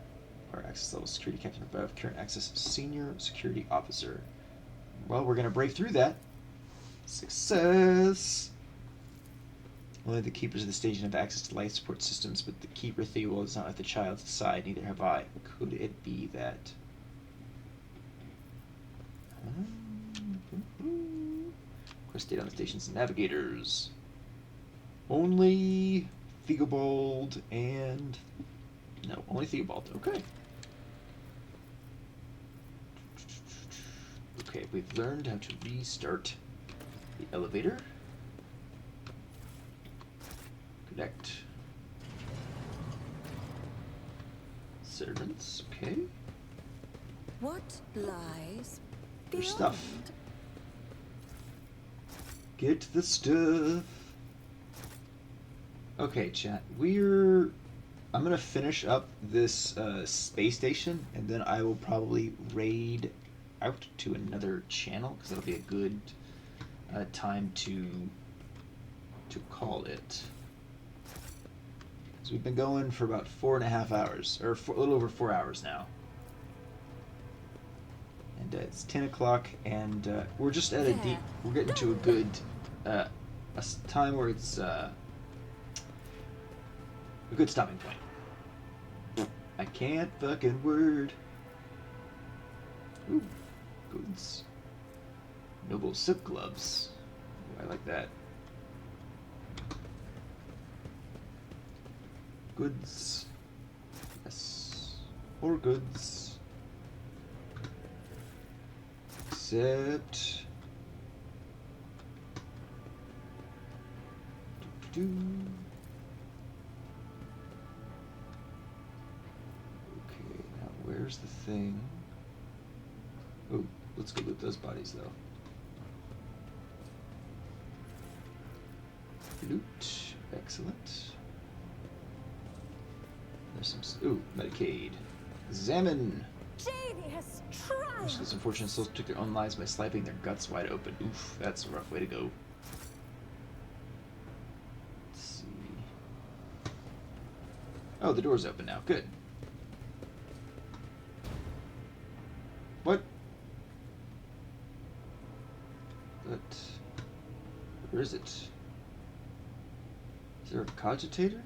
Our access level security captain above. Current access senior security officer. Well, we're going to break through that. Success! Only the keepers of the station have access to life support systems, but the keeper Theoul is not at the child's side. Neither have I. Could it be that? Quest data on the station's navigators. Only Theobald and... No, only Theobald. Okay. Okay, we've learned how to restart the elevator. Connect. Servants, okay. What lies Your beyond? stuff. Get the stuff. Okay, chat. I'm gonna finish up this space station, and then I will probably raid out to another channel because that'll be a good time to call it. Because we've been going for about 4.5 hours, or a little over 4 hours now, and it's 10 o'clock, and we're just at we're getting to a good time where it's a good stopping point. I can't fucking word. Ooh. Goods. Noble silk gloves. Ooh, I like that. Goods. Yes. More goods. Except... Okay, now where's the thing? Oh, let's go loot those bodies, though. Loot. Excellent. There's some... Ooh, Medicaid. Examine! Genius triumph! Those unfortunate souls took their own lives by slicing their guts wide open. Oof, that's a rough way to go. Let's see. Oh, the door's open now. Good. What? But... Where is it? Is there a cogitator?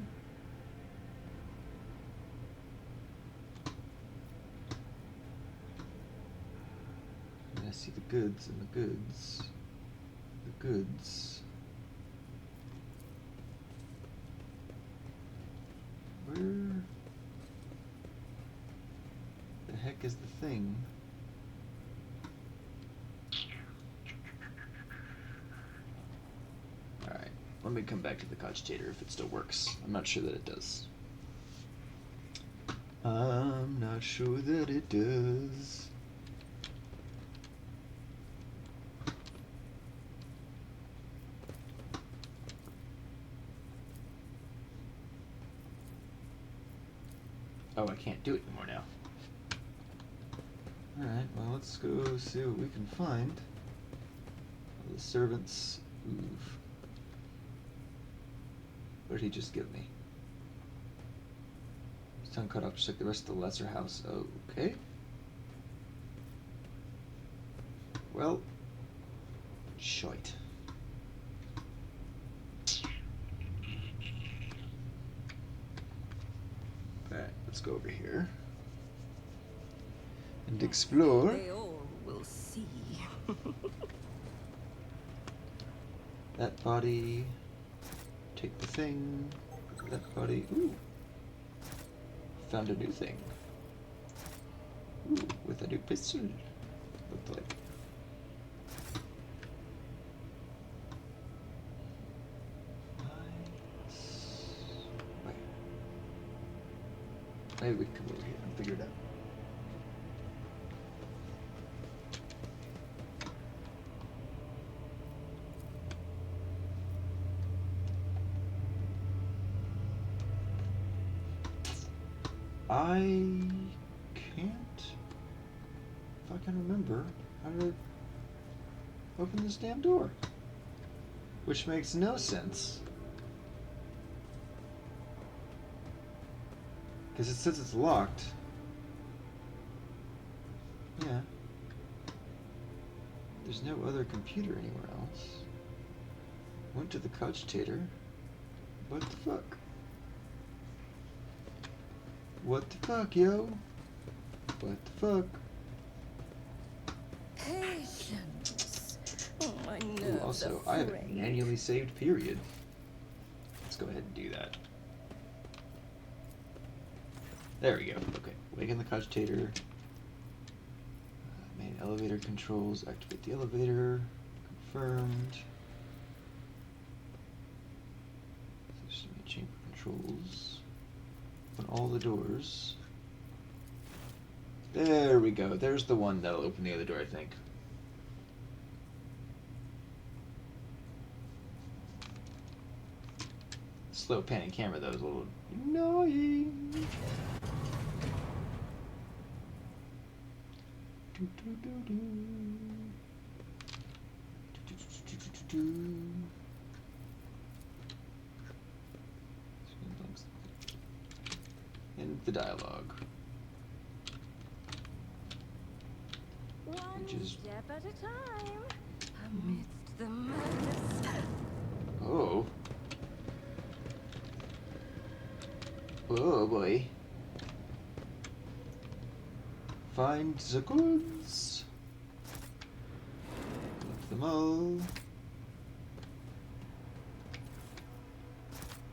I see the goods and the goods. The goods. Where the heck is the thing? Alright, let me come back to the cogitator if it still works. I'm not sure that it does. I'm not sure that it does. Oh, I can't do it anymore now. Alright, well, let's go see what we can find. The servants. Oof. What did he just give me? His tongue cut off just like the rest of the lesser house. Okay. Well, shite. Alright, let's go over here and explore. They all will see. That body. Take the thing. That body. Ooh. Found a new thing. Ooh, with a new pistol. Looked like. Wait. Maybe we can come over here and figure it out. I can't, if I can remember, how to open this damn door. Which makes no sense. Because it says it's locked. Yeah. There's no other computer anywhere else. Went to the cogitator. What the fuck? What the fuck, yo? What the fuck? Patience. Oh, my nerves Ooh, also, are I have a frayed. manually saved period. Let's go ahead and do that. There we go. Okay, awaken the cogitator. Main elevator controls. Activate the elevator. Confirmed. Chamber controls. Open all the doors. There we go. There's the one that'll open the other door, I think. Slow panning camera though is a little annoying. And the dialogue. One Which is... step at a time, amidst the madness. Oh. Oh boy. Find the goods. Collect them all.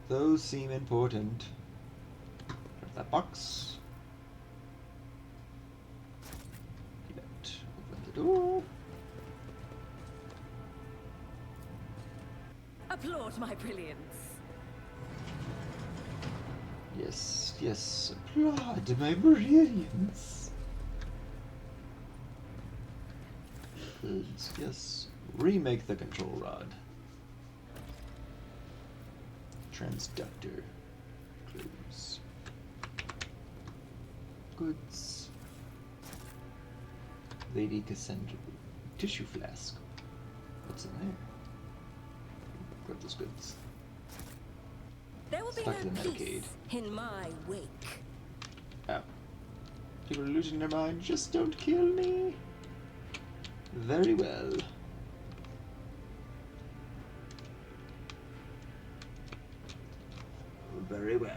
Those seem important. There's that box. Open the door. Applaud my brilliance. Yes, yes, applaud my brilliance. Yes, remake the control rod. Transductor. Close. Goods. Lady Cassandra. Tissue flask. What's in there? Grab those goods. There will be Back to no the peace Medicaid. in my wake. Oh. People are losing their mind. Just don't kill me. Very well. Very well.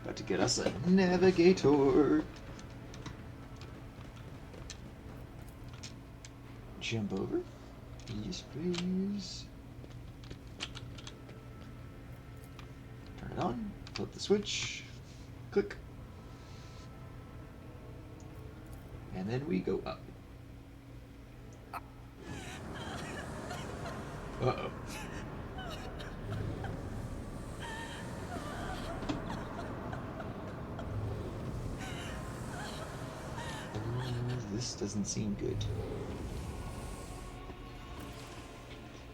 About to get us a navigator. Jump over. Yes, please. Turn it on. Flip the switch. Click. And then we go up. Uh-oh. This doesn't seem good.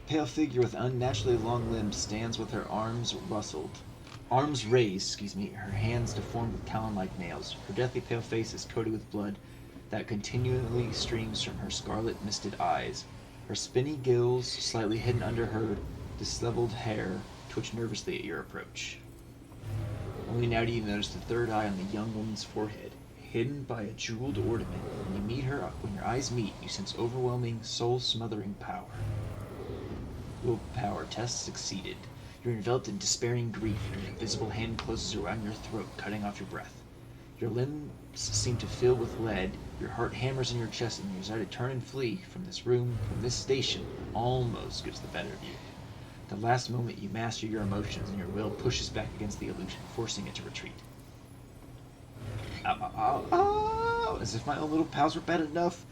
Pale figure with unnaturally long limbs stands with her arms raised, her hands deformed with talon-like nails. Her deathly pale face is coated with blood that continually streams from her scarlet misted eyes. Her spinny gills, slightly hidden under her disheveled hair, twitch nervously at your approach. Only now do you notice the third eye on the young woman's forehead, hidden by a jeweled ornament. When you meet her, when your eyes meet, you sense overwhelming, soul-smothering power. Willpower test succeeded. You're enveloped in despairing grief, and an invisible hand closes around your throat, cutting off your breath. Your limbs seem to fill with lead, your heart hammers in your chest, and your desire to turn and flee from this room, from this station, almost gets the better of you. At the last moment, you master your emotions, and your will pushes back against the illusion, forcing it to retreat. Ow, ow, ow, ow! As if my own little pals were bad enough.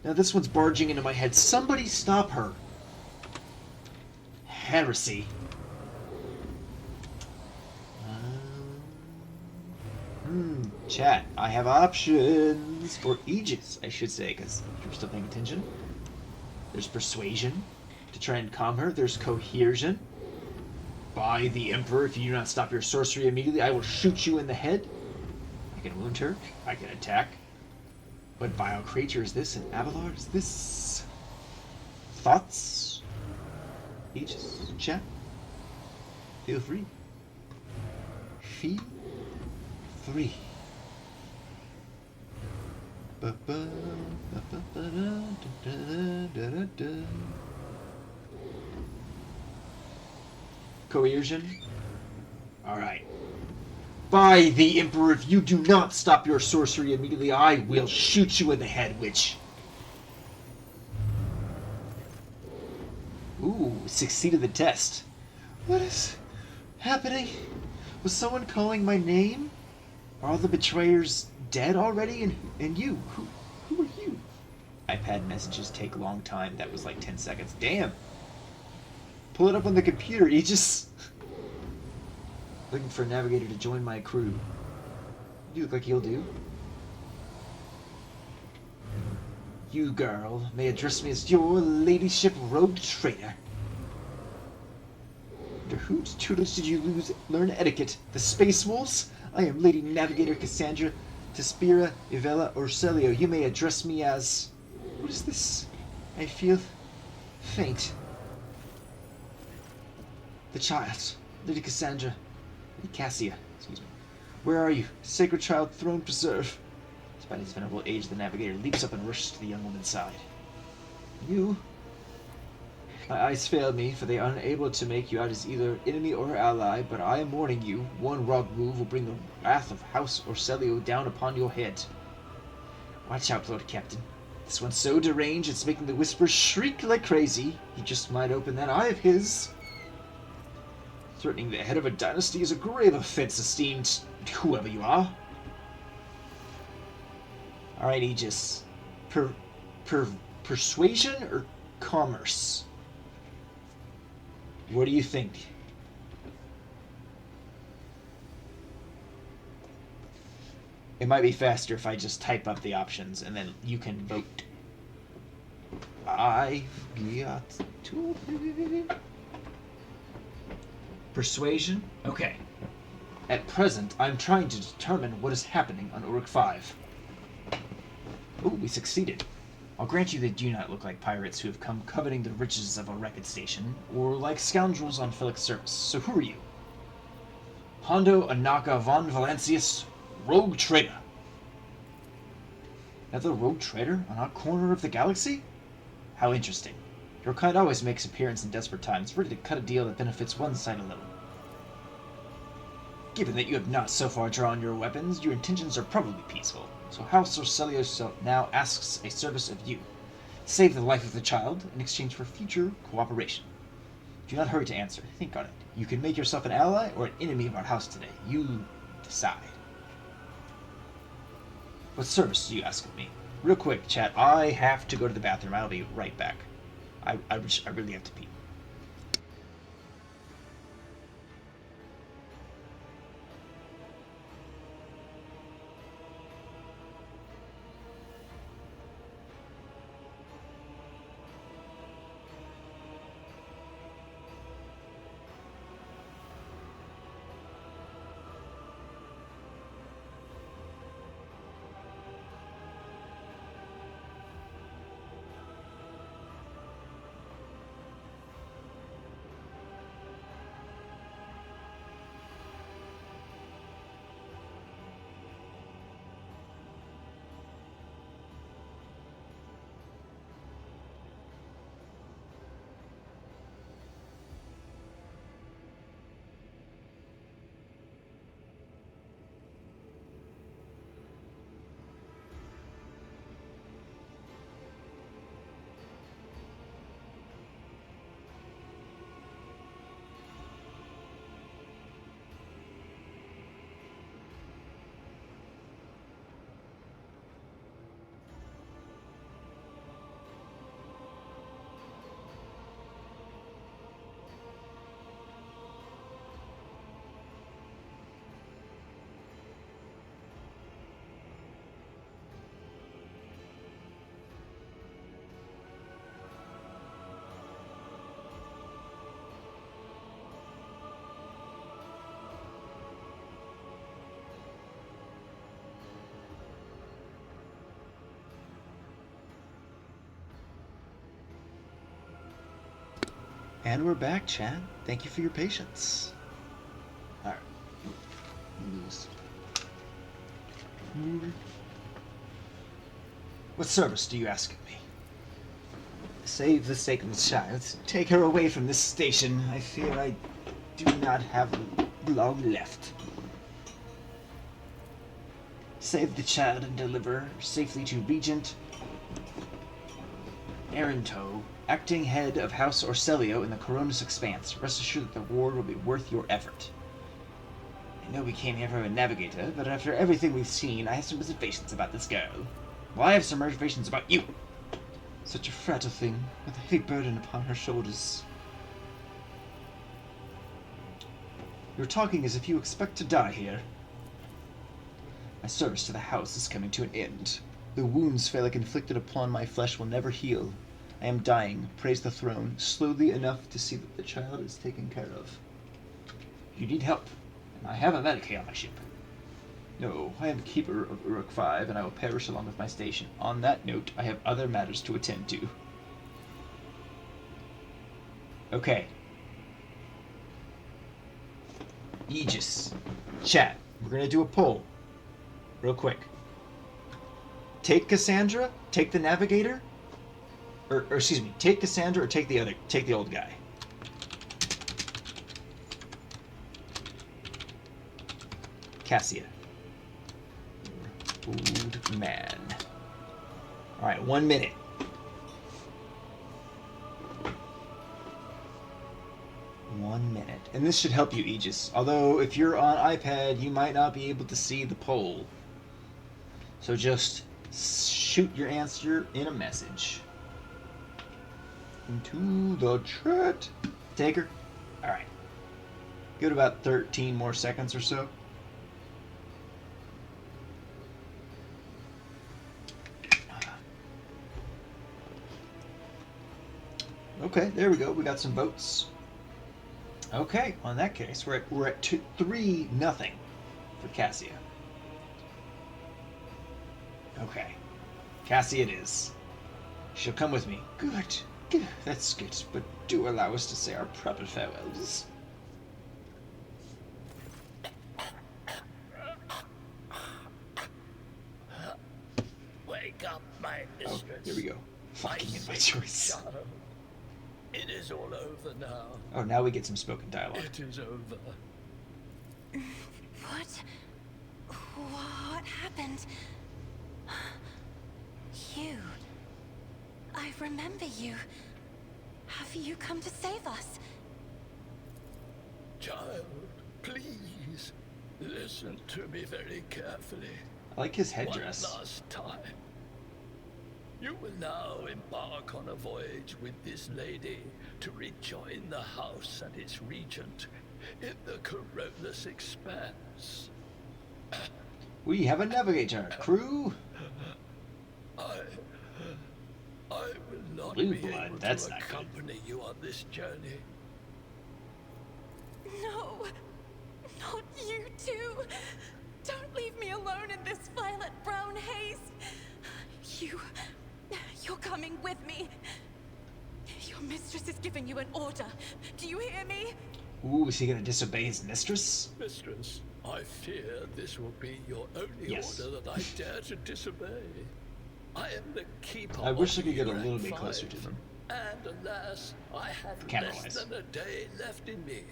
Now this one's barging into my head. Somebody stop her! Heresy. Chat. I have options. Or Aegis, I should say, because you're still paying attention. There's Persuasion, to try and calm her. There's Coercion. By the Emperor, if you do not stop your sorcery immediately, I will shoot you in the head. I can wound her. I can attack. What vile creature is this? And Abelard is this? Thoughts? Aegis, chat. Feel free. Feel free. Coercion. Alright. By the Emperor, if you do not stop your sorcery immediately, I will shoot you in the head, witch. Ooh, succeeded the test. What is happening? Was someone calling my name? Are all the betrayers dead already? And you? Who are you? iPad messages take a long time. That was like 10 seconds. Damn. Pull it up on the computer. You just... Looking for a navigator to join my crew. You look like you'll do. You, girl, may address me as your ladyship rogue trader. Under whose tutelage did you learn etiquette? The Space Wolves? I am Lady Navigator Cassandra Tespira Ivella Orselio. You may address me as... What is this? I feel faint. The child. Lady Cassandra. Lady Cassia. Excuse me. Where are you? Sacred child, throne preserve. Despite his venerable age, the navigator leaps up and rushes to the young woman's side. You? My eyes fail me, for they are unable to make you out as either enemy or ally, but I am warning you, one wrong move will bring the wrath of House Orselio down upon your head. Watch out, Lord Captain. This one's so deranged it's making the Whisperers shriek like crazy. He just might open that eye of his. Threatening the head of a dynasty is a grave offense, esteemed whoever you are. Alright, Aegis. Persuasion or commerce? What do you think? It might be faster if I just type up the options and then you can vote. I've got to pay. Persuasion? Okay. At present, I'm trying to determine what is happening on Uruk 5. Ooh, we succeeded. I'll grant you they do not look like pirates who have come coveting the riches of a wrecked station, or like scoundrels on Felix service. So who are you? Hondo Anaka von Valancius, rogue trader. Another rogue trader on our corner of the galaxy? How interesting. Your kind always makes appearance in desperate times, ready to cut a deal that benefits one side alone. Given that you have not so far drawn your weapons, your intentions are probably peaceful. So House Orcelio now asks a service of you. Save the life of the child in exchange for future cooperation. Do not hurry to answer. Think on it. You can make yourself an ally or an enemy of our house today. You decide. What service do you ask of me? Real quick, chat. I have to go to the bathroom. I'll be right back. I really have to pee. And we're back, Chad. Thank you for your patience. Alright. What service do you ask of me? Save the sake of the child. Take her away from this station. I fear I do not have long left. Save the child and deliver her safely to Regent Aranto, acting head of House Orcelio in the Coronis Expanse. Rest assured that the reward will be worth your effort. I know we came here from a navigator, but after everything we've seen, I have some reservations about this girl. Well, I have some reservations about you. Such a fragile thing, with a heavy burden upon her shoulders. You're talking as if you expect to die here. My service to the house is coming to an end. The wounds Phallic inflicted upon my flesh will never heal. I am dying, praise the throne, slowly enough to see that the child is taken care of. You need help, and I have a Medicae on my ship. No, I am keeper of Uruk 5, and I will perish along with my station. On that note, I have other matters to attend to. Okay. Aegis. Chat. We're gonna do a poll. Real quick. Take Cassandra, take the Navigator, or excuse me, take Cassandra or take the old guy. Cassia. Old man. Alright, 1 minute. And this should help you, Aegis. Although, if you're on iPad, you might not be able to see the poll. So just shoot your answer in a message. Into the chat. Take her. Alright. Give it about 13 more seconds or so. Okay, there we go. We got some votes. Okay, on that case, we're at 3-0 for Cassia. Okay, Cassia it is. She'll come with me. Good. Good. That's good. But do allow us to say our proper farewells. Wake up, my mistress. Oh, here we go. Fucking in my choice. Child. It is all over now. Oh, now we get some spoken dialogue. It is over. What? What happened? You. I remember you. Have you come to save us? Child, please listen to me very carefully. I like his headdress. One last time. You will now embark on a voyage with this lady to rejoin the house and its regent in the Corollas Expanse. We have a navigator, crew. I will not Blue be blood, able that's to not good. accompany you on this journey. No, not you too. Don't leave me alone in this violet brown haze. You're coming with me. Your mistress is giving you an order. Do you hear me? Ooh, is he gonna disobey his mistress? Mistress, I fear this will be your only order that I dare to disobey. I am the keeper. I wish I of could get a Rank little bit 5, closer to them. And alas, I have Camera-wise. less than a day left in me.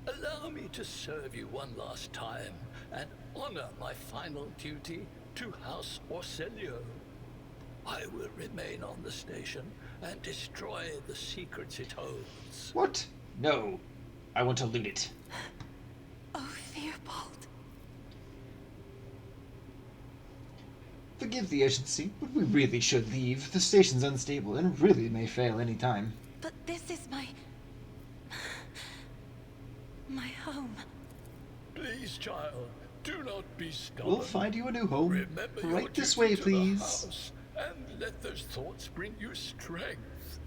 Allow me to serve you one last time and honor my final duty to House Orselio. I will remain on the station and destroy the secrets it holds. What? No. I want to loot it. Oh, Theobald. Forgive the urgency, but we really should leave. The station's unstable and really may fail any time. But this is my home. Please, child, do not be stubborn. We'll find you a new home. Remember your Right this duty way, to the please. house, and let those thoughts bring you strength.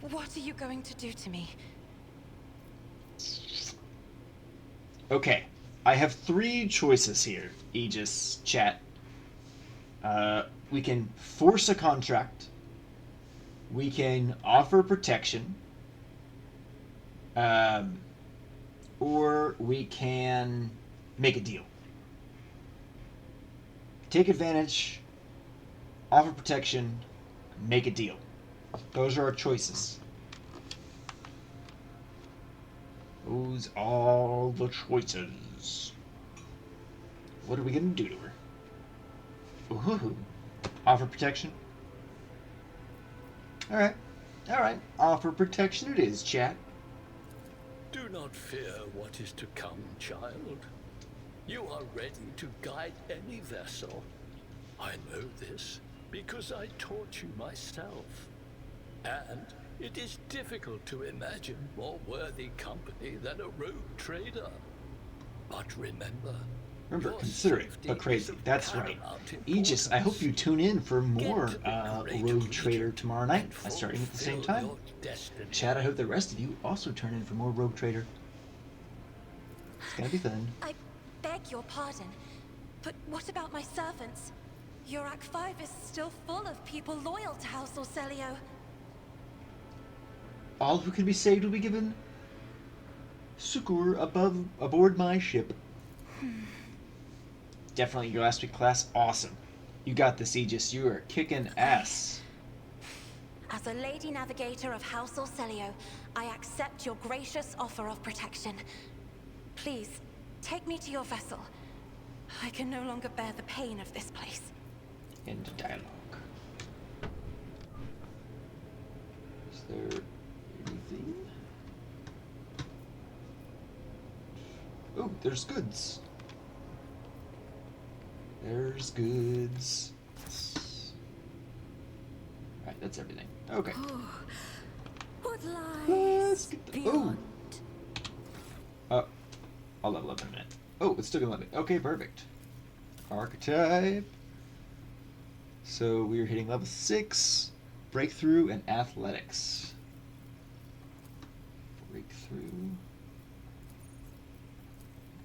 What are you going to do to me? Okay. I have 3 choices here, Aegis, chat. We can force a contract. We can offer protection. Or we can make a deal. Take advantage, offer protection, make a deal. Those are our choices. Those are all the choices. What are we gonna do to her? Ooh, offer protection. Alright. Alright. Offer protection it is, chat. Do not fear what is to come, child. You are ready to guide any vessel. I know this because I taught you myself. And it is difficult to imagine more worthy company than a rogue trader. But remember, Remember, considerate, but crazy. That's right. Aegis, I hope you tune in for more Rogue Trader tomorrow night, starting at the same time. Chad, I hope the rest of you also turn in for more Rogue Trader. It's gonna be fun. I beg your pardon, but what about my servants? Yurak 5 is still full of people loyal to House Orselio. All who can be saved will be given succor aboard my ship. Definitely your last week class. Awesome. You got this, Aegis. You are kicking ass. As a lady navigator of House Orselio, I accept your gracious offer of protection. Please, take me to your vessel. I can no longer bear the pain of this place. End dialogue. Is there anything? Oh, there's goods. There's goods. Alright, that's everything. Okay. What lies Let's get the... beyond? I'll level up in a minute. Oh, it's still gonna let me. Okay, perfect. Archetype. So we're hitting level 6. Breakthrough and athletics. Breakthrough.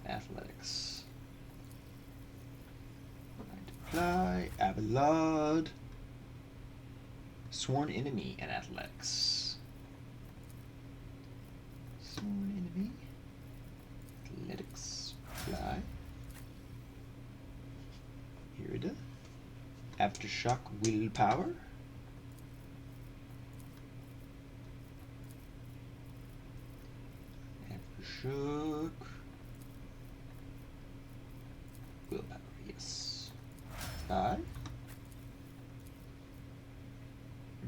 Athletics. Right to fly. Abelard. Sworn enemy and athletics. Sworn enemy. Athletics. Fly. Irida. Aftershock willpower. Aftershock willpower, yes. Fly.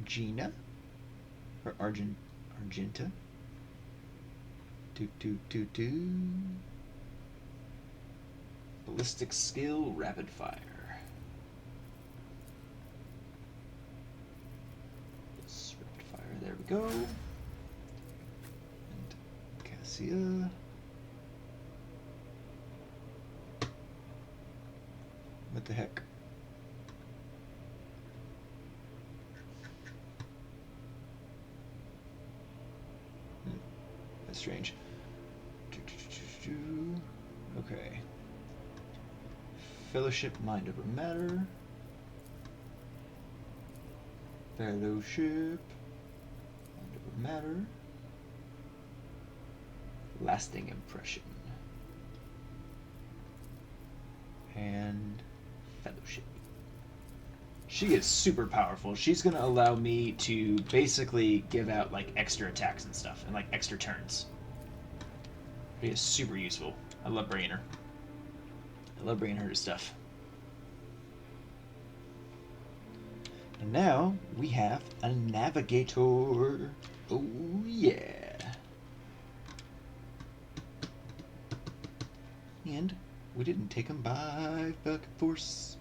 Gina. Or Argenta. Do. Ballistic skill, rapid fire. Yes, rapid fire, there we go. And Cassia. What the heck? That's strange. Okay. Fellowship, mind over matter. Fellowship, mind over matter. Lasting impression. And fellowship. She is super powerful. She's going to allow me to basically give out like extra attacks and stuff and like extra turns. She is super useful. I love bringing her. I love bringing her to stuff. And now we have a navigator. Oh yeah. And we didn't take him by fucking force.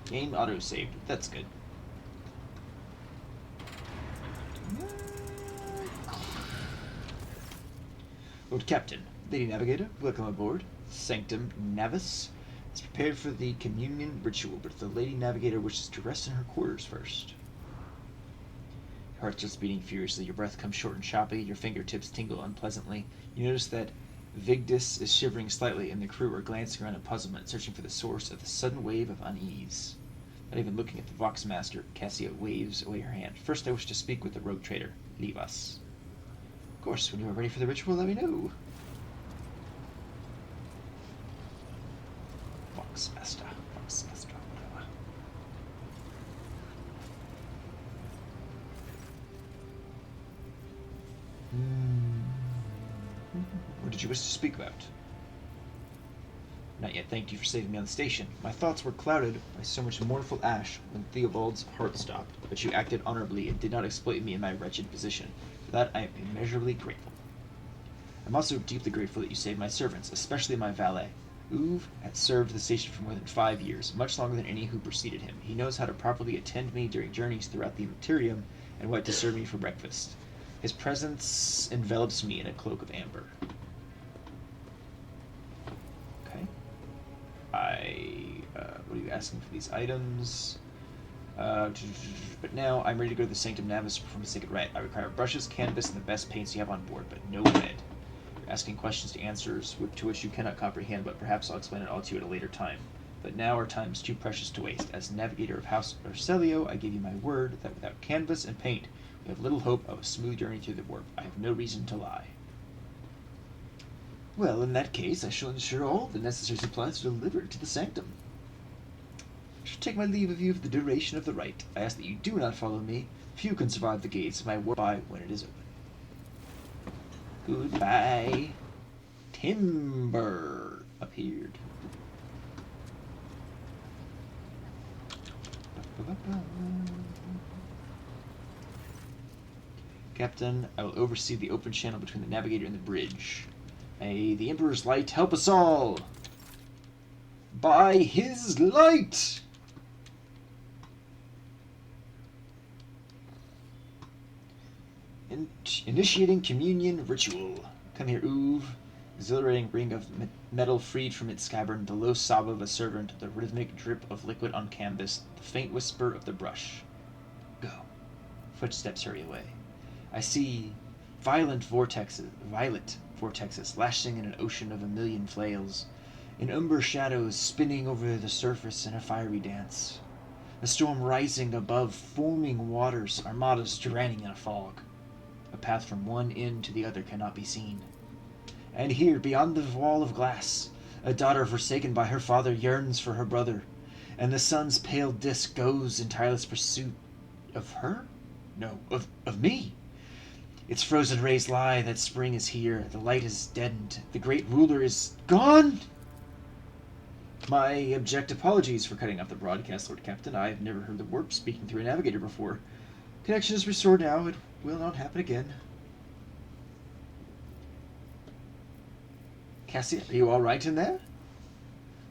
Game auto-saved. That's good. Lord Captain, Lady Navigator, welcome aboard. Sanctum Navis is prepared for the communion ritual, but the Lady Navigator wishes to rest in her quarters first. Your heart starts beating furiously, your breath comes short and choppy, your fingertips tingle unpleasantly. You notice that Vigdis is shivering slightly, and the crew are glancing around in puzzlement, searching for the source of the sudden wave of unease. Not even looking at the Voxmaster, Cassia waves away her hand. First, I wish to speak with the rogue trader. Leave us. Of course, when you are ready for the ritual, let me know. Voxmaster, whatever. What did you wish to speak about? Not yet. Thank you for saving me on the station. My thoughts were clouded by so much mournful ash when Theobald's heart stopped, but you acted honorably and did not exploit me in my wretched position. For that I am immeasurably grateful. I'm also deeply grateful that you saved my servants, especially my valet. Uwe has served the station for more than 5 years, much longer than any who preceded him. He knows how to properly attend me during journeys throughout the Imperium and what to serve me for breakfast. His presence envelops me in a cloak of amber. Okay. What are you asking for these items? But now I'm ready to go to the Sanctum Navis to perform a sacred rite. I require brushes, canvas, and the best paints you have on board, but no lead. You're asking questions to answers to which you cannot comprehend, but perhaps I'll explain it all to you at a later time. But now our time is too precious to waste. As navigator of House Celio, I give you my word that without canvas and paint, we have little hope of a smooth journey through the warp. I have no reason to lie. Well, in that case, I shall ensure all the necessary supplies are delivered to the sanctum. I shall take my leave of you for the duration of the rite. I ask that you do not follow me. Few can survive the gates of my warp by when it is open. Goodbye. Timber appeared. Captain, I will oversee the open channel between the navigator and the bridge. May the Emperor's light help us all! by his light. Initiating communion ritual. Come here, Oov. Exhilarating ring of metal freed from its scabbard, the low sob of a servant, the rhythmic drip of liquid on canvas, the faint whisper of the brush. Go. Footsteps hurry away. I see violet vortexes lashing in an ocean of a million flails, in umber shadows spinning over the surface in a fiery dance. A storm rising above foaming waters, armadas drowning in a fog. A path from one end to the other cannot be seen. And here, beyond the wall of glass, a daughter forsaken by her father yearns for her brother, and the sun's pale disk goes in tireless pursuit of her? No, of me. Its frozen rays lie that spring is here, the light is deadened, the great ruler is gone? My abject apologies for cutting off the broadcast, Lord Captain. I have never heard the warp speaking through a navigator before. Connection is restored now. It will not happen again. Cassia, are you all right in there?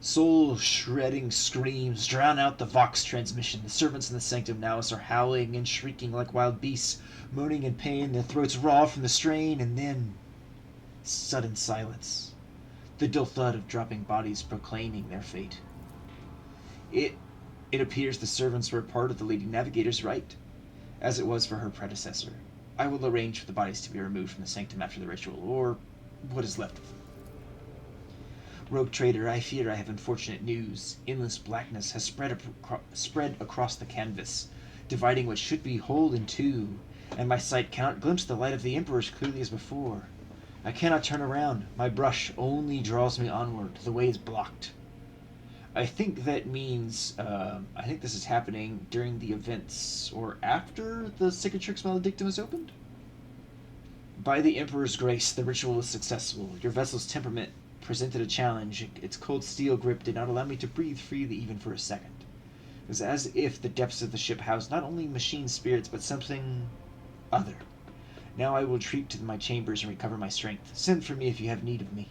Soul-shredding screams drown out the Vox transmission. The servants in the sanctum now are howling and shrieking like wild beasts, moaning in pain, their throats raw from the strain, and then sudden silence. The dull thud of dropping bodies proclaiming their fate. It appears the servants were part of the Lady Navigator's rite, as it was for her predecessor. I will arrange for the bodies to be removed from the sanctum after the ritual, or what is left of them. Rogue Trader, I fear I have unfortunate news. Endless blackness has spread across the canvas, dividing what should be whole in two, and my sight cannot glimpse the light of the Emperor as clearly as before. I cannot turn around. My brush only draws me onward. The way is blocked. I think that means, I think this is happening during the events, or after the Cicatrix Maledictum is opened? By the Emperor's grace, the ritual was successful. Your vessel's temperament presented a challenge. Its cold steel grip did not allow me to breathe freely even for a second. It was as if the depths of the ship housed not only machine spirits, but something other. Now I will retreat to my chambers and recover my strength. Send for me if you have need of me.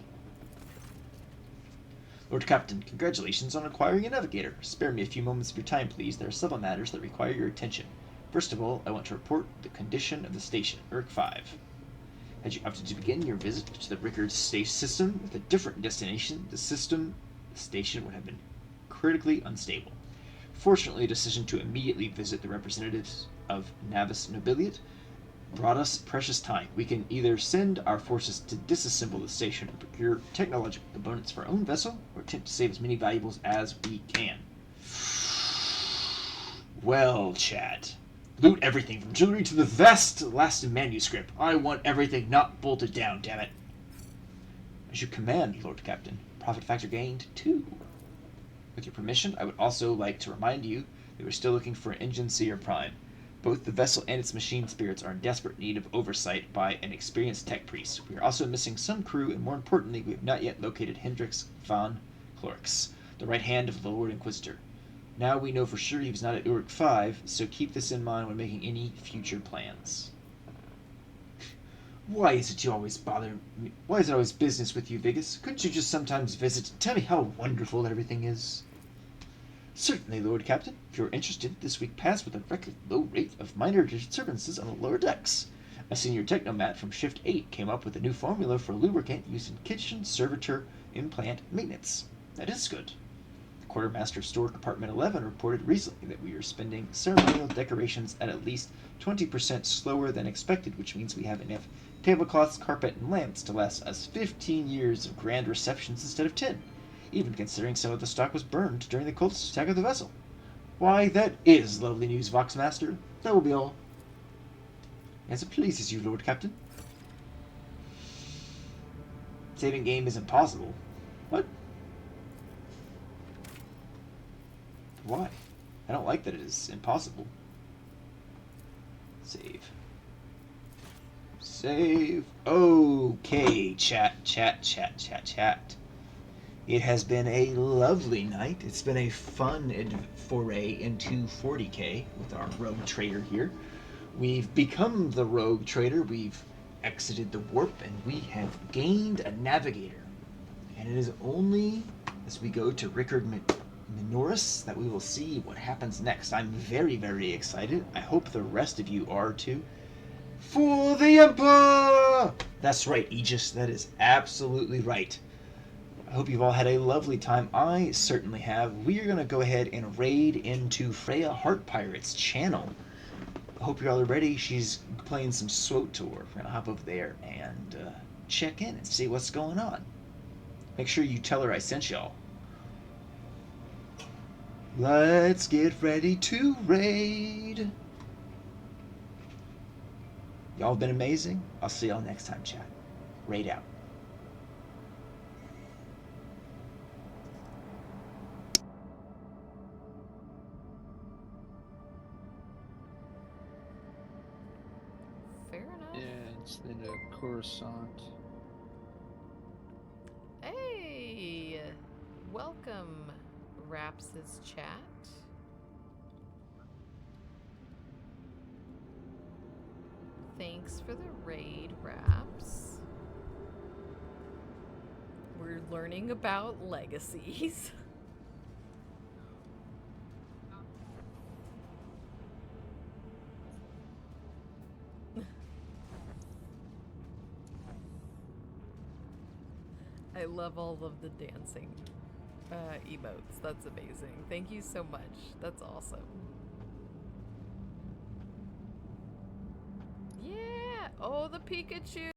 Lord Captain, congratulations on acquiring a navigator. Spare me a few moments of your time, please. There are several matters that require your attention. First of all, I want to report the condition of the station, Urk 5. Had you opted to begin your visit to the Rickard station system with a different destination, the station would have been critically unstable. Fortunately, a decision to immediately visit the representatives of Navis Nobiliate brought us precious time. We can either send our forces to disassemble the station and procure technological components for our own vessel, or attempt to save as many valuables as we can. Well, chat. Loot everything, from jewelry to the vest to the last manuscript. I want everything not bolted down, damn it. As you command, Lord Captain. Profit factor gained, 2. With your permission, I would also like to remind you that we're still looking for an Engine Seer Prime. Both the vessel and its machine spirits are in desperate need of oversight by an experienced tech priest. We are also missing some crew, and more importantly, we have not yet located Hendrix von Clorix, the right hand of the Lord Inquisitor. Now we know for sure he was not at Uruk 5, so keep this in mind when making any future plans. Why is it always business with you, Vigus? Couldn't you just sometimes visit and tell me how wonderful everything is? Certainly, Lord Captain. If you're interested, this week passed with a record low rate of minor disturbances on the lower decks. A senior technomat from Shift 8 came up with a new formula for lubricant used in kitchen servitor implant maintenance. That is good. Quartermaster Store Compartment 11 reported recently that we are spending ceremonial decorations at least 20% slower than expected, which means we have enough tablecloths, carpet, and lamps to last us 15 years of grand receptions instead of 10, even considering some of the stock was burned during the cultist attack of the vessel. Why, that is lovely news, Voxmaster. That will be all. As it pleases you, Lord Captain. Saving game is impossible. What? Why? I don't like that it is impossible. Save. Save. Okay, chat. It has been a lovely night. It's been a fun foray into 40k with our Rogue Trader here. We've become the Rogue Trader. We've exited the warp, and we have gained a navigator. And it is only as we go to Rickard Minoris that we will see what happens next. I'm very, very excited. I hope the rest of you are too. For the Emperor! That's right, Aegis. That is absolutely right. I hope you've all had a lovely time. I certainly have. We are going to go ahead and raid into Freya Heart Pirate's channel. I hope you're all ready. She's playing some SWOTOR. We're going to hop over there and check in and see what's going on. Make sure you tell her I sent y'all. Let's get ready to raid. Y'all have been amazing. I'll see y'all next time, chat. Raid out. Fair enough. Yeah, instead of Coruscant. Hey! Welcome, Raps's chat. Thanks for the raid, Raps. We're learning about legacies. I love all of the dancing emotes. That's amazing. Thank you so much. That's awesome. Yeah! Oh, the Pikachu!